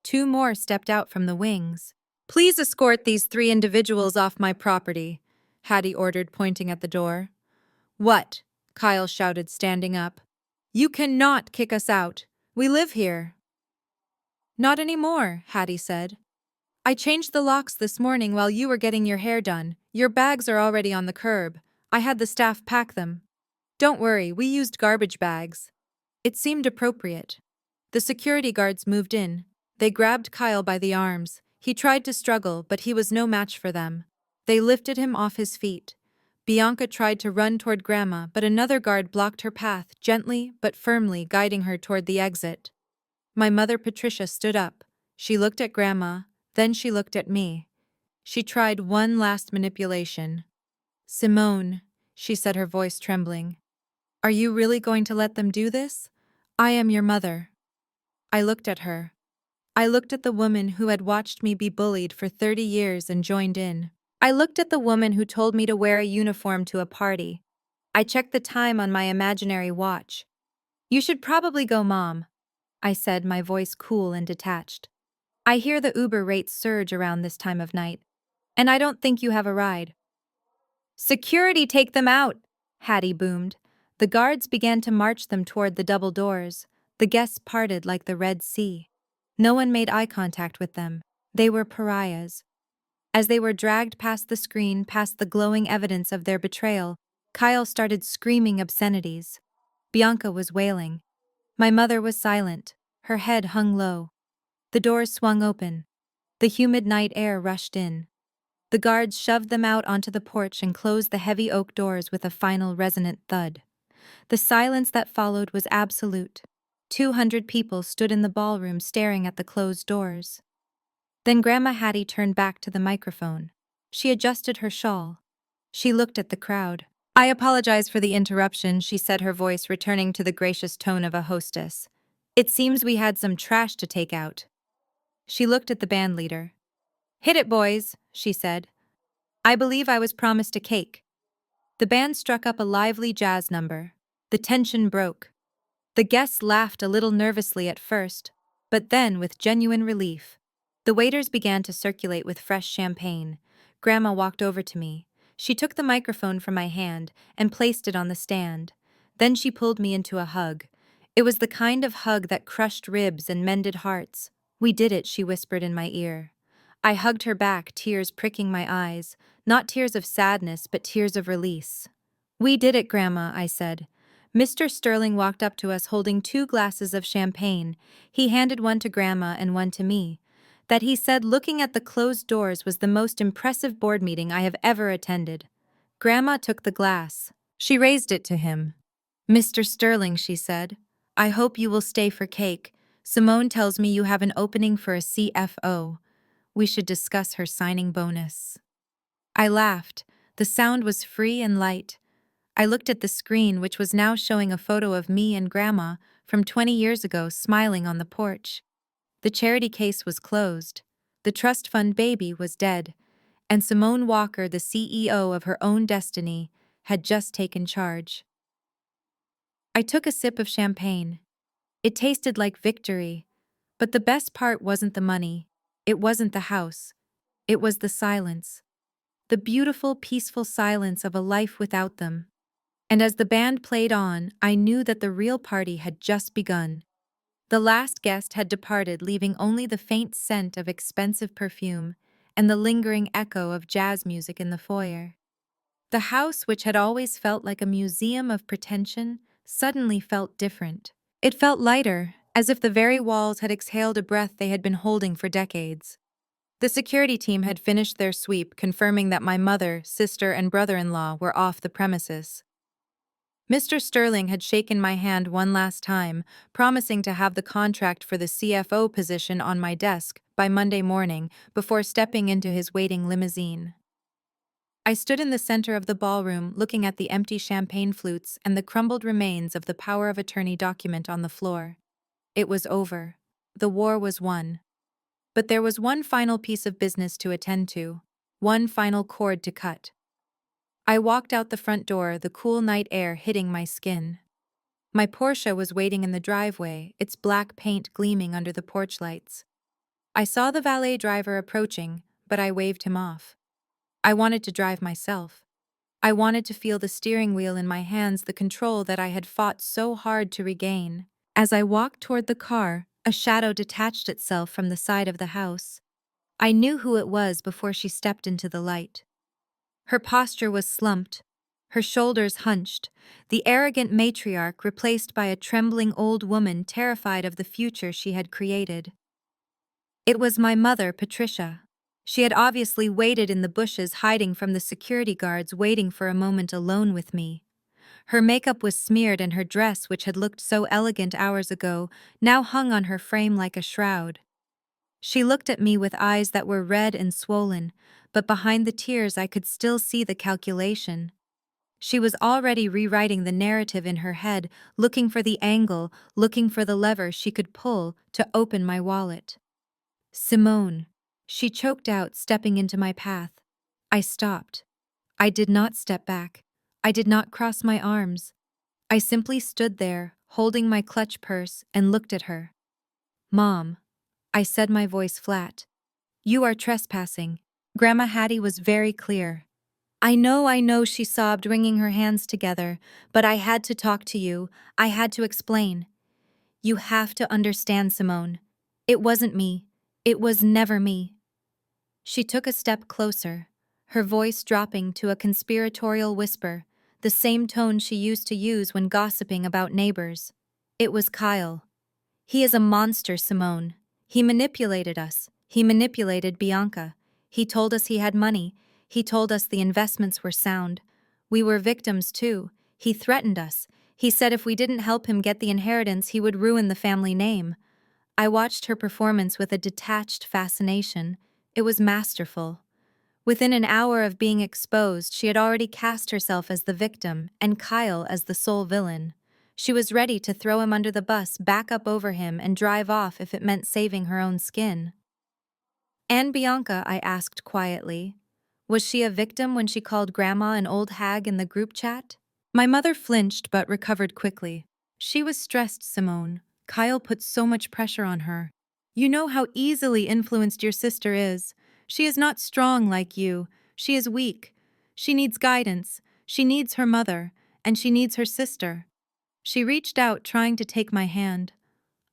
Two more stepped out from the wings. Please escort these three individuals off my property, Hattie ordered, pointing at the door. What? Kyle shouted, standing up. You cannot kick us out. We live here. Not anymore, Hattie said. I changed the locks this morning while you were getting your hair done. Your bags are already on the curb. I had the staff pack them. Don't worry, we used garbage bags. It seemed appropriate. The security guards moved in. They grabbed Kyle by the arms. He tried to struggle, but he was no match for them. They lifted him off his feet. Bianca tried to run toward Grandma, but another guard blocked her path, gently but firmly guiding her toward the exit. My mother, Patricia, stood up. She looked at Grandma, then she looked at me. She tried one last manipulation. Simone, she said, her voice trembling. Are you really going to let them do this? I am your mother. I looked at her. I looked at the woman who had watched me be bullied for 30 years and joined in. I looked at the woman who told me to wear a uniform to a party. I checked the time on my imaginary watch. You should probably go, Mom, I said, my voice cool and detached. I hear the Uber rates surge around this time of night, and I don't think you have a ride. Security, take them out, Hattie boomed. The guards began to march them toward the double doors. The guests parted like the Red Sea. No one made eye contact with them. They were pariahs. As they were dragged past the screen, past the glowing evidence of their betrayal, Kyle started screaming obscenities. Bianca was wailing. My mother was silent. Her head hung low. The doors swung open. The humid night air rushed in. The guards shoved them out onto the porch and closed the heavy oak doors with a final resonant thud. The silence that followed was absolute. 200 people stood in the ballroom staring at the closed doors. Then Grandma Hattie turned back to the microphone. She adjusted her shawl. She looked at the crowd. I apologize for the interruption, she said, her voice returning to the gracious tone of a hostess. It seems we had some trash to take out. She looked at the band leader. Hit it, boys, she said. I believe I was promised a cake. The band struck up a lively jazz number. The tension broke. The guests laughed a little nervously at first, but then with genuine relief. The waiters began to circulate with fresh champagne. Grandma walked over to me. She took the microphone from my hand and placed it on the stand. Then she pulled me into a hug. It was the kind of hug that crushed ribs and mended hearts. We did it, she whispered in my ear. I hugged her back, tears pricking my eyes, not tears of sadness, but tears of release. We did it, Grandma, I said. Mr. Sterling walked up to us holding 2 glasses of champagne. He handed one to Grandma and one to me. That, he said, looking at the closed doors, was the most impressive board meeting I have ever attended. Grandma took the glass. She raised it to him. Mr. Sterling, she said, I hope you will stay for cake. Simone tells me you have an opening for a CFO. We should discuss her signing bonus. I laughed. The sound was free and light. I looked at the screen, which was now showing a photo of me and Grandma from 20 years ago, smiling on the porch. The charity case was closed. The trust fund baby was dead. And Simone Walker, the CEO of her own destiny, had just taken charge. I took a sip of champagne. It tasted like victory. But the best part wasn't the money. It wasn't the house. It was the silence. The beautiful, peaceful silence of a life without them. And as the band played on, I knew that the real party had just begun. The last guest had departed, leaving only the faint scent of expensive perfume and the lingering echo of jazz music in the foyer. The house, which had always felt like a museum of pretension, suddenly felt different. It felt lighter, as if the very walls had exhaled a breath they had been holding for decades. The security team had finished their sweep, confirming that my mother, sister, and brother-in-law were off the premises. Mr. Sterling had shaken my hand one last time, promising to have the contract for the CFO position on my desk by Monday morning before stepping into his waiting limousine. I stood in the center of the ballroom, looking at the empty champagne flutes and the crumbled remains of the power of attorney document on the floor. It was over. The war was won. But there was one final piece of business to attend to, one final cord to cut. I walked out the front door, the cool night air hitting my skin. My Porsche was waiting in the driveway, its black paint gleaming under the porch lights. I saw the valet driver approaching, but I waved him off. I wanted to drive myself. I wanted to feel the steering wheel in my hands, the control that I had fought so hard to regain. As I walked toward the car, a shadow detached itself from the side of the house. I knew who it was before she stepped into the light. Her posture was slumped, her shoulders hunched, the arrogant matriarch replaced by a trembling old woman terrified of the future she had created. It was my mother, Patricia. She had obviously waited in the bushes, hiding from the security guards, waiting for a moment alone with me. Her makeup was smeared, and her dress, which had looked so elegant hours ago, now hung on her frame like a shroud. She looked at me with eyes that were red and swollen, but behind the tears I could still see the calculation. She was already rewriting the narrative in her head, looking for the angle, looking for the lever she could pull to open my wallet. Simone. She choked out, stepping into my path. I stopped. I did not step back. I did not cross my arms. I simply stood there, holding my clutch purse, and looked at her. Mom, I said, my voice flat. You are trespassing. Grandma Hattie was very clear. I know, she sobbed, wringing her hands together, but I had to talk to you. I had to explain. You have to understand, Simone. It wasn't me. It was never me. She took a step closer, her voice dropping to a conspiratorial whisper, the same tone she used to use when gossiping about neighbors. It was Kyle. He is a monster, Simone. He manipulated us. He manipulated Bianca. He told us he had money. He told us the investments were sound. We were victims too. He threatened us. He said if we didn't help him get the inheritance, he would ruin the family name. I watched her performance with a detached fascination. It was masterful. Within an hour of being exposed, she had already cast herself as the victim and Kyle as the sole villain. She was ready to throw him under the bus, back up over him, and drive off if it meant saving her own skin. And Bianca, I asked quietly. Was she a victim when she called Grandma an old hag in the group chat? My mother flinched but recovered quickly. She was stressed, Simone. Kyle put so much pressure on her. You know how easily influenced your sister is. She is not strong like you. She is weak. She needs guidance. She needs her mother. And she needs her sister. She reached out, trying to take my hand.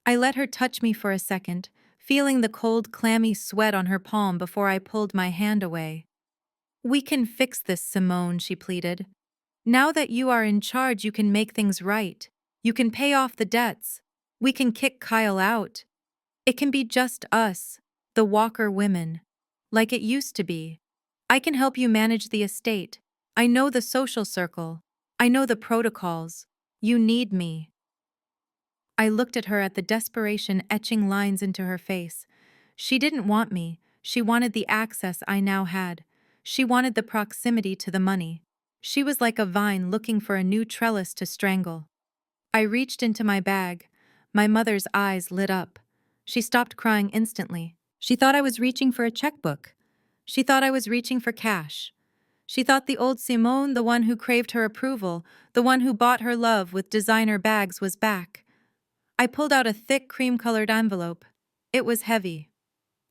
I let her touch me for a second, feeling the cold, clammy sweat on her palm before I pulled my hand away. We can fix this, Simone, she pleaded. Now that you are in charge, you can make things right. You can pay off the debts. We can kick Kyle out. It can be just us, the Walker women, like it used to be. I can help you manage the estate. I know the social circle. I know the protocols. You need me. I looked at her at the desperation etching lines into her face. She didn't want me. She wanted the access I now had. She wanted the proximity to the money. She was like a vine looking for a new trellis to strangle. I reached into my bag. My mother's eyes lit up. She stopped crying instantly. She thought I was reaching for a checkbook. She thought I was reaching for cash. She thought the old Simone, the one who craved her approval, the one who bought her love with designer bags, was back. I pulled out a thick cream-colored envelope. It was heavy.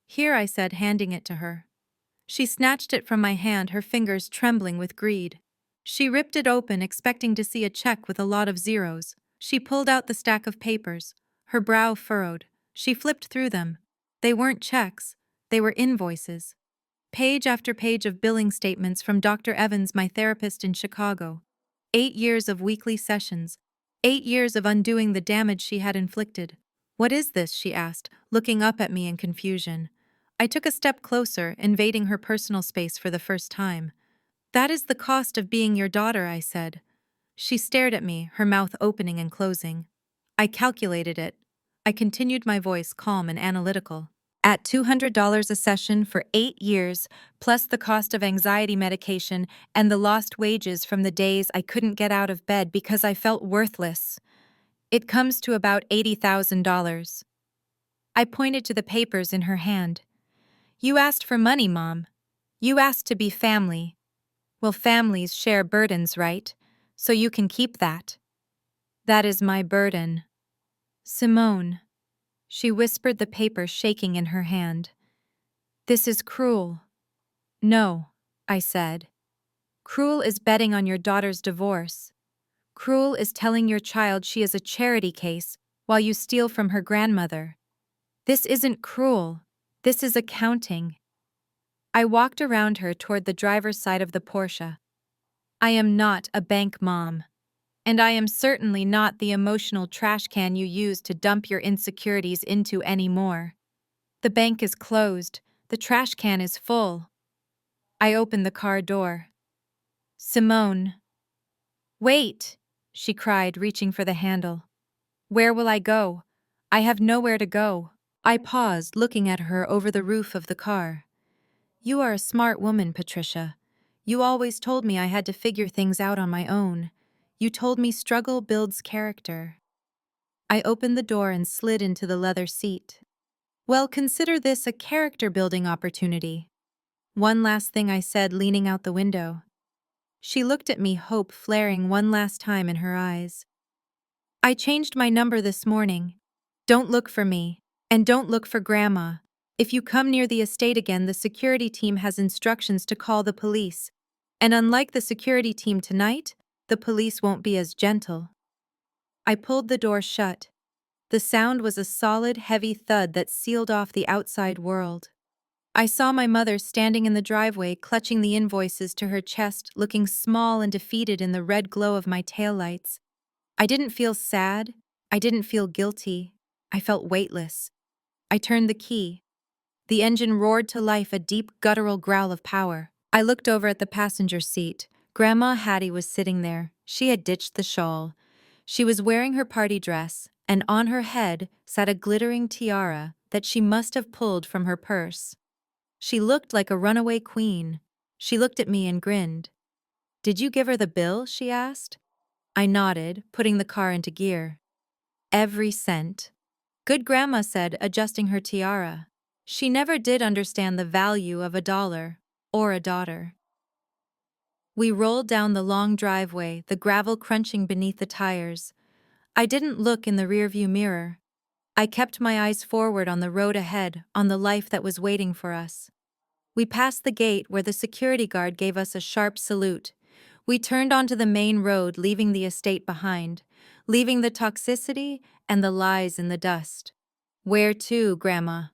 Here, I said, handing it to her. She snatched it from my hand, her fingers trembling with greed. She ripped it open, expecting to see a check with a lot of zeros. She pulled out the stack of papers, her brow furrowed. She flipped through them. They weren't checks. They were invoices. Page after page of billing statements from Dr. Evans, my therapist in Chicago. 8 years of weekly sessions. 8 years of undoing the damage she had inflicted. What is this? She asked, looking up at me in confusion. I took a step closer, invading her personal space for the first time. That is the cost of being your daughter, I said. She stared at me, her mouth opening and closing. I calculated it. I continued, my voice calm and analytical. At $200 a session for 8 years, plus the cost of anxiety medication and the lost wages from the days I couldn't get out of bed because I felt worthless, it comes to about $80,000. I pointed to the papers in her hand. You asked for money, Mom. You asked to be family. Well, families share burdens, right? So you can keep that. That is my burden. Simone. She whispered, the paper shaking in her hand. This is cruel. No, I said. Cruel is betting on your daughter's divorce. Cruel is telling your child she is a charity case while you steal from her grandmother. This isn't cruel. This is accounting. I walked around her toward the driver's side of the Porsche. I am not a bank mom. And I am certainly not the emotional trash can you use to dump your insecurities into anymore. The bank is closed. The trash can is full. I opened the car door. Simone. Wait, she cried, reaching for the handle. Where will I go? I have nowhere to go. I paused, looking at her over the roof of the car. You are a smart woman, Patricia. You always told me I had to figure things out on my own. You told me struggle builds character. I opened the door and slid into the leather seat. Well, consider this a character-building opportunity. One last thing I said, leaning out the window. She looked at me, hope flaring one last time in her eyes. I changed my number this morning. Don't look for me. And don't look for Grandma. If you come near the estate again, the security team has instructions to call the police. And unlike the security team tonight, the police won't be as gentle. I pulled the door shut. The sound was a solid, heavy thud that sealed off the outside world. I saw my mother standing in the driveway, clutching the invoices to her chest, looking small and defeated in the red glow of my taillights. I didn't feel sad. I didn't feel guilty. I felt weightless. I turned the key. The engine roared to life, a deep, guttural growl of power. I looked over at the passenger seat. Grandma Hattie was sitting there. She had ditched the shawl. She was wearing her party dress, and on her head sat a glittering tiara that she must have pulled from her purse. She looked like a runaway queen. She looked at me and grinned. "Did you give her the bill?" she asked. I nodded, putting the car into gear. "Every cent." Good Grandma said, adjusting her tiara. She never did understand the value of $1 or a daughter. We rolled down the long driveway, the gravel crunching beneath the tires. I didn't look in the rearview mirror. I kept my eyes forward on the road ahead, on the life that was waiting for us. We passed the gate where the security guard gave us a sharp salute. We turned onto the main road, leaving the estate behind, leaving the toxicity and the lies in the dust. "Where to, Grandma?"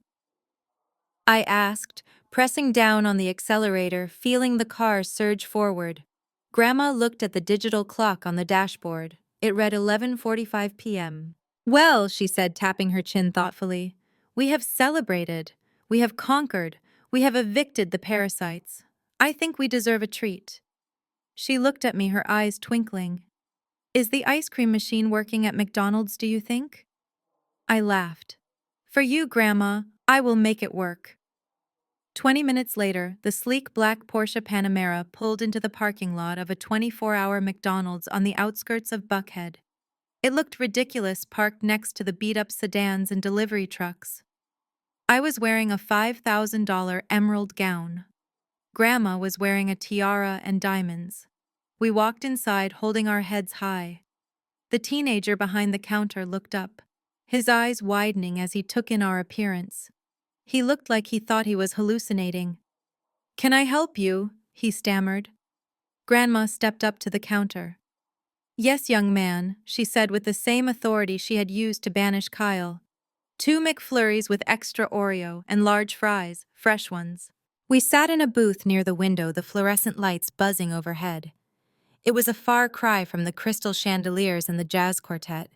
I asked, pressing down on the accelerator, feeling the car surge forward. Grandma looked at the digital clock on the dashboard. It read 11:45 p.m. "Well," she said, tapping her chin thoughtfully, "we have celebrated. We have conquered. We have evicted the parasites. I think we deserve a treat." She looked at me, her eyes twinkling. "Is the ice cream machine working at McDonald's, do you think?" I laughed. "For you, Grandma, I will make it work." 20 minutes later, the sleek black Porsche Panamera pulled into the parking lot of a 24-hour McDonald's on the outskirts of Buckhead. It looked ridiculous parked next to the beat-up sedans and delivery trucks. I was wearing a $5,000 emerald gown. Grandma was wearing a tiara and diamonds. We walked inside, holding our heads high. The teenager behind the counter looked up, his eyes widening as he took in our appearance. He looked like he thought he was hallucinating. "Can I help you?" he stammered. Grandma stepped up to the counter. "Yes, young man," she said with the same authority she had used to banish Kyle. "2 McFlurries with extra Oreo and large fries, fresh ones." We sat in a booth near the window, the fluorescent lights buzzing overhead. It was a far cry from the crystal chandeliers and the jazz quartet,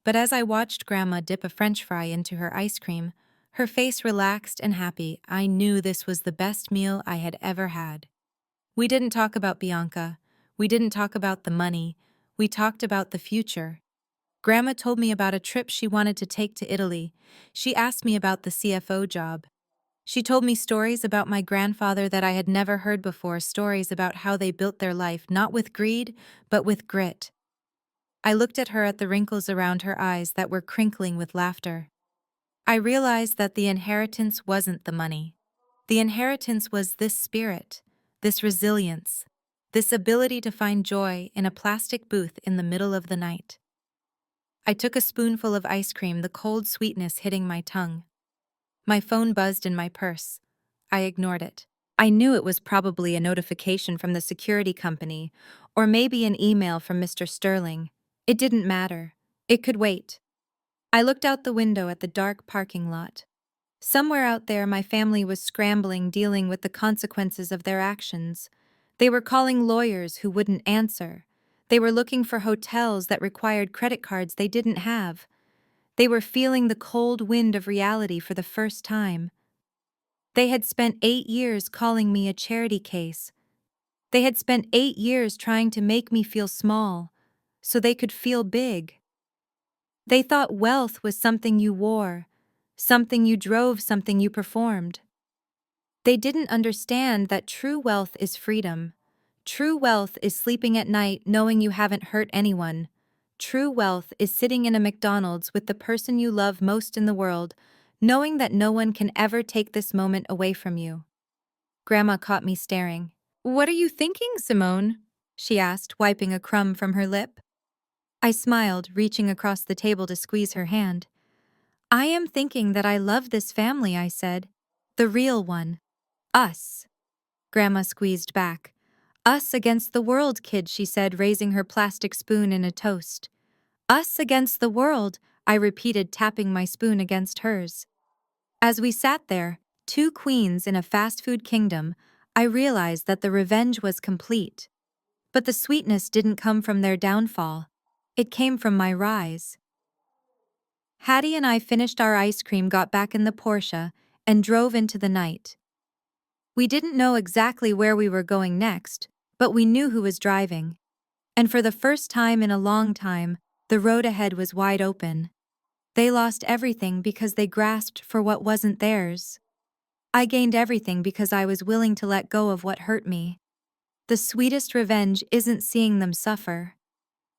but as I watched Grandma dip a French fry into her ice cream, her face relaxed and happy, I knew this was the best meal I had ever had. We didn't talk about Bianca. We didn't talk about the money. We talked about the future. Grandma told me about a trip she wanted to take to Italy. She asked me about the CFO job. She told me stories about my grandfather that I had never heard before, stories about how they built their life not with greed, but with grit. I looked at her, at the wrinkles around her eyes that were crinkling with laughter. I realized that the inheritance wasn't the money. The inheritance was this spirit, this resilience, this ability to find joy in a plastic booth in the middle of the night. I took a spoonful of ice cream, the cold sweetness hitting my tongue. My phone buzzed in my purse. I ignored it. I knew it was probably a notification from the security company, or maybe an email from Mr. Sterling. It didn't matter. It could wait. I looked out the window at the dark parking lot. Somewhere out there, my family was scrambling, dealing with the consequences of their actions. They were calling lawyers who wouldn't answer. They were looking for hotels that required credit cards they didn't have. They were feeling the cold wind of reality for the first time. They had spent 8 years calling me a charity case. They had spent 8 years trying to make me feel small, so they could feel big. They thought wealth was something you wore, something you drove, something you performed. They didn't understand that true wealth is freedom. True wealth is sleeping at night knowing you haven't hurt anyone. True wealth is sitting in a McDonald's with the person you love most in the world, knowing that no one can ever take this moment away from you. Grandma caught me staring. "What are you thinking, Simone?" she asked, wiping a crumb from her lip. I smiled, reaching across the table to squeeze her hand. "I am thinking that I love this family," I said. "The real one. Us." Grandma squeezed back. "Us against the world, kid," she said, raising her plastic spoon in a toast. "Us against the world," I repeated, tapping my spoon against hers. As we sat there, two queens in a fast food kingdom, I realized that the revenge was complete. But the sweetness didn't come from their downfall. It came from my rise. Hattie and I finished our ice cream, got back in the Porsche, and drove into the night. We didn't know exactly where we were going next, but we knew who was driving. And for the first time in a long time, the road ahead was wide open. They lost everything because they grasped for what wasn't theirs. I gained everything because I was willing to let go of what hurt me. The sweetest revenge isn't seeing them suffer.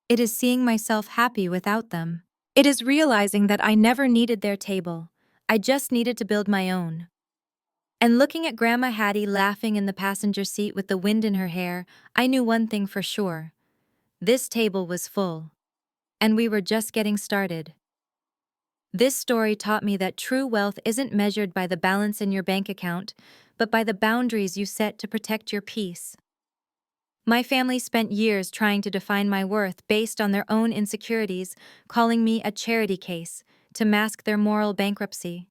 It is seeing myself happy without them. It is realizing that I never needed their table. I just needed to build my own. And looking at Grandma Hattie laughing in the passenger seat with the wind in her hair, I knew one thing for sure. This table was full. And we were just getting started. This story taught me that true wealth isn't measured by the balance in your bank account, but by the boundaries you set to protect your peace. My family spent years trying to define my worth based on their own insecurities, calling me a charity case to mask their moral bankruptcy.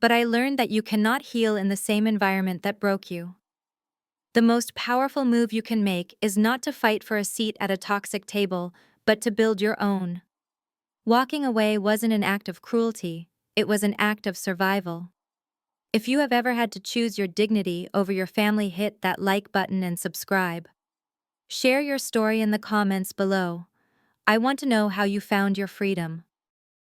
But I learned that you cannot heal in the same environment that broke you. The most powerful move you can make is not to fight for a seat at a toxic table, but to build your own. Walking away wasn't an act of cruelty, it was an act of survival. If you have ever had to choose your dignity over your family, hit that like button and subscribe. Share your story in the comments below. I want to know how you found your freedom.